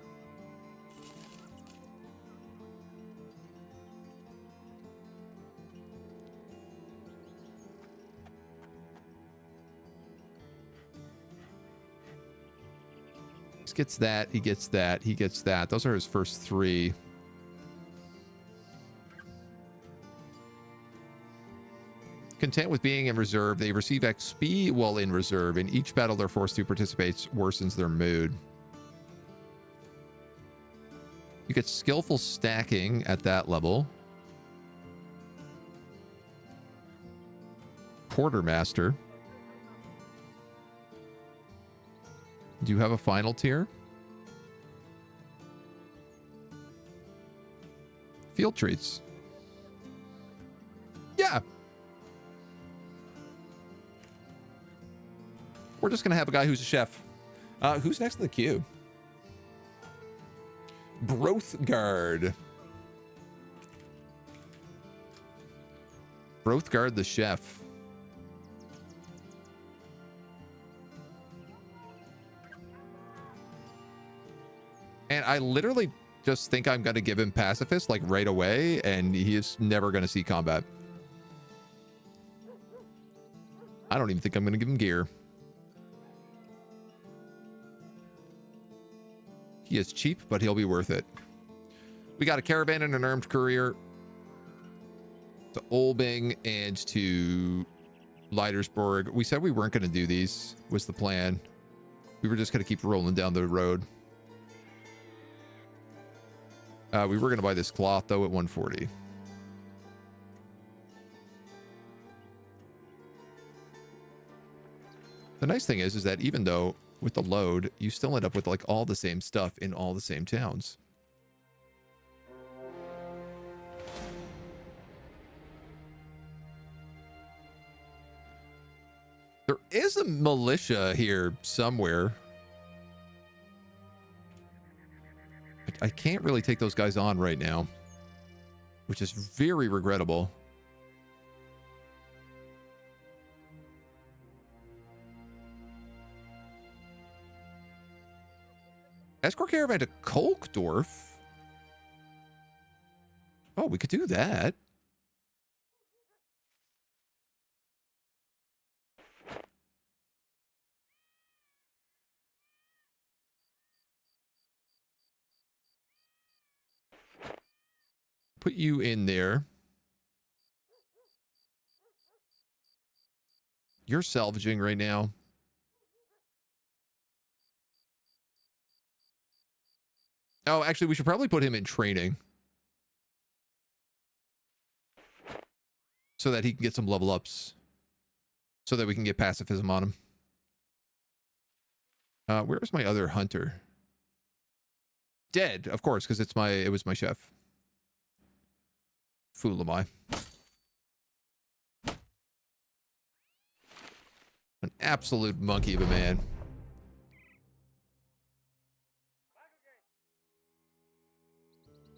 He gets that. He gets that. He gets that. Those are his first 3. Content with being in reserve, they receive XP while in reserve. In each battle they're forced to participate worsens their mood. You get skillful stacking at that level. Quartermaster. Do you have a final tier? Field treats. Yeah. We're just going to have a guy who's a chef. Who's next in the queue? Brothguard. Brothguard the chef. And I literally just think I'm going to give him pacifist like right away, and he is never going to see combat. I don't even think I'm going to give him gear. He is cheap, but he'll be worth it. We got a caravan and an armed courier to Olbing and to Leitersburg. We said we weren't going to do these, was the plan. We were just going to keep rolling down the road. We were going to buy this cloth, though, at 140. The nice thing is that even though with the load, you still end up with like all the same stuff in all the same towns. There is a militia here somewhere. I can't really take those guys on right now, which is very regrettable. Escort caravan to Kolkdorf. Oh, we could do that. Put you in there. You're salvaging right now. Oh, actually, we should probably put him in training so that he can get some level ups, so that we can get pacifism on him. Where's my other hunter? Dead, of course, because it was my chef. Fool am I. An absolute monkey of a man.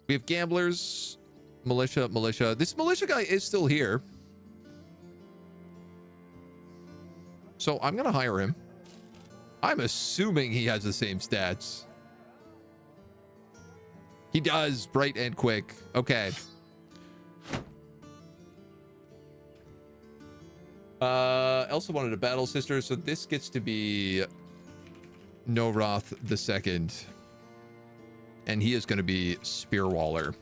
We have gamblers, militia. This militia guy is still here. So I'm going to hire him. I'm assuming he has the same stats. He does, bright and quick. Okay. Elsa wanted a battle sister, so this gets to be Noroth II. And he is going to be Spearwaller.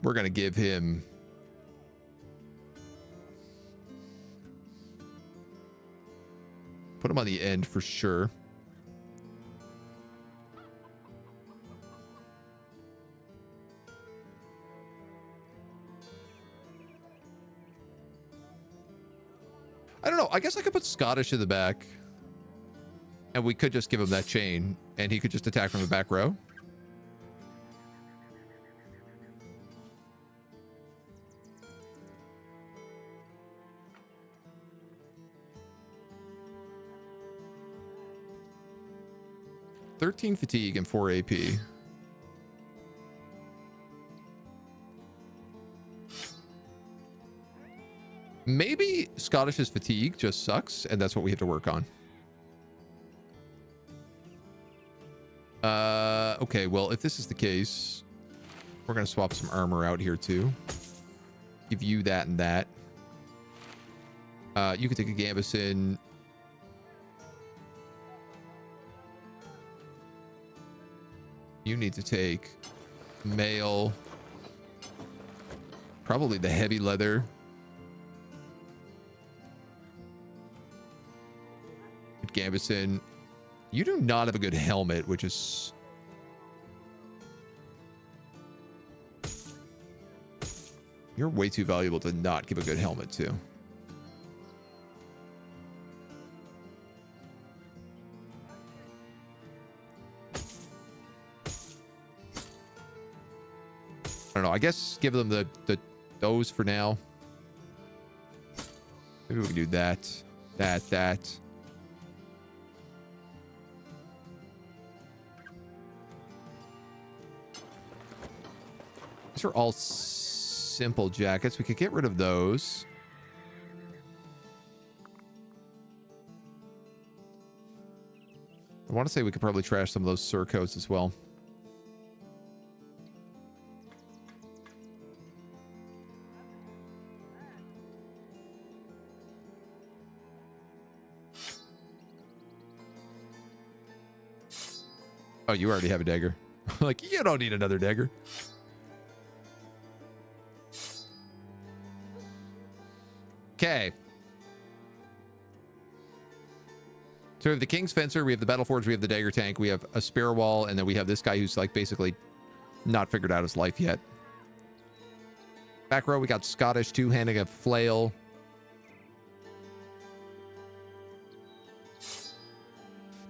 We're going to give him... Put him on the end for sure. I don't know. I guess I could put Scottish in the back. And we could just give him that chain, and he could just attack from the back row. $13 fatigue and 4 AP. Maybe Scottish's fatigue just sucks, and that's what we have to work on. Okay, well, if this is the case, we're going to swap some armor out here, too. Give you that and that. You can take a Gambison. You need to take mail. Probably the heavy leather. Gambison, you do not have a good helmet, which is... You're way too valuable to not give a good helmet to. I don't know. I guess give them those for now. Maybe we can do that. That. These are all simple jackets. We could get rid of those. I want to say we could probably trash some of those surcoats as well. Oh, you already have a dagger. Like, you don't need another dagger. Okay. So we have the King's Fencer, we have the Battle Forge, we have the Dagger Tank, we have a Spare Wall, and then we have this guy who's like basically not figured out his life yet. Back row, we got Scottish two-handing a flail.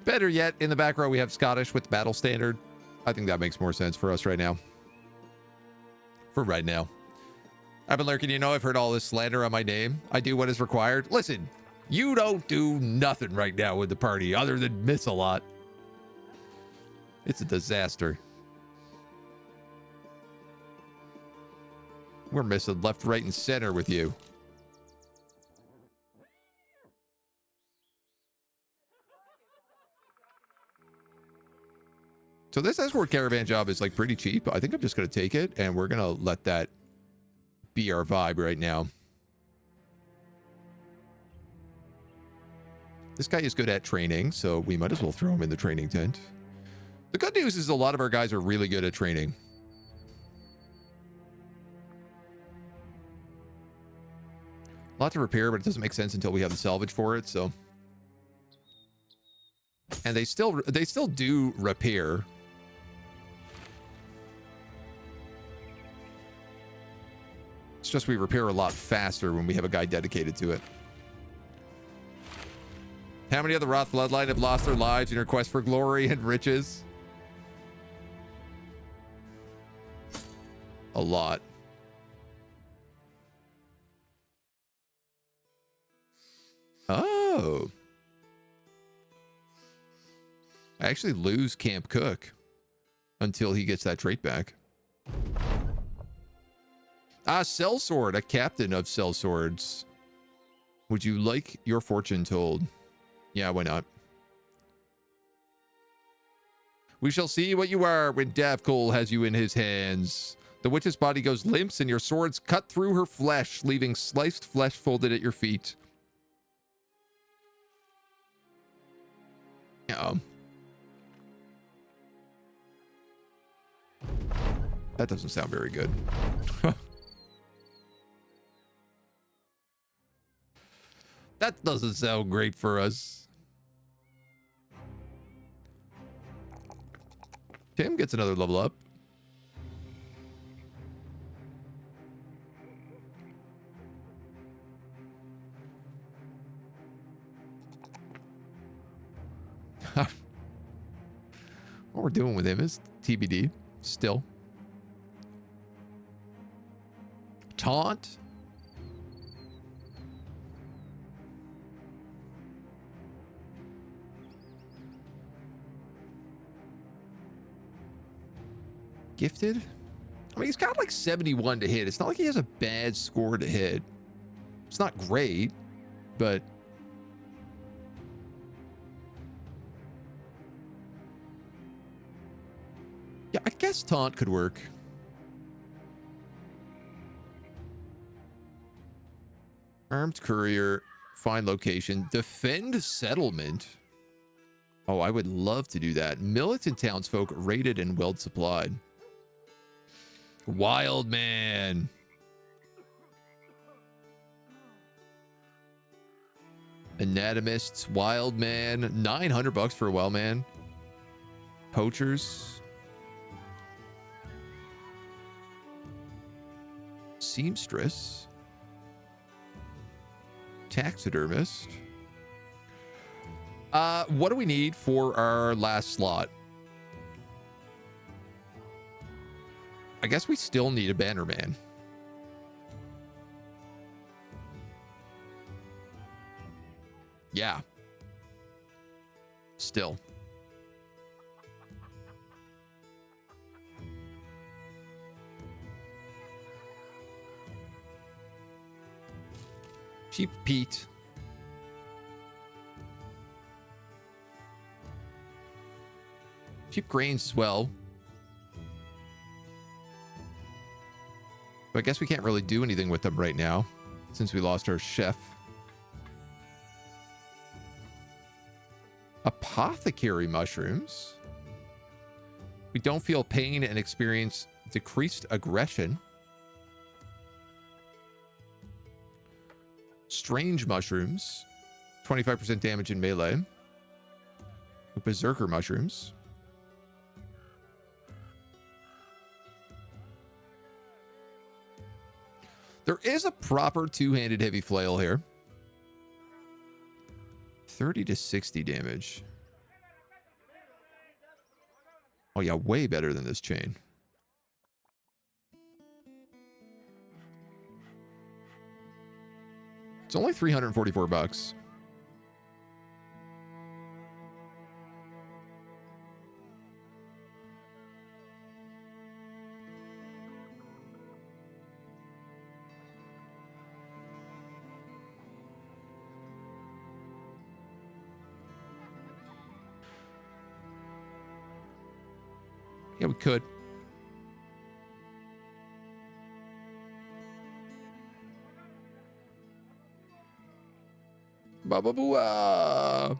Better yet, in the back row, we have Scottish with Battle Standard. I think that makes more sense for us right now. For right now. I've been lurking, you know, I've heard all this slander on my name. I do what is required. Listen, you don't do nothing right now with the party other than miss a lot. It's a disaster. We're missing left, right, and center with you. So this escort caravan job is like pretty cheap. I think I'm just going to take it and we're going to let that be our vibe right now. This guy is good at training, so we might as well throw him in the training tent. The good news is a lot of our guys are really good at training. A lot to repair, but it doesn't make sense until we have the salvage for it, so. And they still do repair. It's just we repair a lot faster when we have a guy dedicated to it. How many of the Roth bloodline have lost their lives in your quest for glory and riches? A lot. Oh. I actually lose Camp Cook until he gets that trait back. Ah, Sellsword, a captain of Sellswords. Would you like your fortune told? Yeah, why not? We shall see what you are when Davkol has you in his hands. The witch's body goes limp and your swords cut through her flesh, leaving sliced flesh folded at your feet. Yeah. That doesn't sound very good. That doesn't sound great for us. Tim gets another level up. What we're doing with him is TBD still. Taunt. Gifted? I mean, he's got like 71 to hit. It's not like he has a bad score to hit. It's not great, but yeah, I guess taunt could work. Armed courier, find location, defend settlement. Oh, I would love to do that. Militant townsfolk raided and well supplied. Wild man. Anatomists, wild man. $900 for a well man. Poachers. Seamstress. Taxidermist. What do we need for our last slot? I guess we still need a bannerman. Yeah. Still. Cheap Pete. Cheap grains as well. But I guess we can't really do anything with them right now since we lost our chef. Apothecary mushrooms. We don't feel pain and experience decreased aggression. Strange mushrooms. 25% damage in melee. Berserker mushrooms. There is a proper two-handed heavy flail here. 30 to 60 damage. Oh yeah, way better than this chain. It's only $344. Yeah, we could. Ba-ba-boo-ah.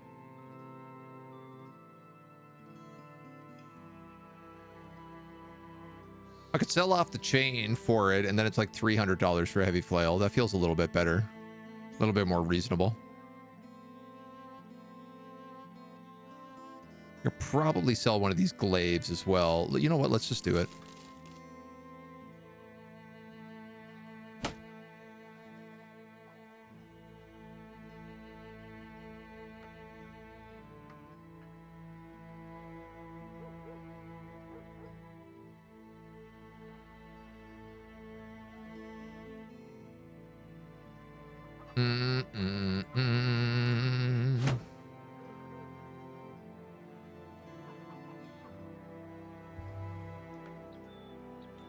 I could sell off the chain for it, and then it's like $300 for a heavy flail. That feels a little bit better. A little bit more reasonable. You'll probably sell one of these glaives as well. You know what? Let's just do it.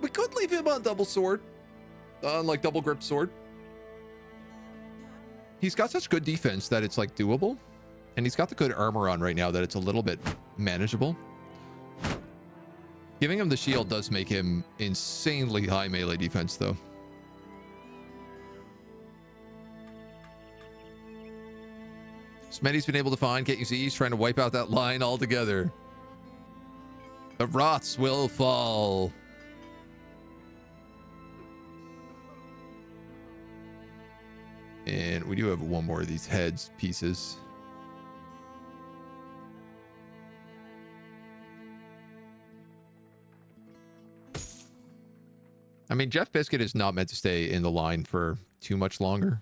We could leave him on double sword. Like double grip sword. He's got such good defense that it's like doable. And he's got the good armor on right now that it's a little bit manageable. Giving him the shield does make him insanely high melee defense though. Smetty's been able to find KUC. He's trying to wipe out that line altogether. The Roths will fall. And we do have one more of these heads pieces. I mean, Jeff Biscuit is not meant to stay in the line for too much longer.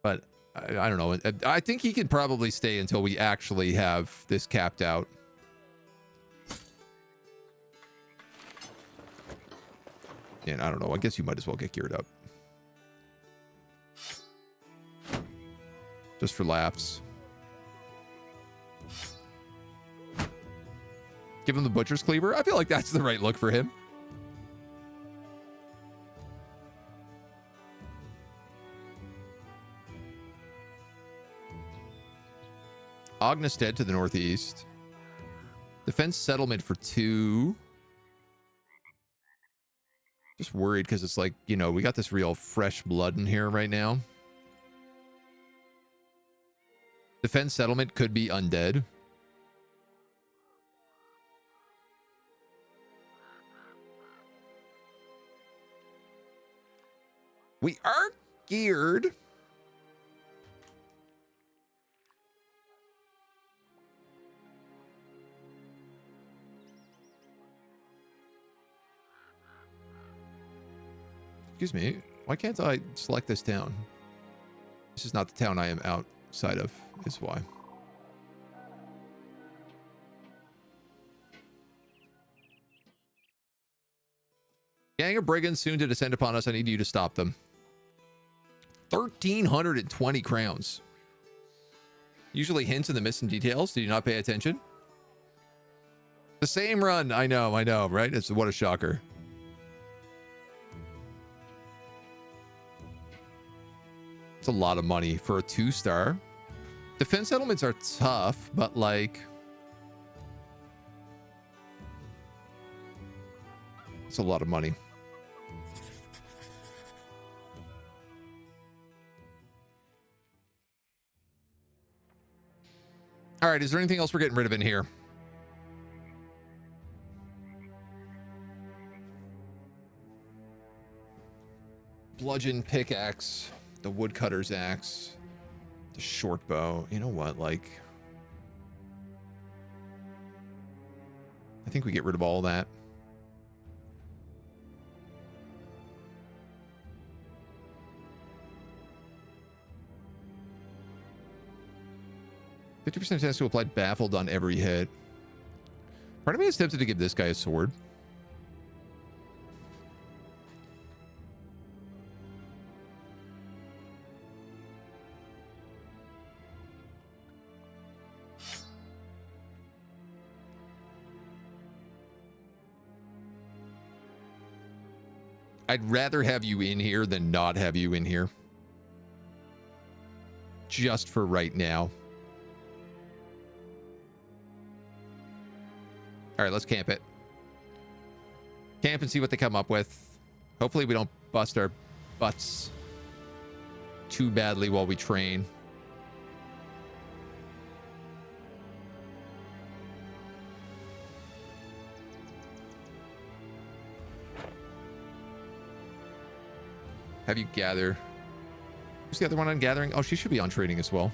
But I don't know. I think he can probably stay until we actually have this capped out. And I don't know. I guess you might as well get geared up. Just for laughs. Give him the Butcher's Cleaver. I feel like that's the right look for him. Ognestead to the northeast. Defense settlement for 2. Just worried because it's like, you know, we got this real fresh blood in here right now. Defense settlement could be undead. We are geared. Excuse me. Why can't I select this town? This is not the town I am outside of, is why. Gang of brigands soon to descend upon us. I need you to stop them. 1,320 crowns. Usually hints in the missing details. Did you not pay attention? The same run. I know, right? What a shocker. It's a lot of money for a 2-star. Defense settlements are tough, but like... it's a lot of money. All right, is there anything else we're getting rid of in here? Bludgeon pickaxe, the woodcutter's axe, the short bow. You know what, like... I think we get rid of all that. %50 chance to apply baffled on every hit. Part of me is tempted to give this guy a sword. I'd rather have you in here than not have you in here. Just for right now. All right, let's camp it. Camp and see what they come up with. Hopefully we don't bust our butts too badly while we train. Have you gather? Who's the other one on gathering? Oh, she should be on trading as well.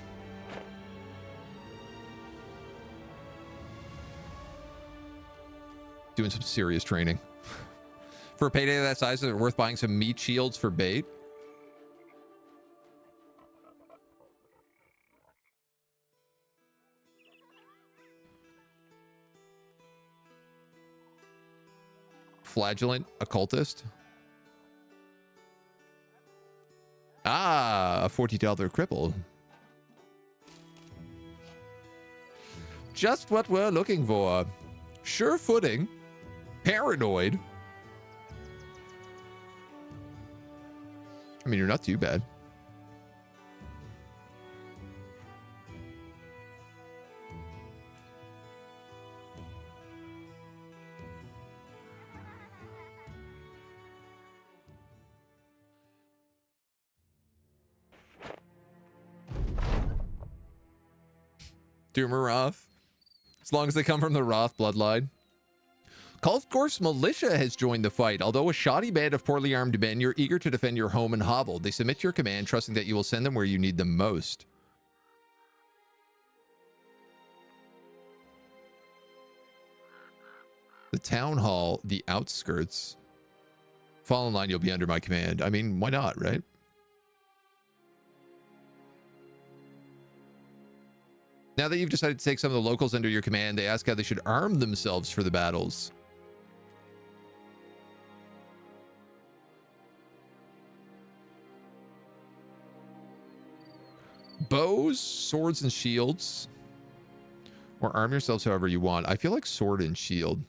Doing some serious training. For a payday of that size, is it worth buying some meat shields for bait? Flagellant occultist. Ah, a $40 cripple. Just what we're looking for. Sure footing. Paranoid. I mean, you're not too bad. Doomer Roth. As long as they come from the Roth bloodline. Golf Course Militia has joined the fight. Although a shoddy band of poorly armed men, you're eager to defend your home and hovel. They submit to your command, trusting that you will send them where you need them most. The town hall, the outskirts. Fall in line, you'll be under my command. I mean, why not, right? Now that you've decided to take some of the locals under your command, they ask how they should arm themselves for the battles. Bows, swords, and shields. Or arm yourselves however you want. I feel like sword and shield.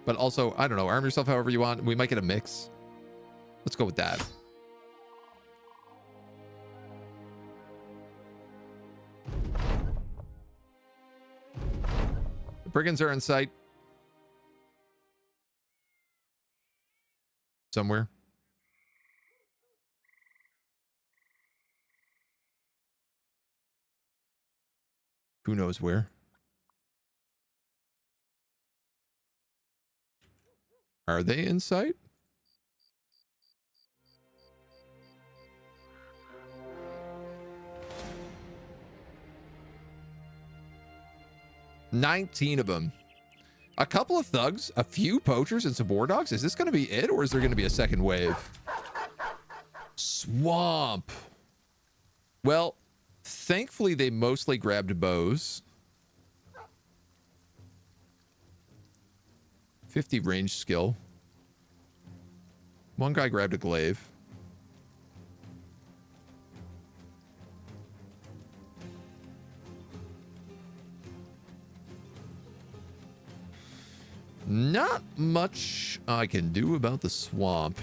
But also, I don't know, arm yourself however you want. We might get a mix. Let's go with that. The brigands are in sight. Somewhere. Who knows where? Are they in sight? $19 of them. A couple of thugs, a few poachers, and some war dogs. Is this going to be it, or is there going to be a second wave? Swamp. Well, thankfully they mostly grabbed bows. 50 range skill. One guy grabbed a glaive. Not much I can do about the swamp.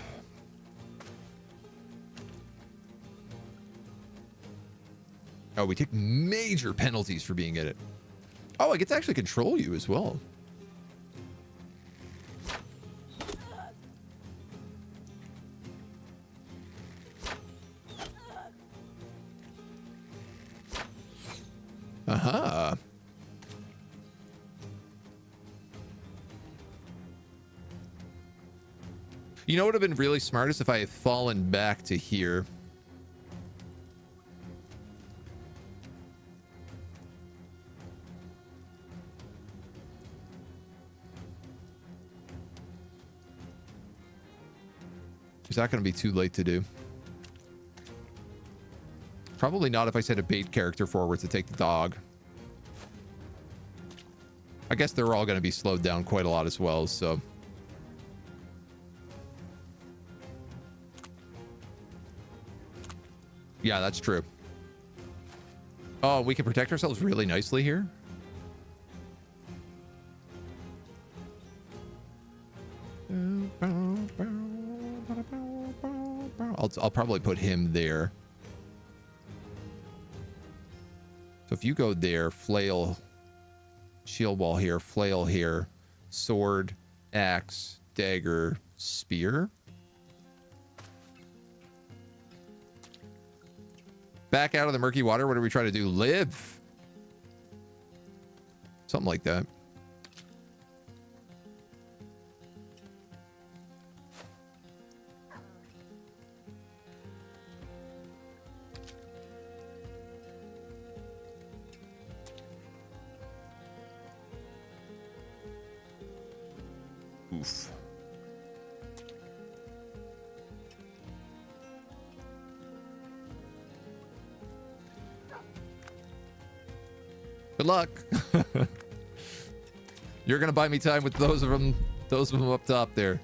Oh, we take major penalties for being in it. Oh, I get to actually control you as well. Aha. You know what would have been really smart is if I had fallen back to here. Is that going to be too late to do? Probably not if I send a bait character forward to take the dog. I guess they're all going to be slowed down quite a lot as well, so... Yeah, that's true. Oh, we can protect ourselves really nicely here. I'll probably put him there. So if you go there, flail, shield wall here, flail here, sword, axe, dagger, spear. Back out of the murky water. What are we trying to do? Live. Something like that. Oof. Good luck. You're gonna buy me time with those of them up top there.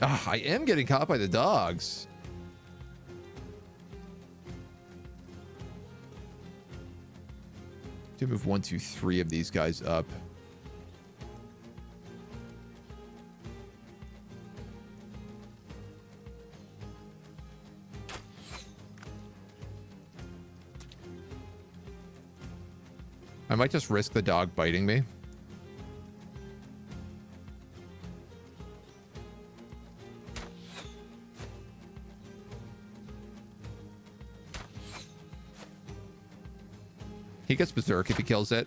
Ah, I am getting caught by the dogs. To move 1, 2, 3 of these guys up. I might just risk the dog biting me. He gets berserk if he kills it.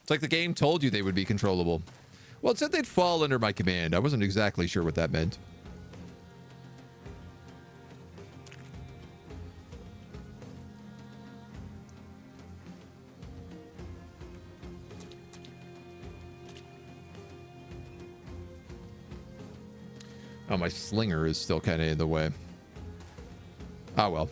It's like the game told you they would be controllable. Well, it said they'd fall under my command. I wasn't exactly sure what that meant. Oh, my slinger is still kind of in the way. Ah, well.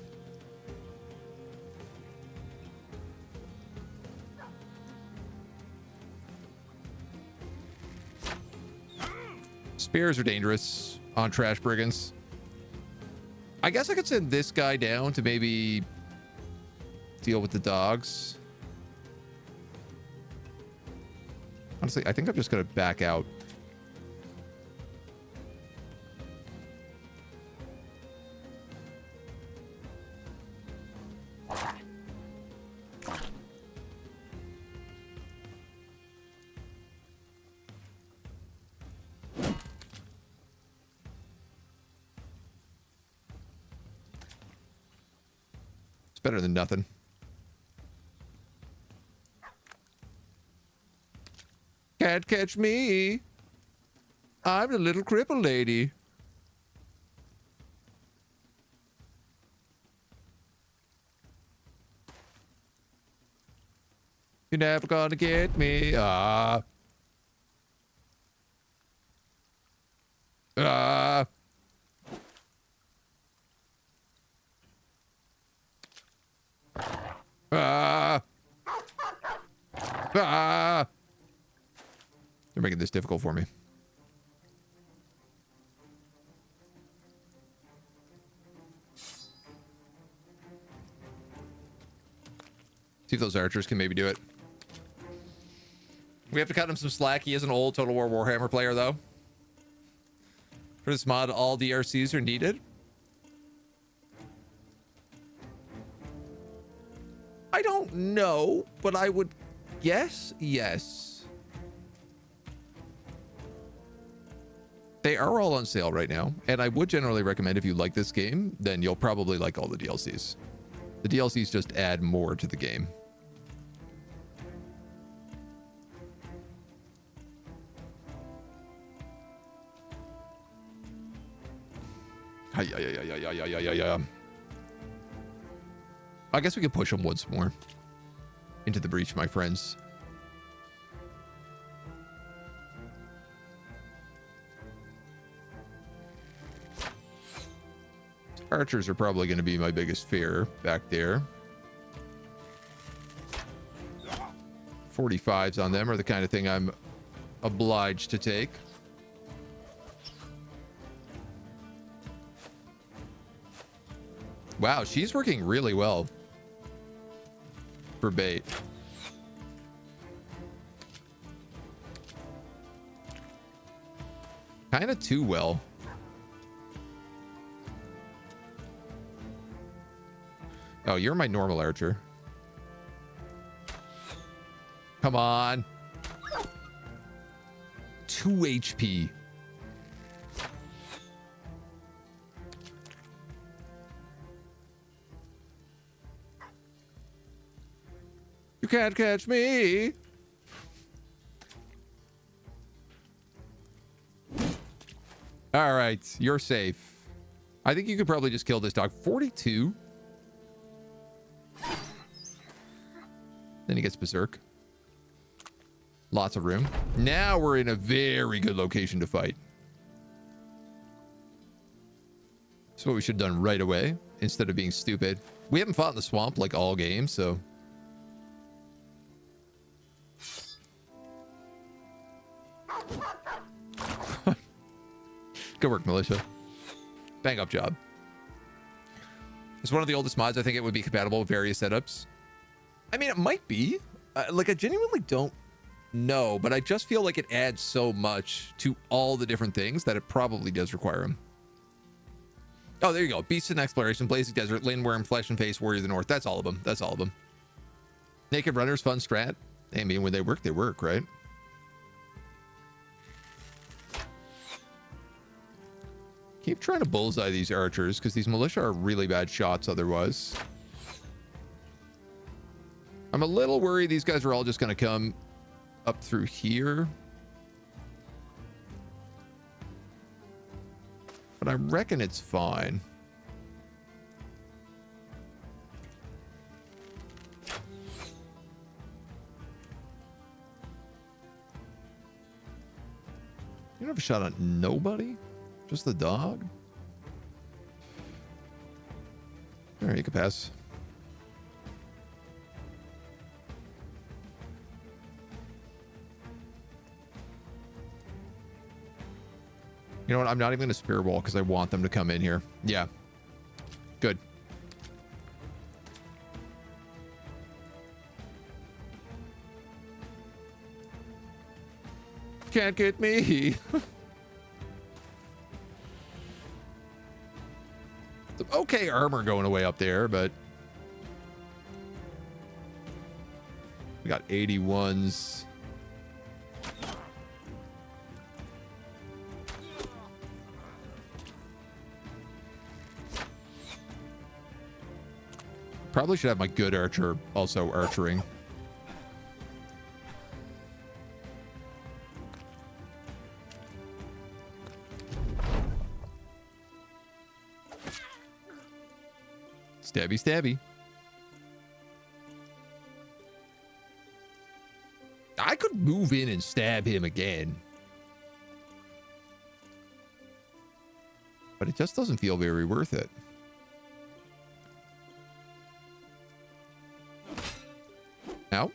Spears are dangerous on trash brigands. I guess I could send this guy down to maybe deal with the dogs. Honestly, I think I'm just going to back out. better than nothing. Can't catch me. I'm the little cripple lady. You're never gonna get me. Ah. Ah. Ah. Ah. They're making this difficult for me. See if those archers can maybe do it. We have to cut him some slack. He is an old Total War Warhammer player, though. For this mod, all DRCs are needed. I don't know, but I would guess yes. They are all on sale right now, and I would generally recommend if you like this game, then you'll probably like all the DLCs. The DLCs just add more to the game. I guess we could push them once more into the breach, my friends. Archers are probably going to be my biggest fear back there. 45s on them are the kind of thing I'm obliged to take. Wow, she's working really well for bait. Kind of too well. Oh, you're my normal archer. Come on. 2 HP. You can't catch me. All right, you're safe. I think you could probably just kill this dog. 42. Then he gets berserk. Lots of room. Now we're in a very good location to fight. That's what we should have done right away instead of being stupid. We haven't fought in the swamp like all games, so... Good work, militia. Bang up job. It's one of the oldest mods. I think it would be compatible with various setups. I mean, it might be. Like, I genuinely don't know, but I just feel like it adds so much to all the different things that it probably does require them. Oh, there you go. Beast and Exploration, Blazing Desert, Lindworm, Flesh and Face, Warrior of the North. That's all of them. That's all of them. Naked Runners, fun strat. I mean, when they work, right? Keep trying to bullseye these archers, because these militia are really bad shots otherwise. I'm a little worried these guys are all just going to come up through here. But I reckon it's fine. You don't have a shot on nobody? Just the dog? All right, you can pass. You know what? I'm not even going to spear wall because I want them to come in here. Yeah. Good. Can't get me. Okay, armor going away up there, but we got 81s. Probably should have my good archer also archering. Stabby, stabby. I could move in and stab him again. But it just doesn't feel very worth it. Ow.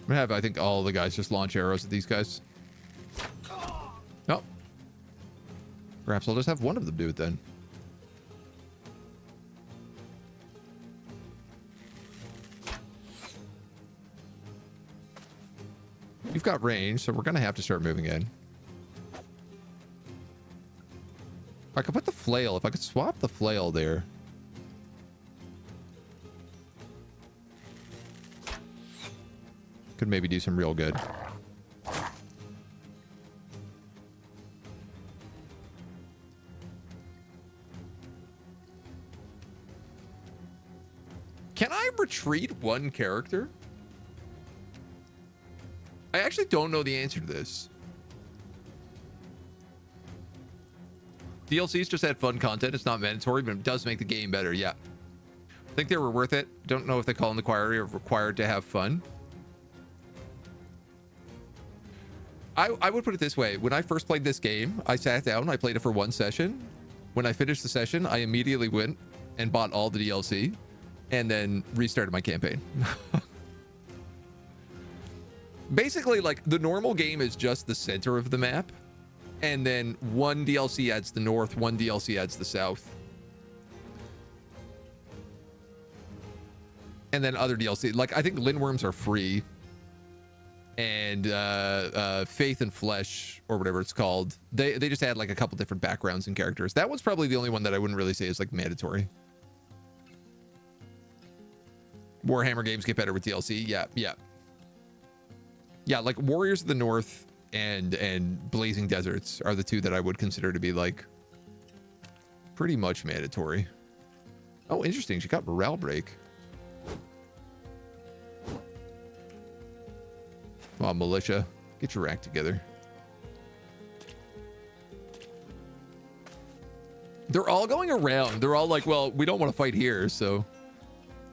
I'm gonna have, I think, all the guys just launch arrows at these guys. Oh. Perhaps I'll just have one of them do it then. You've got range, so we're gonna have to start moving in. I could put the flail. If I could swap the flail there. Could maybe do some real good. Can I retreat one character? I actually don't know the answer to this. DLCs just add fun content. It's not mandatory, but it does make the game better. Yeah. I think they were worth it. Don't know if they call in the query or required to have fun. I would put it this way. When I first played this game, I sat down, I played it for one session. When I finished the session, I immediately went and bought all the DLC and then restarted my campaign. Basically, like, the normal game is just the center of the map. And then one DLC adds the north, one DLC adds the south. And then other DLC. Like, I think Lindworms are free. And Faith and Flesh, or whatever it's called, they just add like a couple different backgrounds and characters. That one's probably the only one that I wouldn't really say is like mandatory. Warhammer games get better with DLC. Yeah, like Warriors of the North and Blazing Deserts are the two that I would consider to be like pretty much mandatory. Oh, interesting. She got morale break. Come on, militia. Get your act together. They're all going around. They're all like, well, we don't want to fight here, so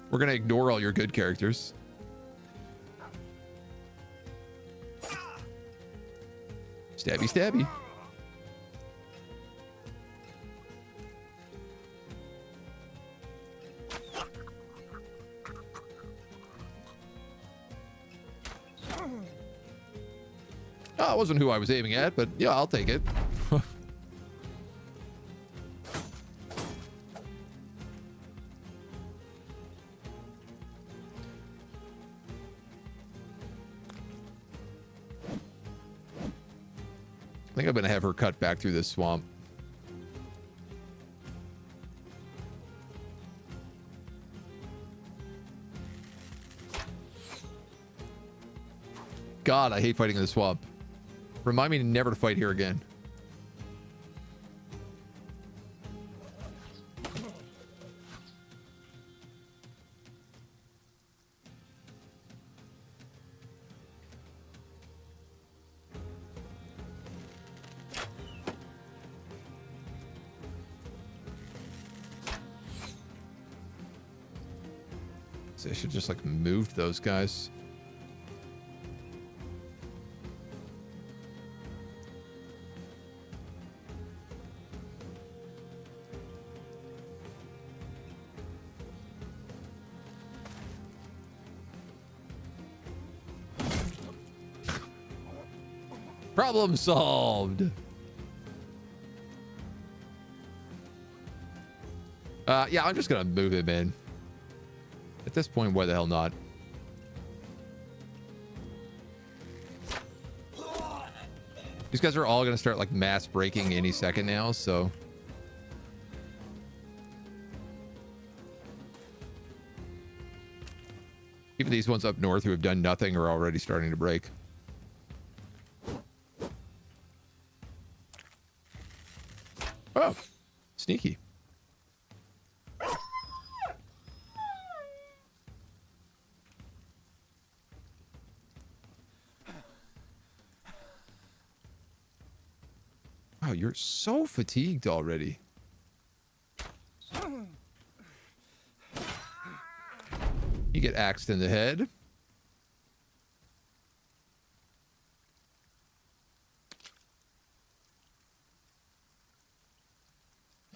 we're going to ignore all your good characters. Stabby, stabby. Oh, it wasn't who I was aiming at, but yeah, I'll take it. I think I'm gonna have her cut back through this swamp. God, I hate fighting in the swamp. Remind me never to fight here again. So I should just like move those guys. Problem solved. Yeah, I'm just gonna move him in. At this point, why the hell not? These guys are all going to start like mass breaking any second now, so. Even these ones up north who have done nothing are already starting to break. Oh, sneaky. Wow, you're so fatigued already. You get axed in the head.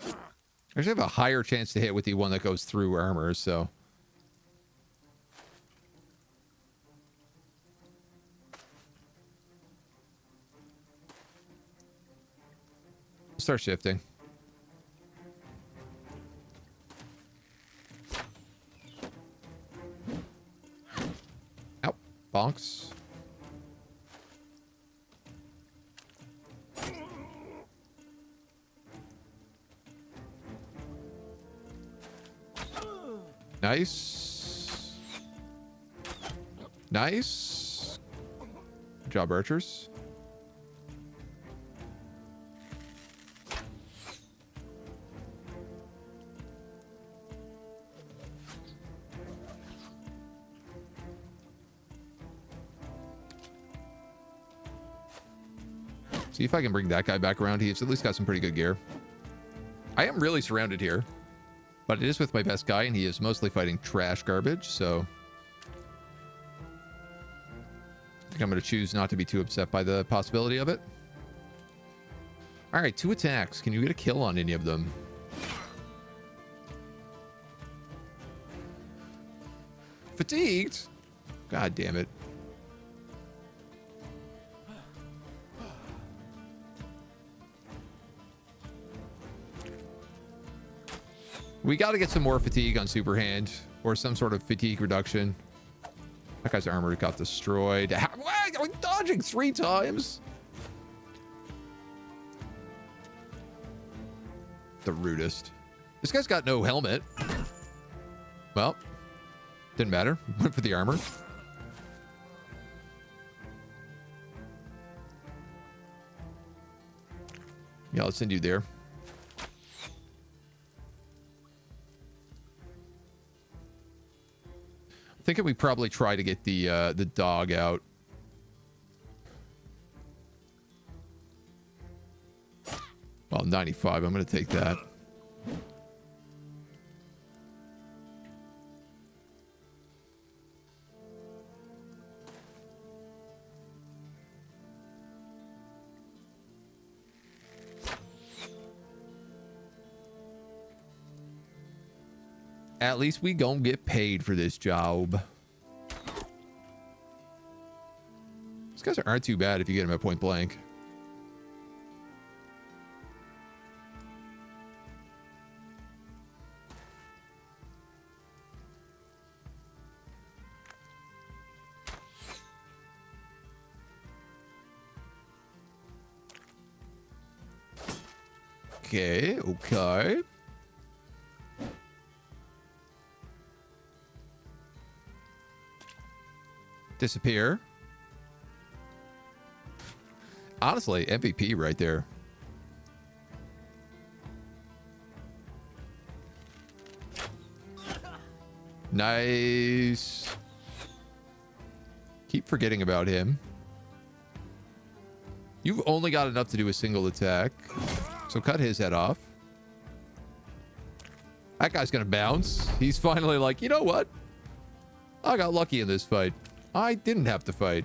I actually have a higher chance to hit with the one that goes through armor, so. Start shifting. Ow. Bonks. Nice. Nice. Good job, archers. See if I can bring that guy back around. He's at least got some pretty good gear. I am really surrounded here, but it is with my best guy, and he is mostly fighting trash garbage, so I think I'm going to choose not to be too upset by the possibility of it. All right, 2 attacks. Can you get a kill on any of them? Fatigued? God damn it. We got to get some more fatigue on Superhand or some sort of fatigue reduction. That guy's armor got destroyed. What? I'm dodging 3 times. The rudest. This guy's got no helmet. Well, didn't matter. Went for the armor. Yeah, let's send you there. Thinking we probably try to get the dog out. Well, 95. I'm going to take that. At least we gonna get paid for this job. These guys aren't too bad if you get them at point blank. Okay, okay. Disappear. Honestly, MVP right there. Nice. Keep forgetting about him. You've only got enough to do a single attack, so cut his head off. That guy's gonna bounce. He's finally like, you know what? I got lucky in this fight. I didn't have to fight.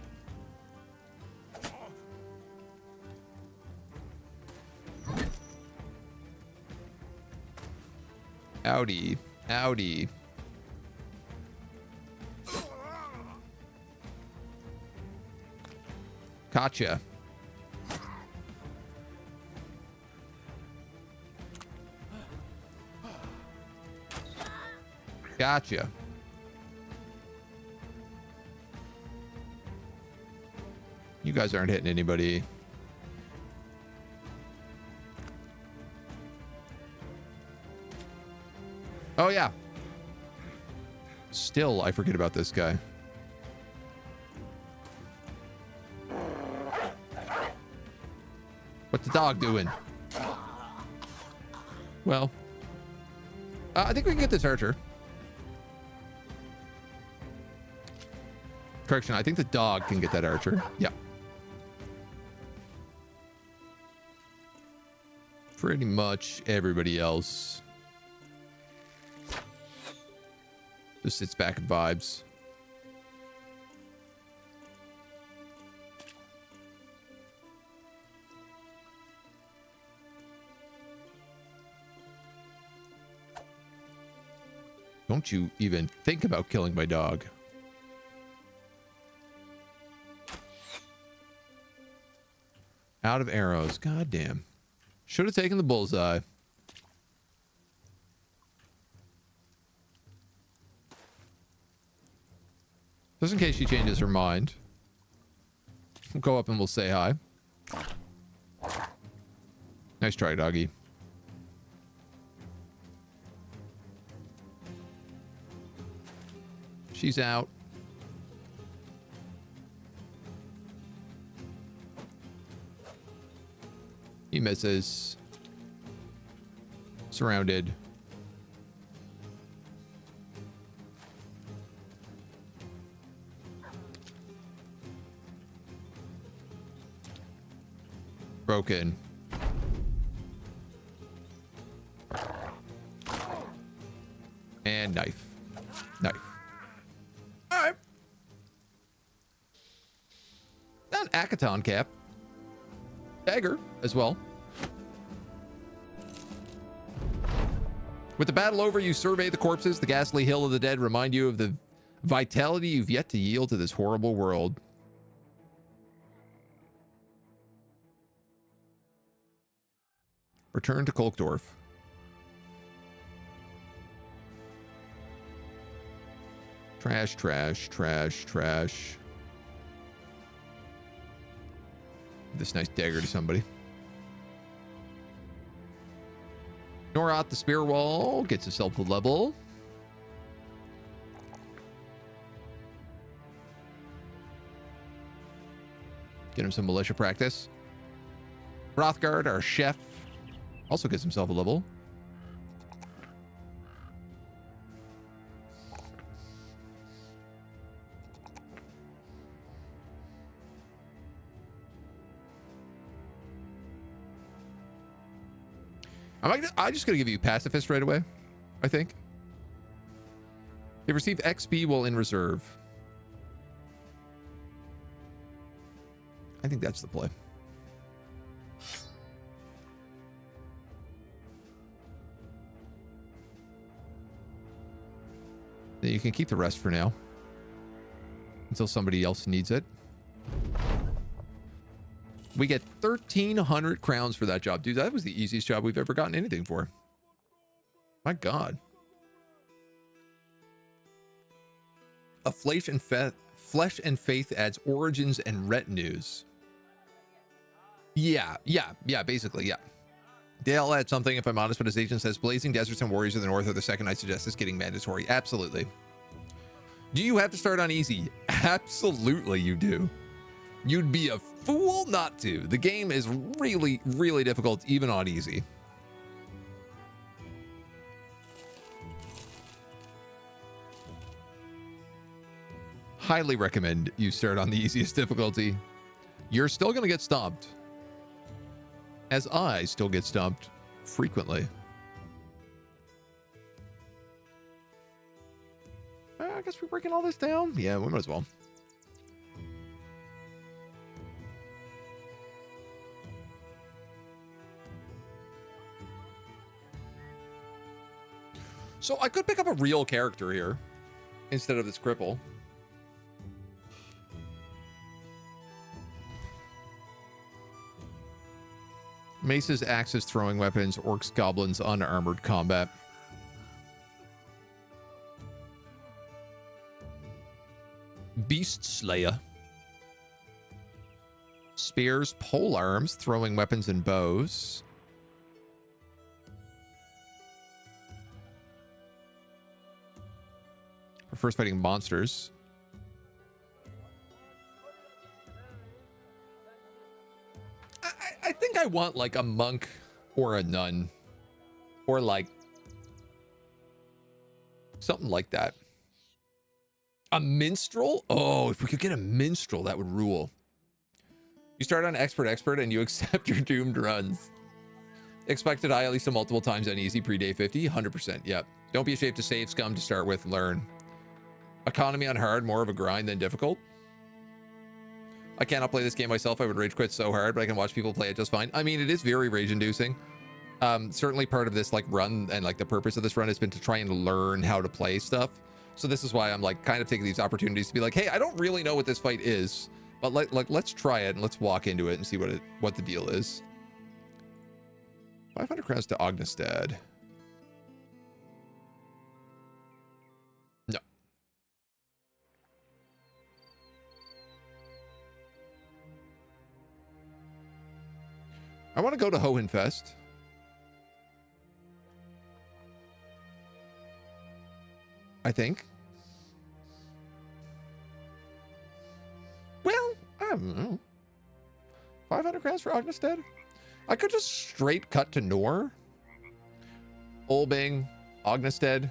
Outie. Outie. Gotcha. Gotcha. You guys aren't hitting anybody. Oh, yeah. Still, I forget about this guy. What's the dog doing? Well, I think we can get this archer. Correction, I think the dog can get that archer. Yeah. Pretty much everybody else just sits back and vibes. Don't you even think about killing my dog. Out of arrows. God damn. Should have taken the bullseye. Just in case she changes her mind. We'll go up and we'll say hi. Nice try, doggy. She's out. He misses. Surrounded. Broken. And knife. Knife. All right. An Akaton cap. Dagger as well. With the battle over, you survey the corpses. The ghastly hill of the dead remind you of the vitality you've yet to yield to this horrible world. Return to Kolkdorf. Trash, trash, trash, trash. This nice dagger to somebody. Norat the spear wall gets himself a level. Get him some militia practice. Hrothgard, our chef, also gets himself a level. I'm just going to give you pacifist right away, I think. They receive XP while in reserve. I think that's the play. Then you can keep the rest for now. Until somebody else needs it. We get 1,300 crowns for that job. Dude, that was the easiest job we've ever gotten anything for. My God. A flesh and faith adds origins and retinues. Yeah, basically, yeah. They'll add something, if I'm honest, but his agent says blazing deserts and warriors of the north are the second. I suggest this getting mandatory. Absolutely. Do you have to start on easy? Absolutely you do. You'd be a fool not to. The game is really, really difficult, even on easy. Highly recommend you start on the easiest difficulty. You're still going to get stomped. As I still get stomped frequently. I guess we're breaking all this down. Yeah, we might as well. So I could pick up a real character here instead of this cripple. Maces, axes, throwing weapons, orcs, goblins, unarmored combat. Beast Slayer. Spears, pole arms, throwing weapons and bows. First fighting monsters. I think I want like a monk or a nun or like something like that. A minstrel? Oh, if we could get a minstrel, that would rule. You start on expert and you accept your doomed runs. Expect to die at least multiple times on easy pre-day 50. 100%. Yep. Don't be ashamed to save scum to start with. Learn. Economy on hard, more of a grind than difficult. I cannot play this game myself. I would rage quit so hard, but I can watch people play it just fine. I mean, it is very rage inducing. Certainly part of this like run and like the purpose of this run has been to try and learn how to play stuff. So this is why I'm like kind of taking these opportunities to be like, hey, I don't really know what this fight is, but let's try it and let's walk into it and see what the deal is. 500 crowns to Ognestad. No. I want to go to Hohenfest. I think. Well, I don't know. 500 crowns for Ognestad? I could just straight cut to Nor. Olbing, Ognestad.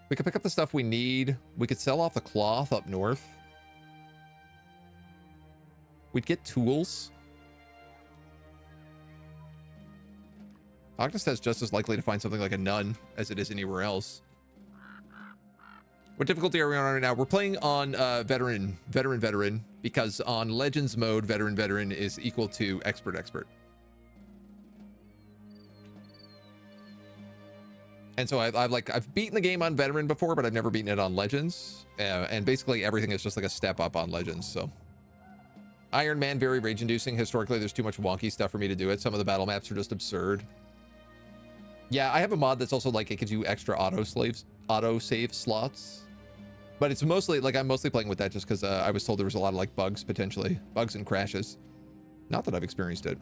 We could pick up the stuff we need. We could sell off the cloth up north. We'd get tools. Ognestad's just as likely to find something like a nun as it is anywhere else. What difficulty are we on right now? We're playing on veteran, because on Legends mode, veteran is equal to expert. And so I've beaten the game on veteran before, but I've never beaten it on Legends. And basically everything is just like a step up on Legends. So Iron Man, very rage inducing. Historically, there's too much wonky stuff for me to do it. Some of the battle maps are just absurd. Yeah, I have a mod that's also like it gives you extra auto save slots. But it's mostly like I'm mostly playing with that just because I was told there was a lot of like bugs potentially, bugs and crashes. Not that I've experienced it.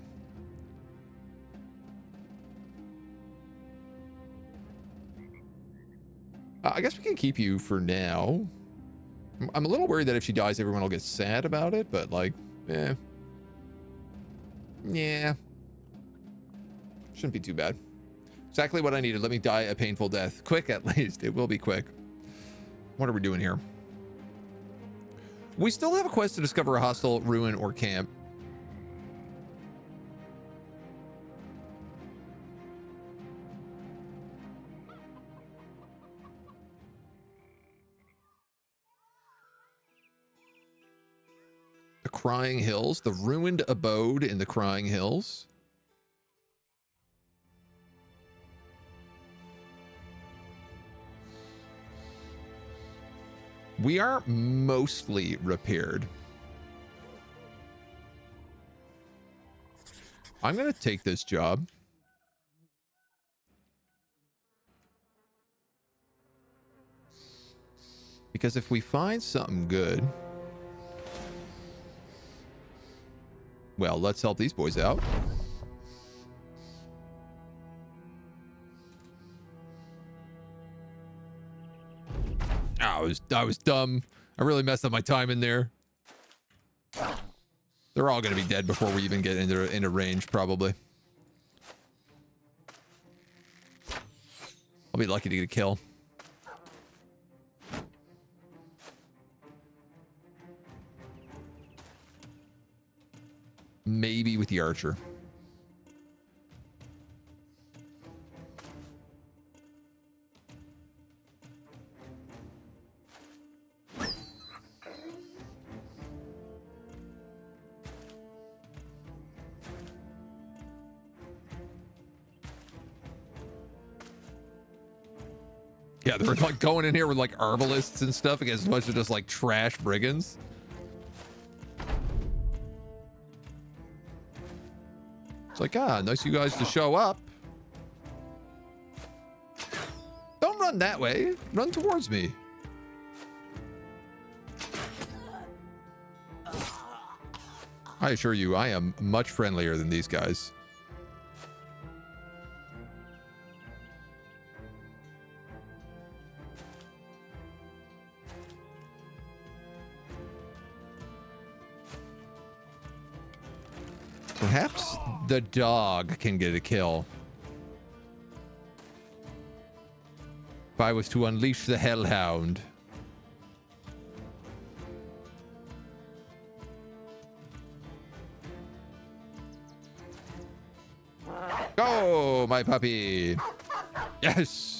I guess we can keep you for now. I'm a little worried that if she dies, everyone will get sad about it, but like, yeah. Shouldn't be too bad. Exactly what I needed. Let me die a painful death. Quick, at least. It will be quick. What are we doing here? We still have a quest to discover a hostile ruin or camp. The Crying Hills, the ruined abode in the Crying Hills. We are mostly repaired. I'm going to take this job. Because if we find something good... Well, let's help these boys out. Oh, I was dumb. I really messed up my time in there. They're all going to be dead before we even get into range, probably. I'll be lucky to get a kill. Maybe with the archer. Yeah, they're like going in here with like arbalists and stuff against a bunch of just like trash brigands. It's like, nice you guys to show up. Don't run that way. Run towards me. I assure you, I am much friendlier than these guys. Perhaps the dog can get a kill. If I was to unleash the hellhound. Go, my puppy. Yes.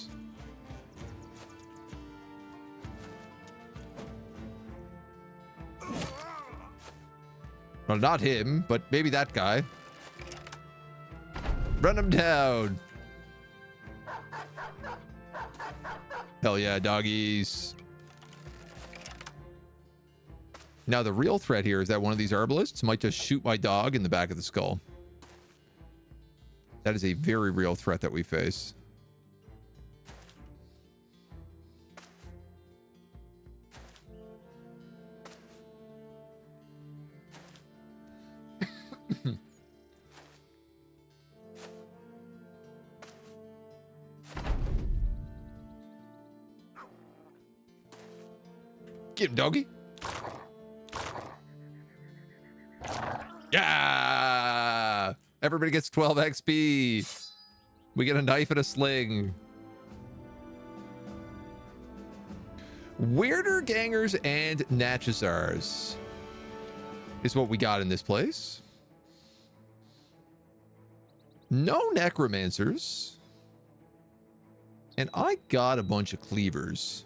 Well, not him, but maybe that guy. Run him down. Hell yeah, doggies. Now, the real threat here is that one of these herbalists might just shoot my dog in the back of the skull. That is a very real threat that we face. Get him, doggy. Yeah! Everybody gets 12 XP. We get a knife and a sling. Weirder gangers and Natchazars is what we got in this place. No necromancers. And I got a bunch of cleavers.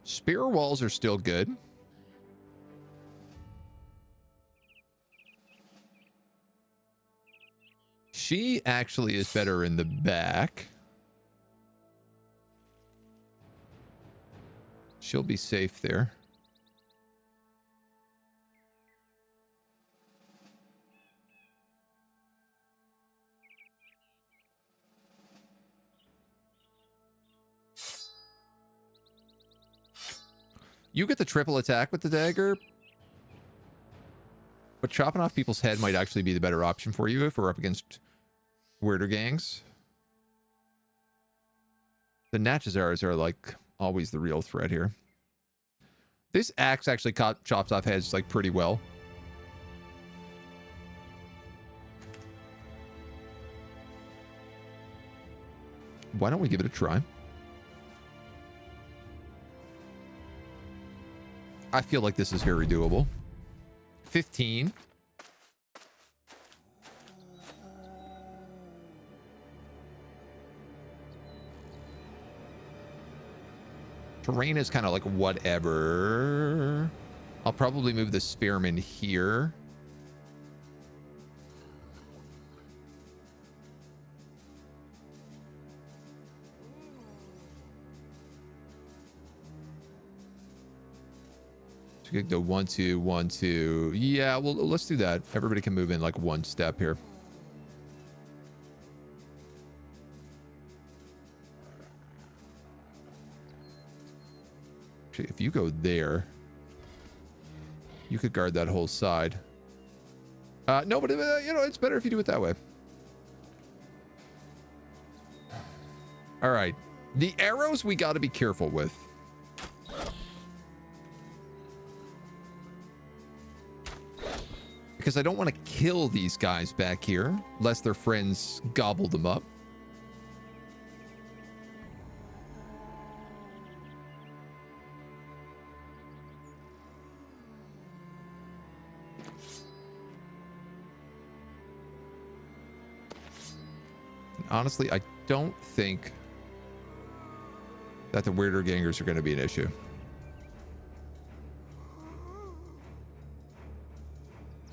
Spear walls are still good. She actually is better in the back. She'll be safe there. You get the triple attack with the dagger, but chopping off people's head might actually be the better option for you if we're up against weirder gangs. The Natchazars are like always the real threat here. This axe actually chops off heads like pretty well. Why don't we give it a try? I feel like this is very doable. 15. Terrain is kind of like whatever. I'll probably move the spearman here. So we could go 1, 2, 1, 2. Yeah, well, let's do that. Everybody can move in like one step here. Actually, if you go there, you could guard that whole side. No, but you know, it's better if you do it that way. All right. The arrows we got to be careful with. Because I don't want to kill these guys back here, lest their friends gobble them up. Honestly, I don't think that the weirder gangers are going to be an issue.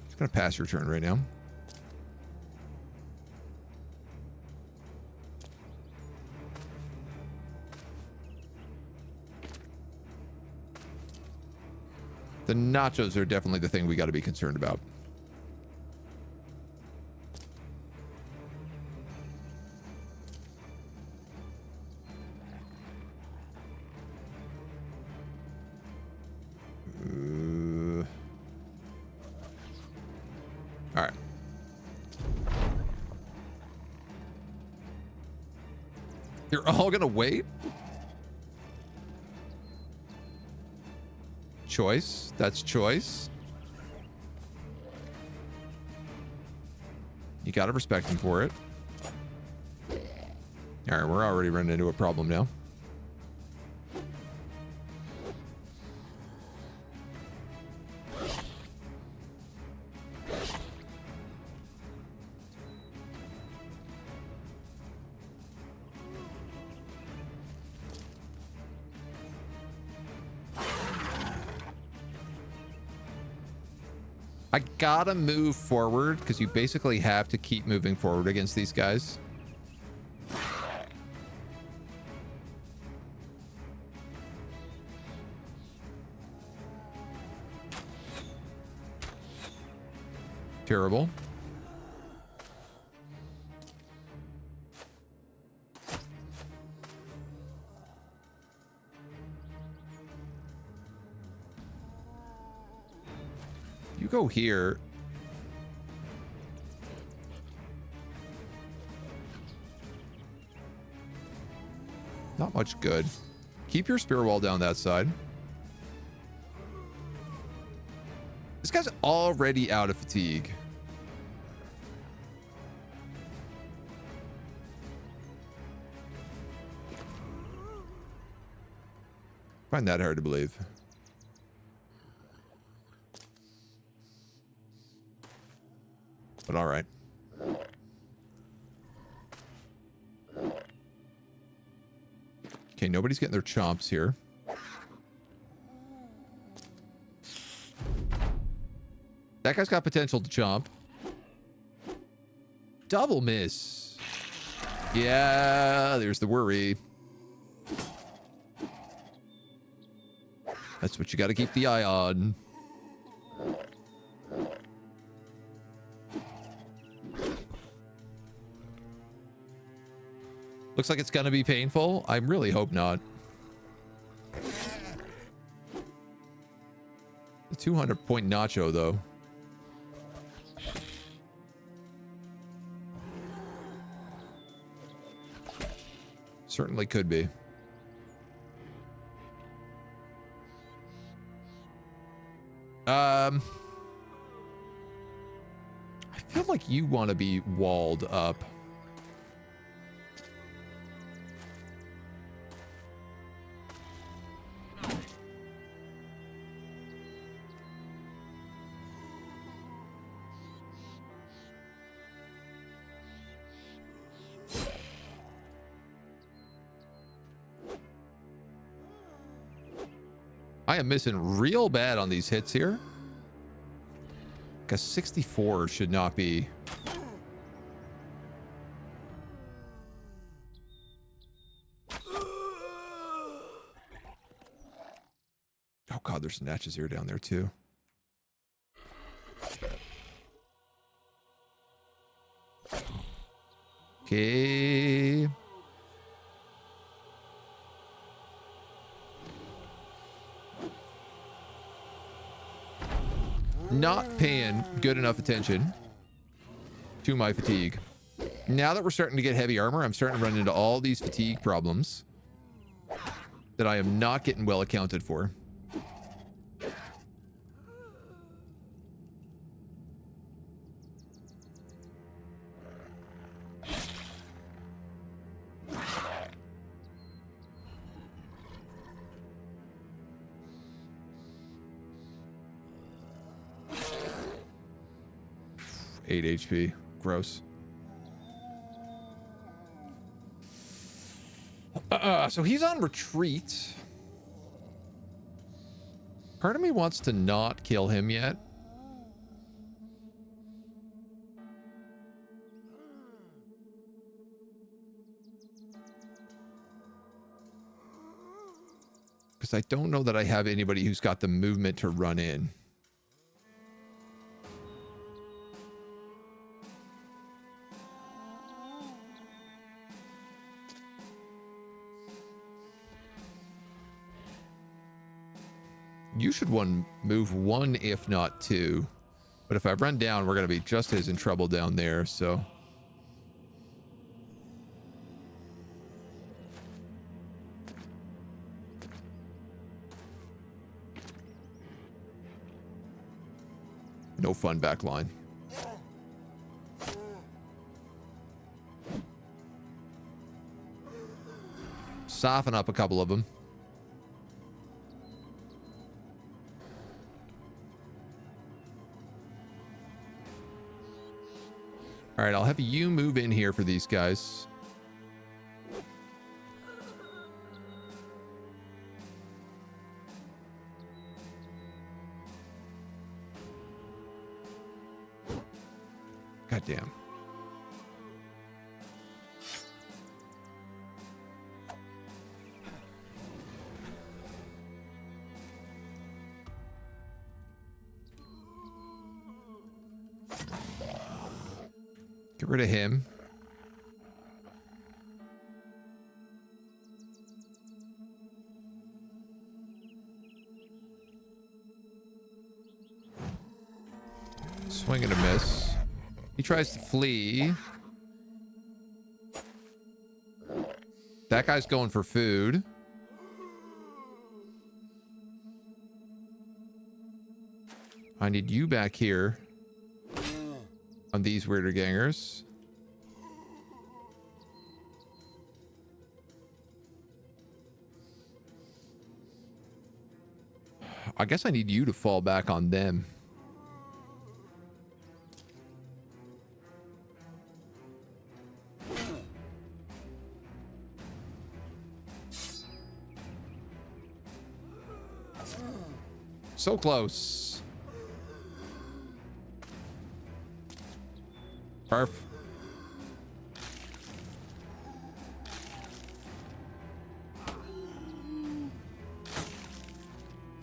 Just going to pass your turn right now. The nachos are definitely the thing we got to be concerned about. You're all gonna wait? Choice. That's choice. You gotta respect him for it. All right, we're already running into a problem now. I gotta move forward because you basically have to keep moving forward against these guys. Terrible. You go here. Not much good. Keep your spear wall down that side. This guy's already out of fatigue. Find that hard to believe. But all right. Okay, nobody's getting their chomps here. That guy's got potential to chomp. Double miss. Yeah, there's the worry. That's what you got to keep the eye on. Looks like it's going to be painful. I really hope not. The 200-point nacho, though. Certainly could be. I feel like you want to be walled up. I am missing real bad on these hits here. Because 64 should not be. Oh god, there's snatches here down there too. Okay. Not paying good enough attention to my fatigue. Now that we're starting to get heavy armor, I'm starting to run into all these fatigue problems that I am not getting well accounted for. Eight HP. Gross. So he's on retreat. Part of me wants to not kill him yet. Because I don't know that I have anybody who's got the movement to run in. You should move one, if not two. But if I run down, we're going to be just as in trouble down there, so. No fun back line. Soften up a couple of them. All right, I'll have you move in here for these guys. God damn. Get rid of him. Swing and a miss. He tries to flee. That guy's going for food. I need you back here on these weirder gangers. I guess I need you to fall back on them. So close. Perf.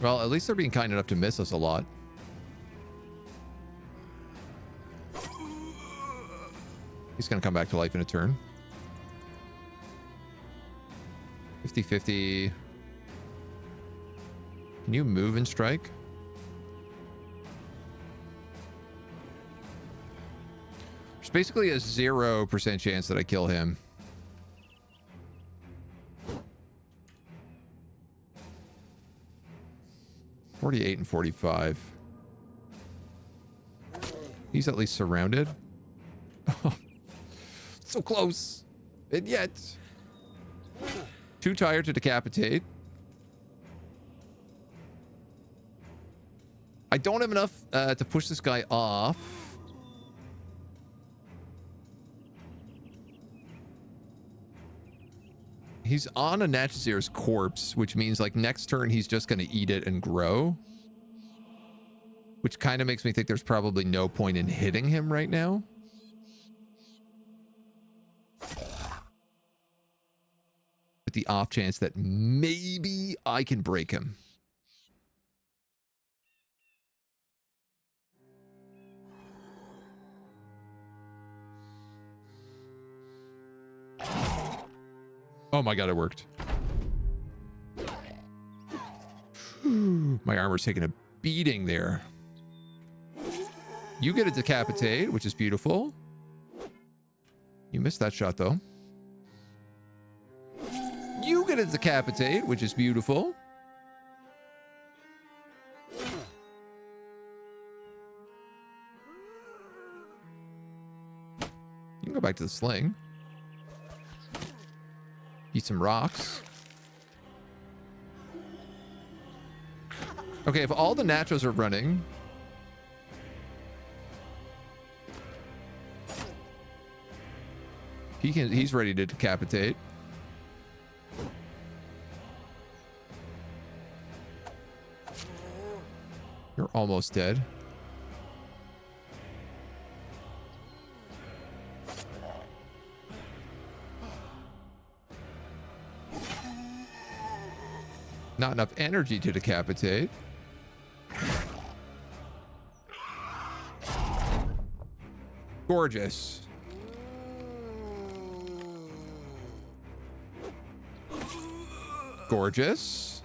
Well, at least they're being kind enough to miss us a lot. He's going to come back to life in a turn. 50-50. Can you move and strike? There's basically a 0% chance that I kill him. $48 and $45. He's at least surrounded. So close. And yet. Too tired to decapitate. I don't have enough to push this guy off. He's on a Natchazir's corpse, which means like next turn he's just going to eat it and grow. Which kind of makes me think there's probably no point in hitting him right now. With the off chance that maybe I can break him. Oh my god, it worked. My armor's taking a beating there. You get a decapitate, which is beautiful. You missed that shot, though. You get a decapitate, which is beautiful. You can go back to the sling. Eat some rocks. Okay, if all the nachos are running... he's ready to decapitate. You're almost dead. Not enough energy to decapitate. Gorgeous. Gorgeous.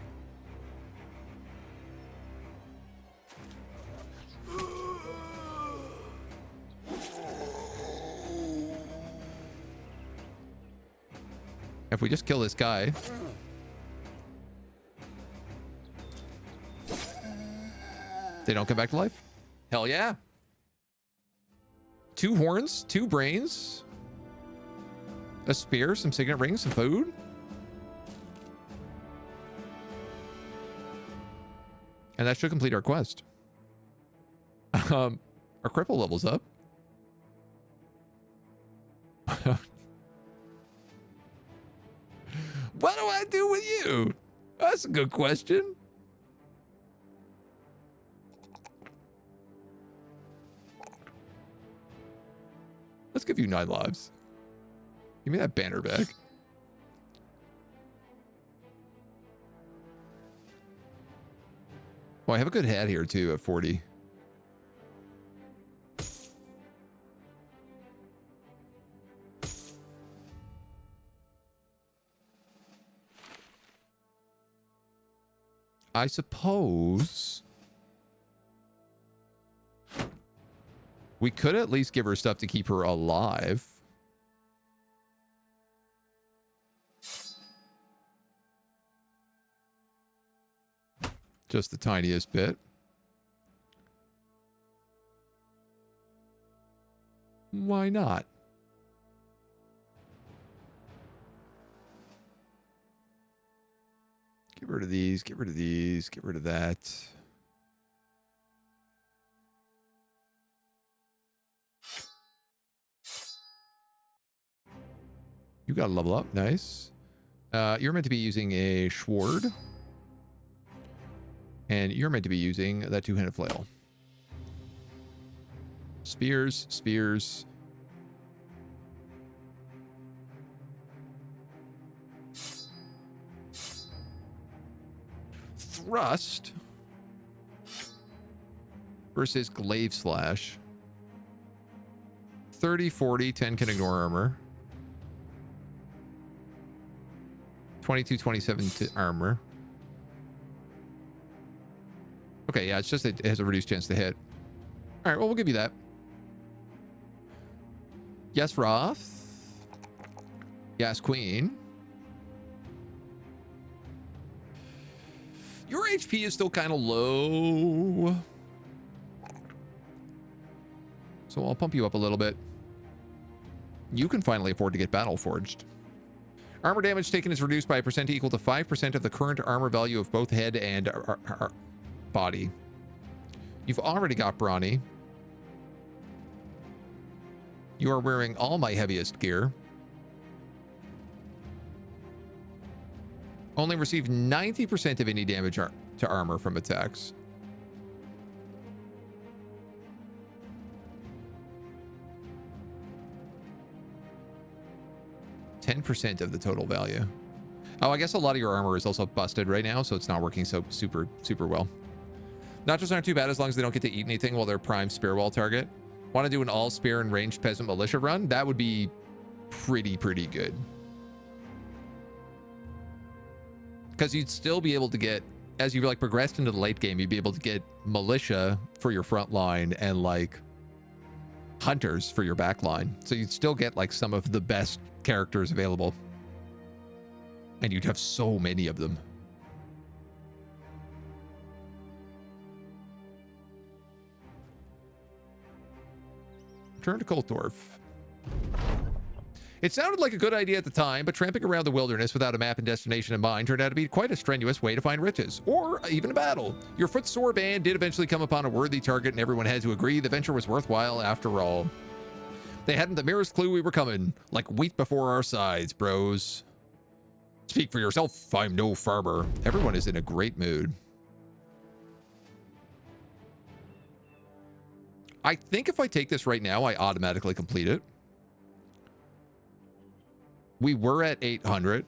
If we just kill this guy. They don't come back to life? Hell yeah. 2 horns, 2 brains, a spear, some signet rings, some food. And that should complete our quest. Our cripple level's up. What do I do with you? That's a good question. Let's give you 9 lives. Give me that banner back. Oh, I have a good hat here too at 40. I suppose we could at least give her stuff to keep her alive. Just the tiniest bit. Why not? Get rid of these, get rid of these, get rid of that. You got to level up. Nice. You're meant to be using a sword. And you're meant to be using that 2-handed flail. Spears, spears. Thrust versus glaive slash. 30, 40, 10 can ignore armor. 22, 27 to armor. Okay, yeah, it's just it has a reduced chance to hit. All right, well, we'll give you that. Yes, Roth. Yes, Queen. Your HP is still kind of low. So I'll pump you up a little bit. You can finally afford to get battle forged. Armor damage taken is reduced by a percent equal to 5% of the current armor value of both head and body. You've already got brawny. You are wearing all my heaviest gear. Only receive 90% of any damage to armor from attacks. %10 of the total value. Oh, I guess a lot of your armor is also busted right now, so it's not working so super well. Nachos aren't too bad as long as they don't get to eat anything while they're prime spear wall target. Want to do an all spear and ranged peasant militia run? That would be pretty good. Because you'd still be able to get, as you like progressed into the late game, you'd be able to get militia for your front line and like hunters for your back line. So you'd still get like some of the best characters available. And you'd have so many of them. Turn to Koltorf. It sounded like a good idea at the time, but tramping around the wilderness without a map and destination in mind turned out to be quite a strenuous way to find riches, or even a battle. Your footsore band did eventually come upon a worthy target, and everyone had to agree the venture was worthwhile after all. They hadn't the merest clue we were coming, like wheat before our sides, bros. Speak for yourself, I'm no farmer. Everyone is in a great mood. I think if I take this right now, I automatically complete it. We were at 800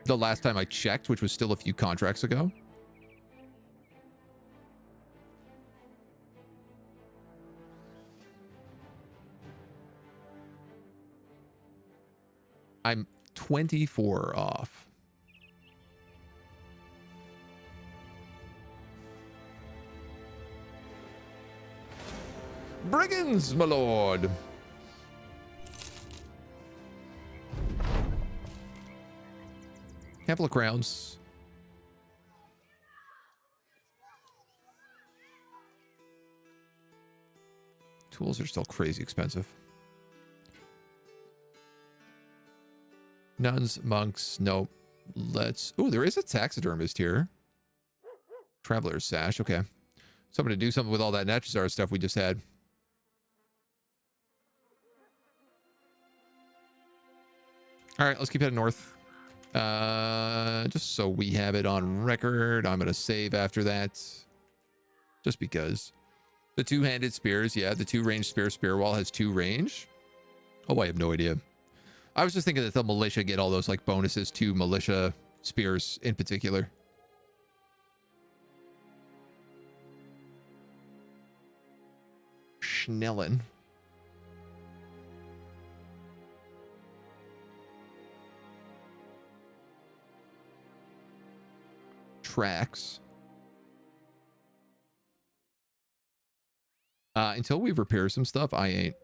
the last time I checked, which was still a few contracts ago. I'm 24 off. Brigands, my lord. Handful of crowns. Tools are still crazy expensive. Nuns, monks, nope. Let's... Oh, there is a taxidermist here. Traveler's sash, okay. So I'm going to do something with all that Natchazar stuff we just had. All right, let's keep heading north. Just so we have it on record, I'm going to save after that. Just because. The two-handed spears, yeah, the two-range spear wall has 2 range. Oh, I have no idea. I was just thinking that the militia get all those like bonuses to militia spears in particular. Schnellen. Tracks. Until we repair some stuff, I ain't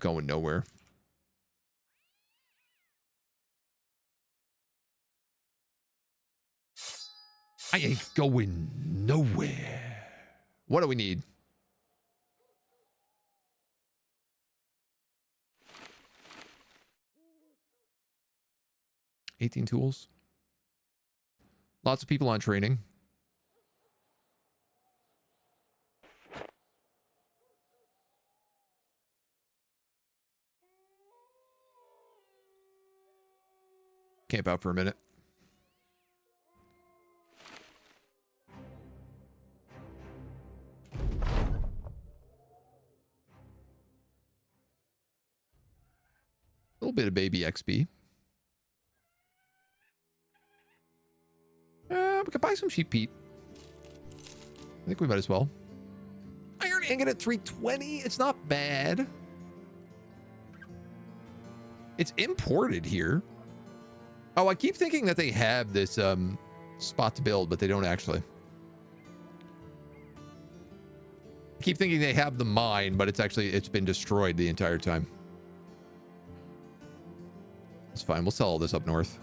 going nowhere. I ain't going nowhere. What do we need? $18 tools. Lots of people on training. Camp out for a minute. A little bit of baby XP. We could buy some sheep peat. I think we might as well. Iron ingot at 320. It's not bad. It's imported here. Oh, I keep thinking that they have this spot to build, but they don't actually. I keep thinking they have the mine, but it's been destroyed the entire time. It's fine. We'll sell all this up north.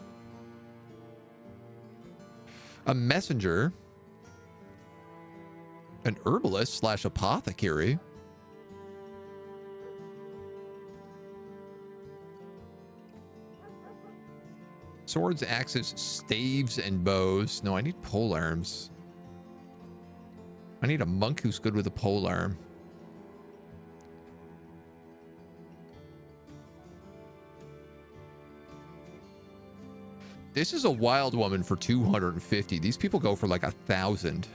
A messenger. An herbalist / apothecary. Swords, axes, staves, and bows. No, I need polearms. I need a monk who's good with a polearm. This is a wild woman for 250. These people go for like 1,000.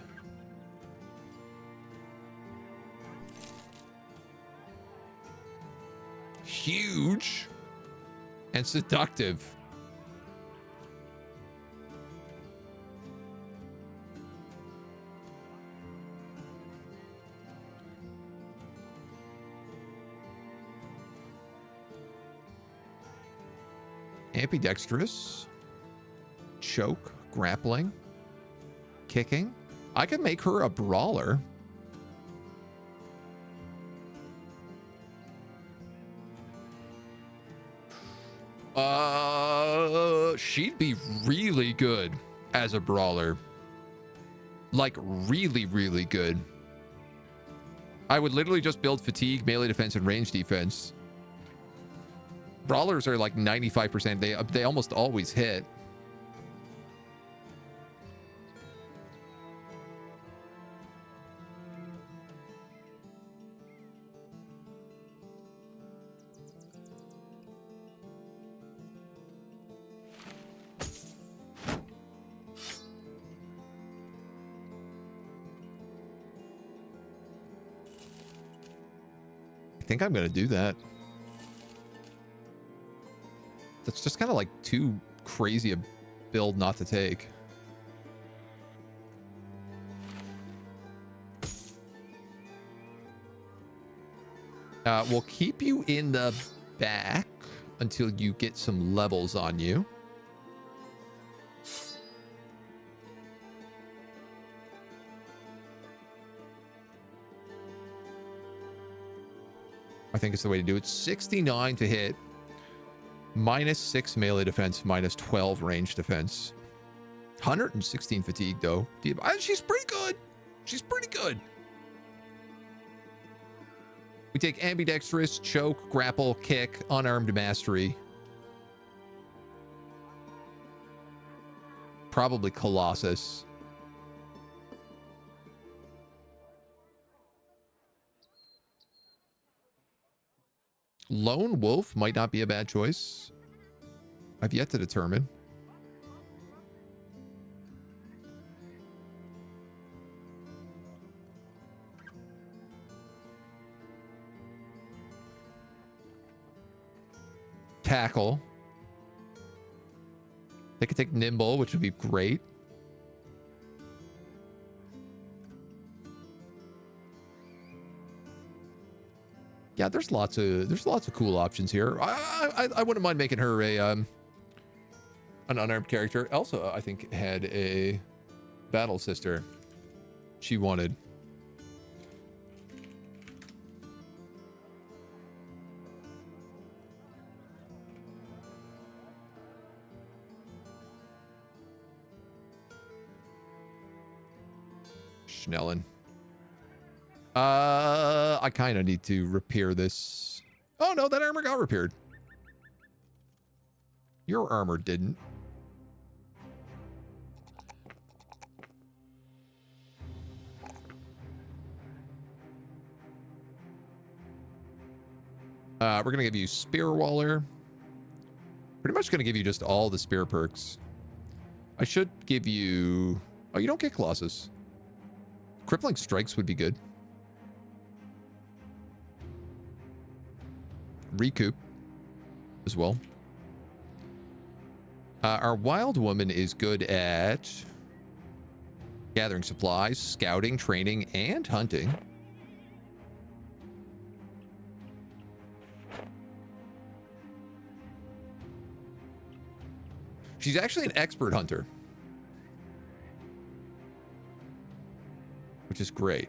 Huge and seductive. Ambidextrous. Choke, grappling, kicking. I could make her a brawler. She'd be really good as a brawler. Like really, really good. I would literally just build fatigue, melee defense, and range defense. Brawlers are like 95%. They almost always hit. I think I'm going to do that. That's just kind of like too crazy a build not to take. We'll keep you in the back until you get some levels on you. I think it's the way to do it. 69 to hit. -6 melee defense, -12 range defense. 116 fatigue, though. She's pretty good. She's pretty good. We take ambidextrous, choke, grapple, kick, unarmed mastery. Probably Colossus. Lone Wolf might not be a bad choice. I've yet to determine. Tackle. They could take Nimble, which would be great. Yeah, there's lots of cool options here. I wouldn't mind making her a an unarmed character. Also, I think had a battle sister she wanted. Schnellen. I kind of need to repair this. Oh, no, that armor got repaired. Your armor didn't. We're going to give you Spear Waller. Pretty much going to give you just all the spear perks. I should give you... Oh, you don't get Colossus. Crippling Strikes would be good. Recoup as well. Our Wild Woman is good at gathering supplies, scouting, training, and hunting. She's actually an expert hunter, which is great.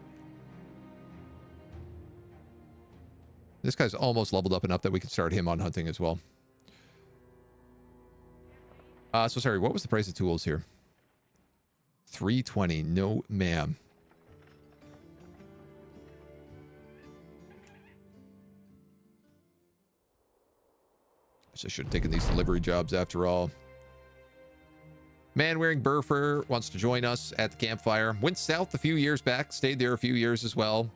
This guy's almost leveled up enough that we can start him on hunting as well. So sorry, what was the price of tools here? $320. No, ma'am. I should have taken these delivery jobs after all. Man wearing Burfer wants to join us at the campfire. Went south a few years back, stayed there a few years as well.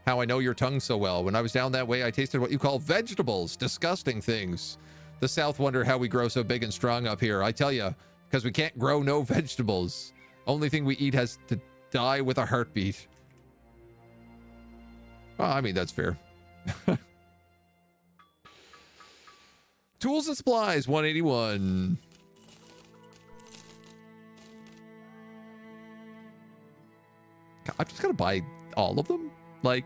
How I know your tongue so well. When I was down that way, I tasted what you call vegetables. Disgusting things. The South wonder how we grow so big and strong up here. I tell you, because we can't grow no vegetables. Only thing we eat has to die with a heartbeat. Well, I mean, that's fair. Tools and supplies, 181. I'm just gonna buy all of them. Like,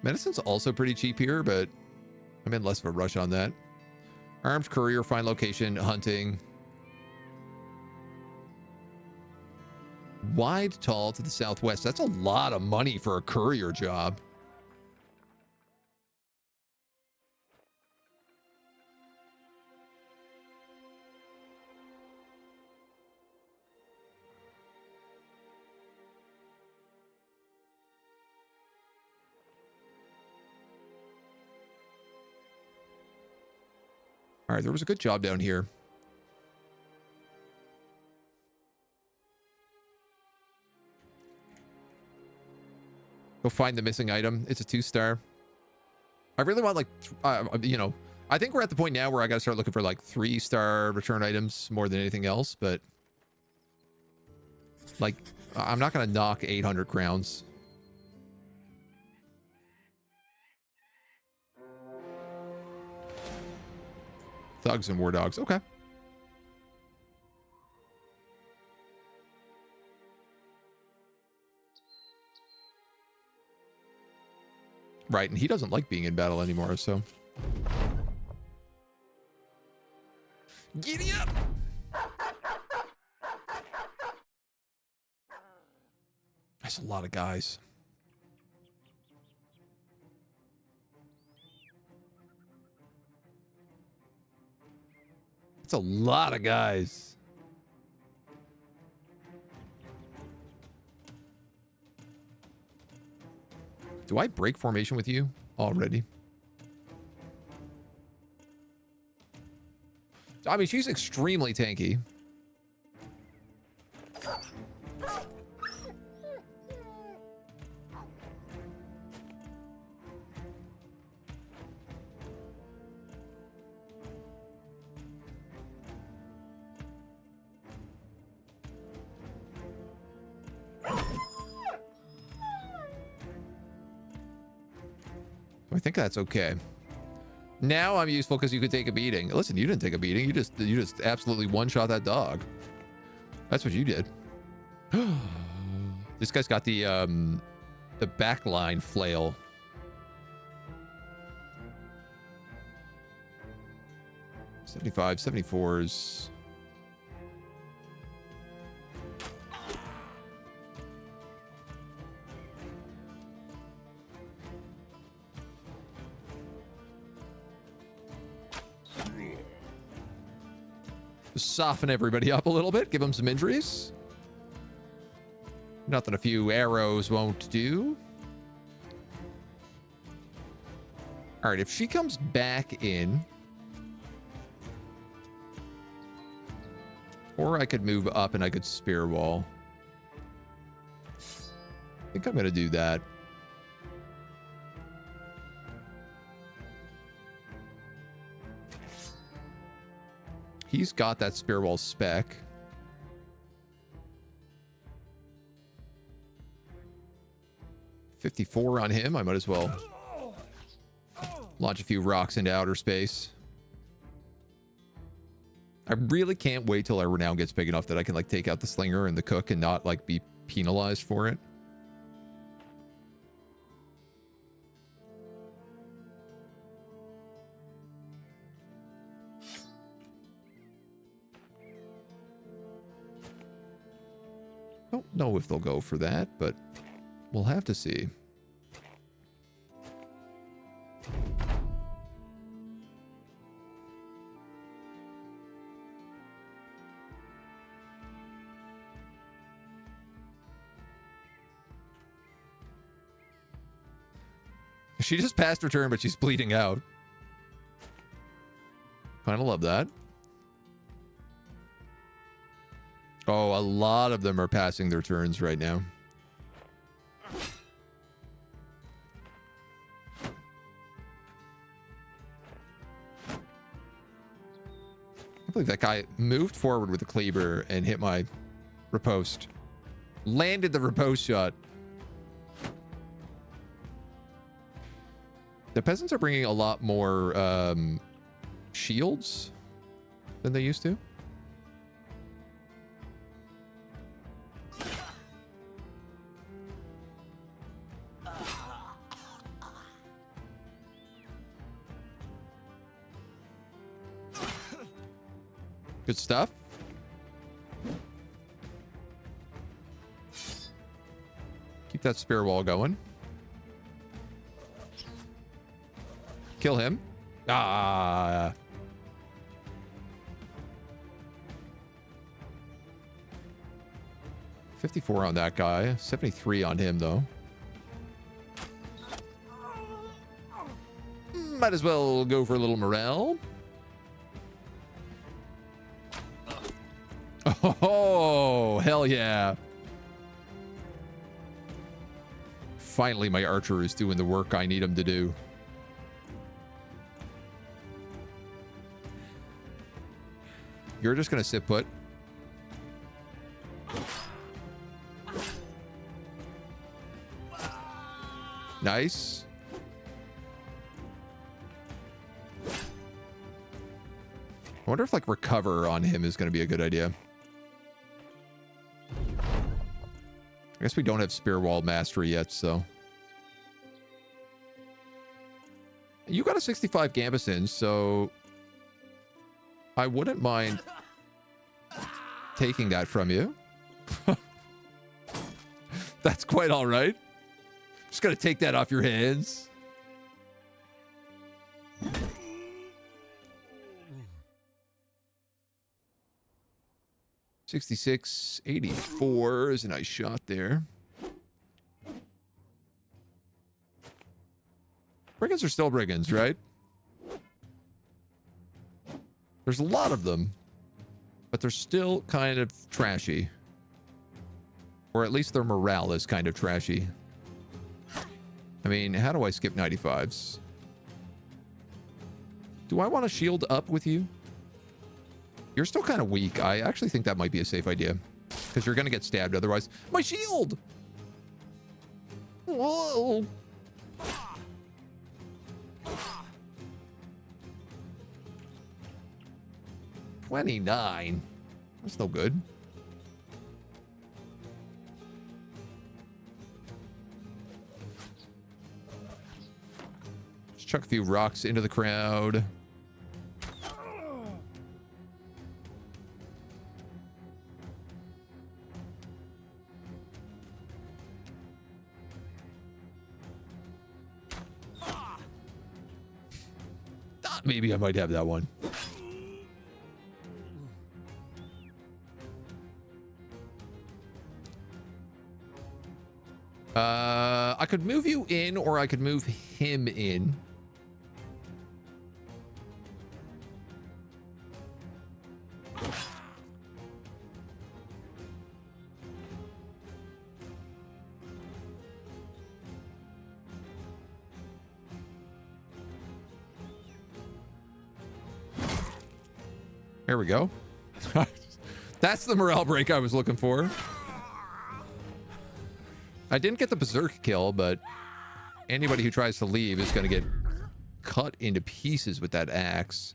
medicine's also pretty cheap here, but I'm in less of a rush on that. Armed courier, find location, hunting. Wide tall to the southwest. That's a lot of money for a courier job. All right, there was a good job down here. Go find the missing item. It's a 2-star. I really want, like, you know, I think we're at the point now where I got to start looking for, like, 3-star return items more than anything else, but, like, I'm not going to knock 800 crowns. Thugs and war dogs. Okay. Right, and he doesn't like being in battle anymore, so. Giddy up! That's a lot of guys. It's a lot of guys. Do I break formation with you already? I mean, she's extremely tanky. I think that's okay. Now I'm useful because you could take a beating. Listen, you didn't take a beating. You just absolutely one-shot that dog. That's what you did. This guy's got the backline flail. $75, $74s. Soften everybody up a little bit. Give them some injuries. Nothing a few arrows won't do. All right, if she comes back in, or I could move up and I could spear wall. I think I'm going to do that. He's got that spear wall spec. $54 on him. I might as well launch a few rocks into outer space. I really can't wait till our renown gets big enough that I can like take out the slinger and the cook and not like be penalized for it. Don't know if they'll go for that, but we'll have to see. She just passed her turn, but she's bleeding out. Kind of love that. Oh, a lot of them are passing their turns right now. I believe that guy moved forward with the cleaver and hit my riposte. Landed the riposte shot. The peasants are bringing a lot more shields than they used to. Good stuff. Keep that spear wall going. Kill him. Ah. $54 on that guy. $73 on him, though. Might as well go for a little morale. Oh, hell yeah. Finally, my archer is doing the work I need him to do. You're just going to sit put. Nice. I wonder if like recover on him is going to be a good idea. I guess we don't have spear wall mastery yet, so. You got a 65 Gambison, so I wouldn't mind taking that from you. That's quite all right. Just gotta take that off your hands. $66.84 is a nice shot there. Brigands are still brigands, right? There's a lot of them, but they're still kind of trashy. Or at least their morale is kind of trashy. I mean, how do I skip 95s? Do I want to shield up with you? You're still kind of weak. I actually think that might be a safe idea. Because you're going to get stabbed otherwise. My shield! Whoa! $29. That's no good. Just chuck a few rocks into the crowd. Maybe I might have that one. I could move you in, or I could move him in. There we go. That's the morale break I was looking for. I didn't get the berserk kill, but anybody who tries to leave is going to get cut into pieces with that axe.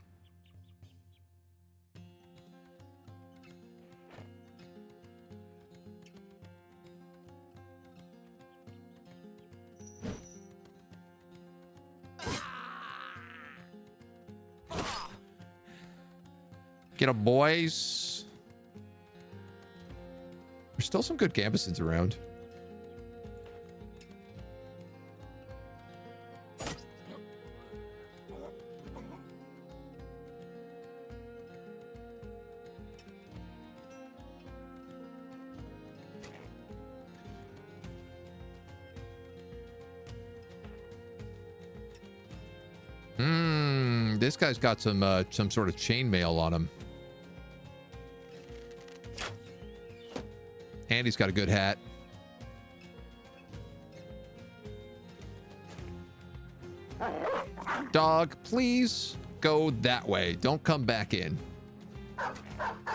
Get 'em, boys. There's still some good gambesons around. This guy's got some sort of chainmail on him. And he's got a good hat. Dog, please go that way. Don't come back in.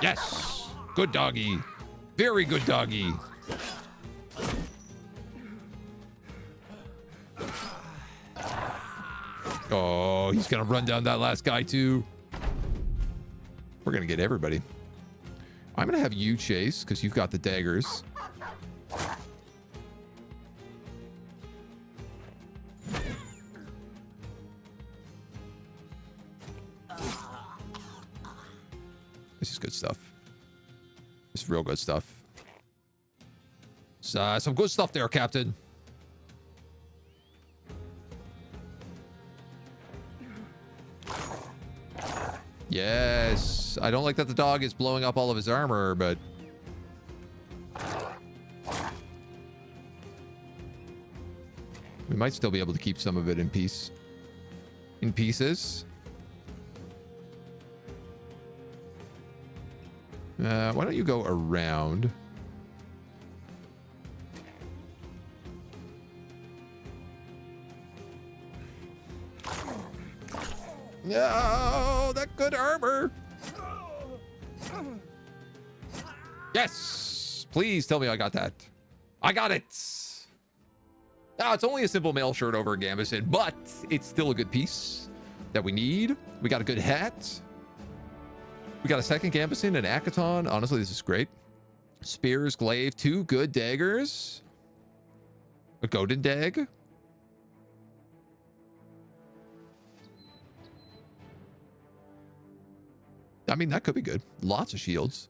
Yes. Good doggy. Very good doggy. Oh, he's going to run down that last guy too. We're going to get everybody. I'm going to have you chase because you've got the daggers. This is good stuff. This is real good stuff. Some good stuff there, Captain. Yes. I don't like that the dog is blowing up all of his armor, but... we might still be able to keep some of it in peace. In pieces. Why don't you go around? No, that good armor. Yes. Please tell me I got that. I got it. Now, it's only a simple mail shirt over a gambeson, but it's still a good piece that we need. We got a good hat. We got a second gambeson, an Akaton. Honestly, this is great. Spears, glaive, 2 good daggers. A golden dag. I mean, that could be good. Lots of shields.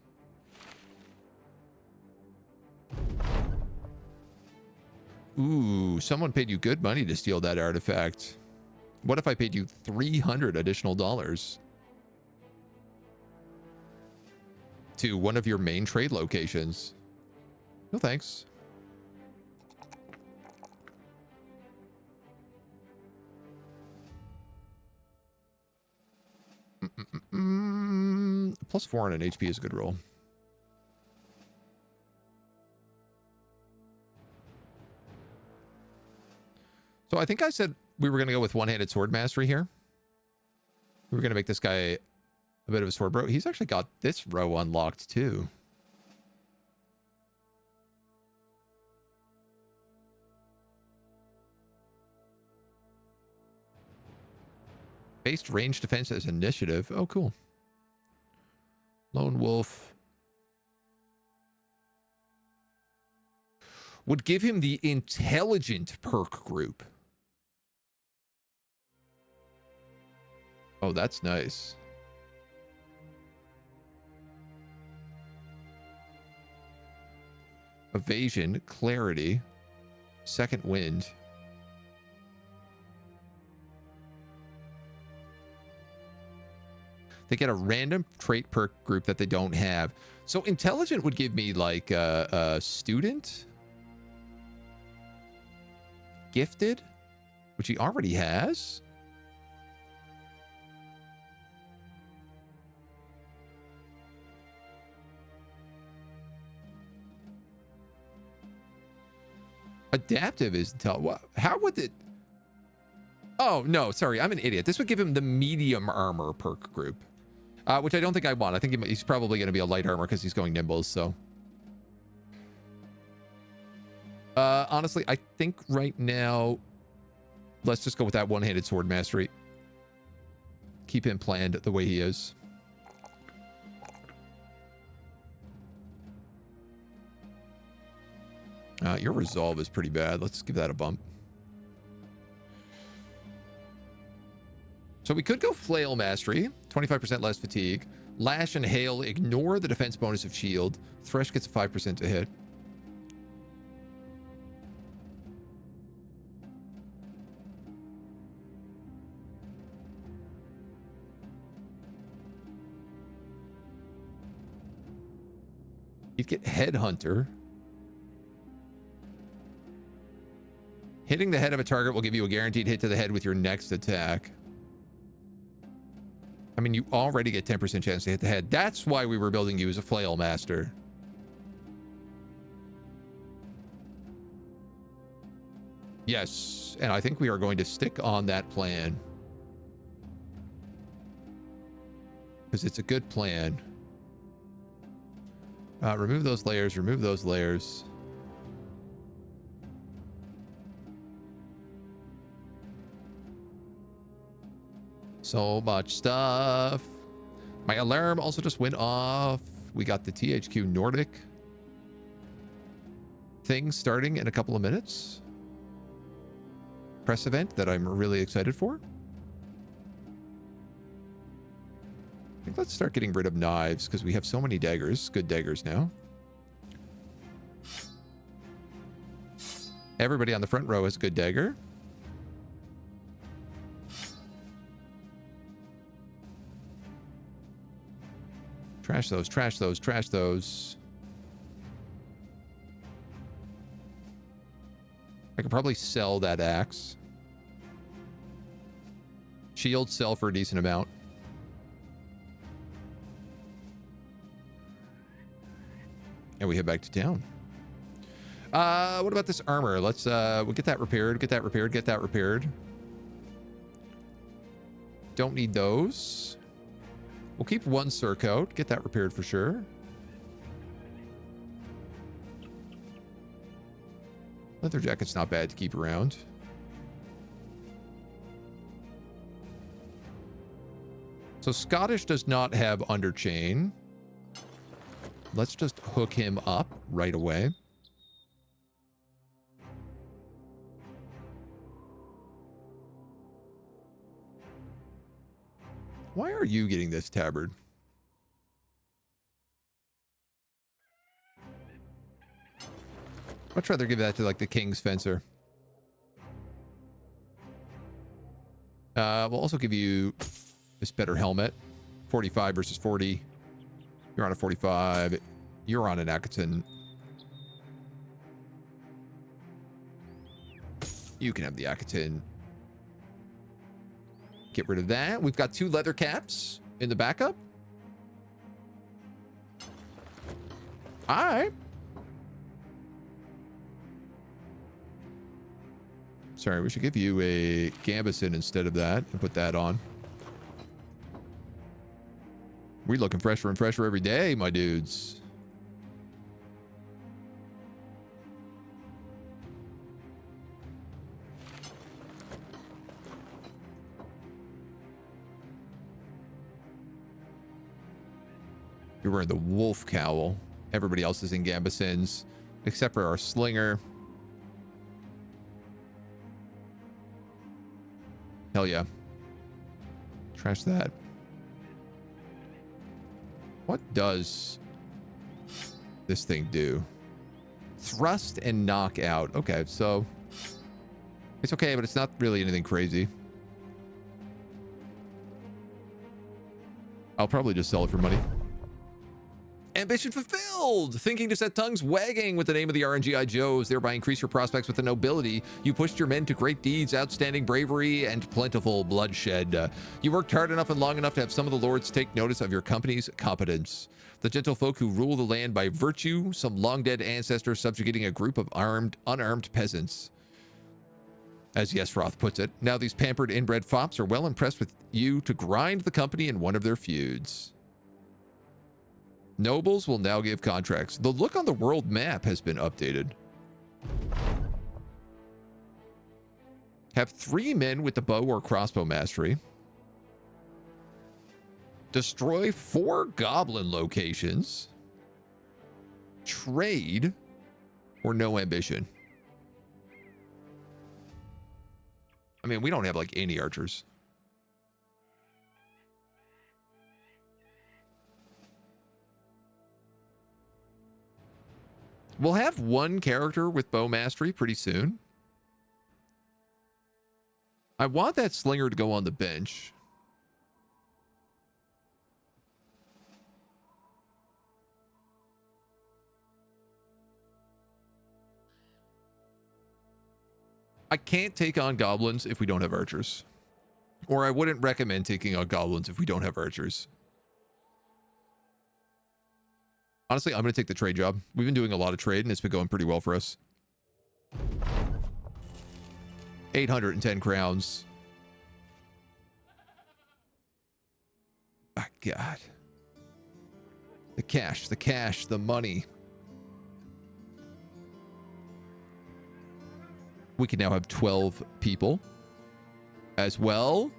Ooh, someone paid you good money to steal that artifact. What if I paid you 300 additional dollars to one of your main trade locations? No thanks. +4 on an HP is a good roll. So I think I said we were going to go with one-handed sword mastery here. We were going to make this guy a bit of a sword bro. He's actually got this row unlocked too. Based range defense as initiative. Oh, cool. Lone wolf. Would give him the intelligent perk group. Oh, that's nice. Evasion, clarity, second wind. They get a random trait perk group that they don't have. So intelligent would give me like a student. Gifted, which he already has. Adaptive is how would it? Oh no, sorry, I'm an idiot. This would give him the medium armor perk group, which I don't think I want. I think he's probably going to be a light armor because he's going nimbles. So honestly, I think right now, let's just go with that one-handed sword mastery. Keep him planned the way he is. Your resolve is pretty bad. Let's give that a bump. So we could go flail mastery, 25% less fatigue. Lash and hail ignore the defense bonus of shield. Thresh gets a 5% to hit. You'd get Headhunter. Hitting the head of a target will give you a guaranteed hit to the head with your next attack. I mean, you already get 10% chance to hit the head. That's why we were building you as a flail master. Yes, and I think we are going to stick on that plan. Because it's a good plan. Remove those layers, remove those layers. So much stuff. My alarm also just went off. We got the THQ Nordic thing starting in a couple of minutes. Press event that I'm really excited for. I think let's start getting rid of knives because we have so many daggers. Good daggers now. Everybody on the front row has a good dagger. Trash those, trash those, trash those. I could probably sell that axe. Shield sell for a decent amount. And we head back to town. What about this armor? Let's we'll get that repaired, get that repaired, get that repaired. Don't need those. We'll keep one surcoat. Get that repaired for sure. Leather jacket's not bad to keep around. So Scottish does not have underchain. Let's just hook him up right away. Why are you getting this tabard? Much rather give that to like the King's Fencer. We'll also give you this better helmet. 45 versus 40. You're on a 45. You're on an Akaton. You can have the Akaton. Get rid of that. We've got 2 leather caps. in the backup? All right. Sorry, we should give you a Gambison instead of that and put that on. We're looking fresher and fresher every day, my dudes. You're wearing the wolf cowl. Everybody else is in Gambisons, except for our slinger. Hell yeah. Trash that. What does this thing do? Thrust and knock out. Okay, so it's okay, but it's not really anything crazy. I'll probably just sell it for money. Ambition fulfilled! Thinking to set tongues wagging with the name of the RNGI Joes, thereby increase your prospects with the nobility. You pushed your men to great deeds, outstanding bravery, and plentiful bloodshed. You worked hard enough and long enough to have some of the lords take notice of your company's competence. The gentlefolk who rule the land by virtue, some long-dead ancestors subjugating a group of unarmed peasants. As Yesroth puts it, now these pampered inbred fops are well impressed with you to grind the company in one of their feuds. Nobles will now give contracts. The look on the world map has been updated. Have 3 men with the bow or crossbow mastery. Destroy 4 goblin locations. Trade or no ambition. I mean, we don't have like any archers. We'll have 1 character with bow mastery pretty soon. I want that slinger to go on the bench. I can't take on goblins if we don't have archers. Or I wouldn't recommend taking on goblins if we don't have archers. Honestly, I'm going to take the trade job. We've been doing a lot of trade, and it's been going pretty well for us. 810 crowns. Oh, God. The cash, the money. We can now have 12 people as well.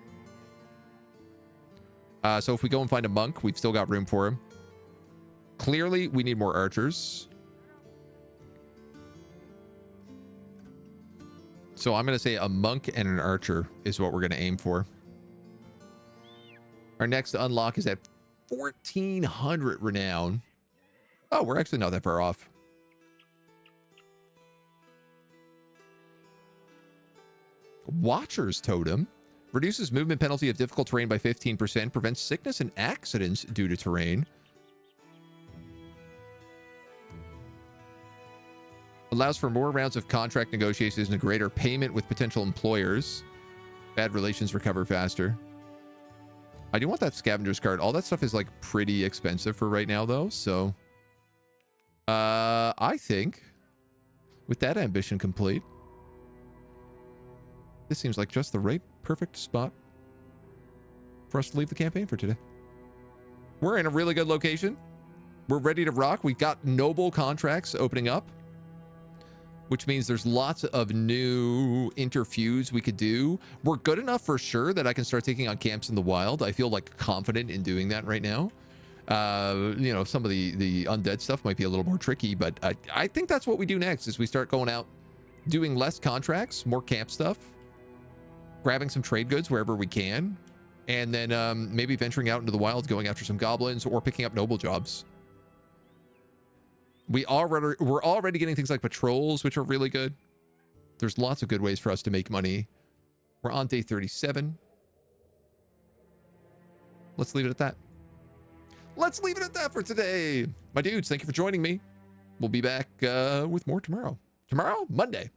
So if we go and find a monk, we've still got room for him. Clearly, we need more archers. So I'm going to say a monk and an archer is what we're going to aim for. Our next unlock is at 1,400 renown. Oh, we're actually not that far off. Watcher's Totem. Reduces movement penalty of difficult terrain by 15%. Prevents sickness and accidents due to terrain. Allows for more rounds of contract negotiations and greater payment with potential employers. Bad relations recover faster. I do want that scavenger's card. All that stuff is like pretty expensive for right now though. So I think with that ambition complete, this seems like just the right perfect spot for us to leave the campaign for today. We're in a really good location. We're ready to rock. We've got noble contracts opening up, which means there's lots of new interfeuds we could do. We're good enough for sure that I can start taking on camps in the wild. I feel like confident in doing that right now. You know, some of the undead stuff might be a little more tricky, but I think that's what we do next is we start going out, doing less contracts, more camp stuff, grabbing some trade goods wherever we can, and then maybe venturing out into the wild, going after some goblins or picking up noble jobs. We're already getting things like patrols, which are really good. There's lots of good ways for us to make money. We're on day 37. Let's leave it at that. Let's leave it at that for today. My dudes, thank you for joining me. We'll be back with more tomorrow. Tomorrow? Monday.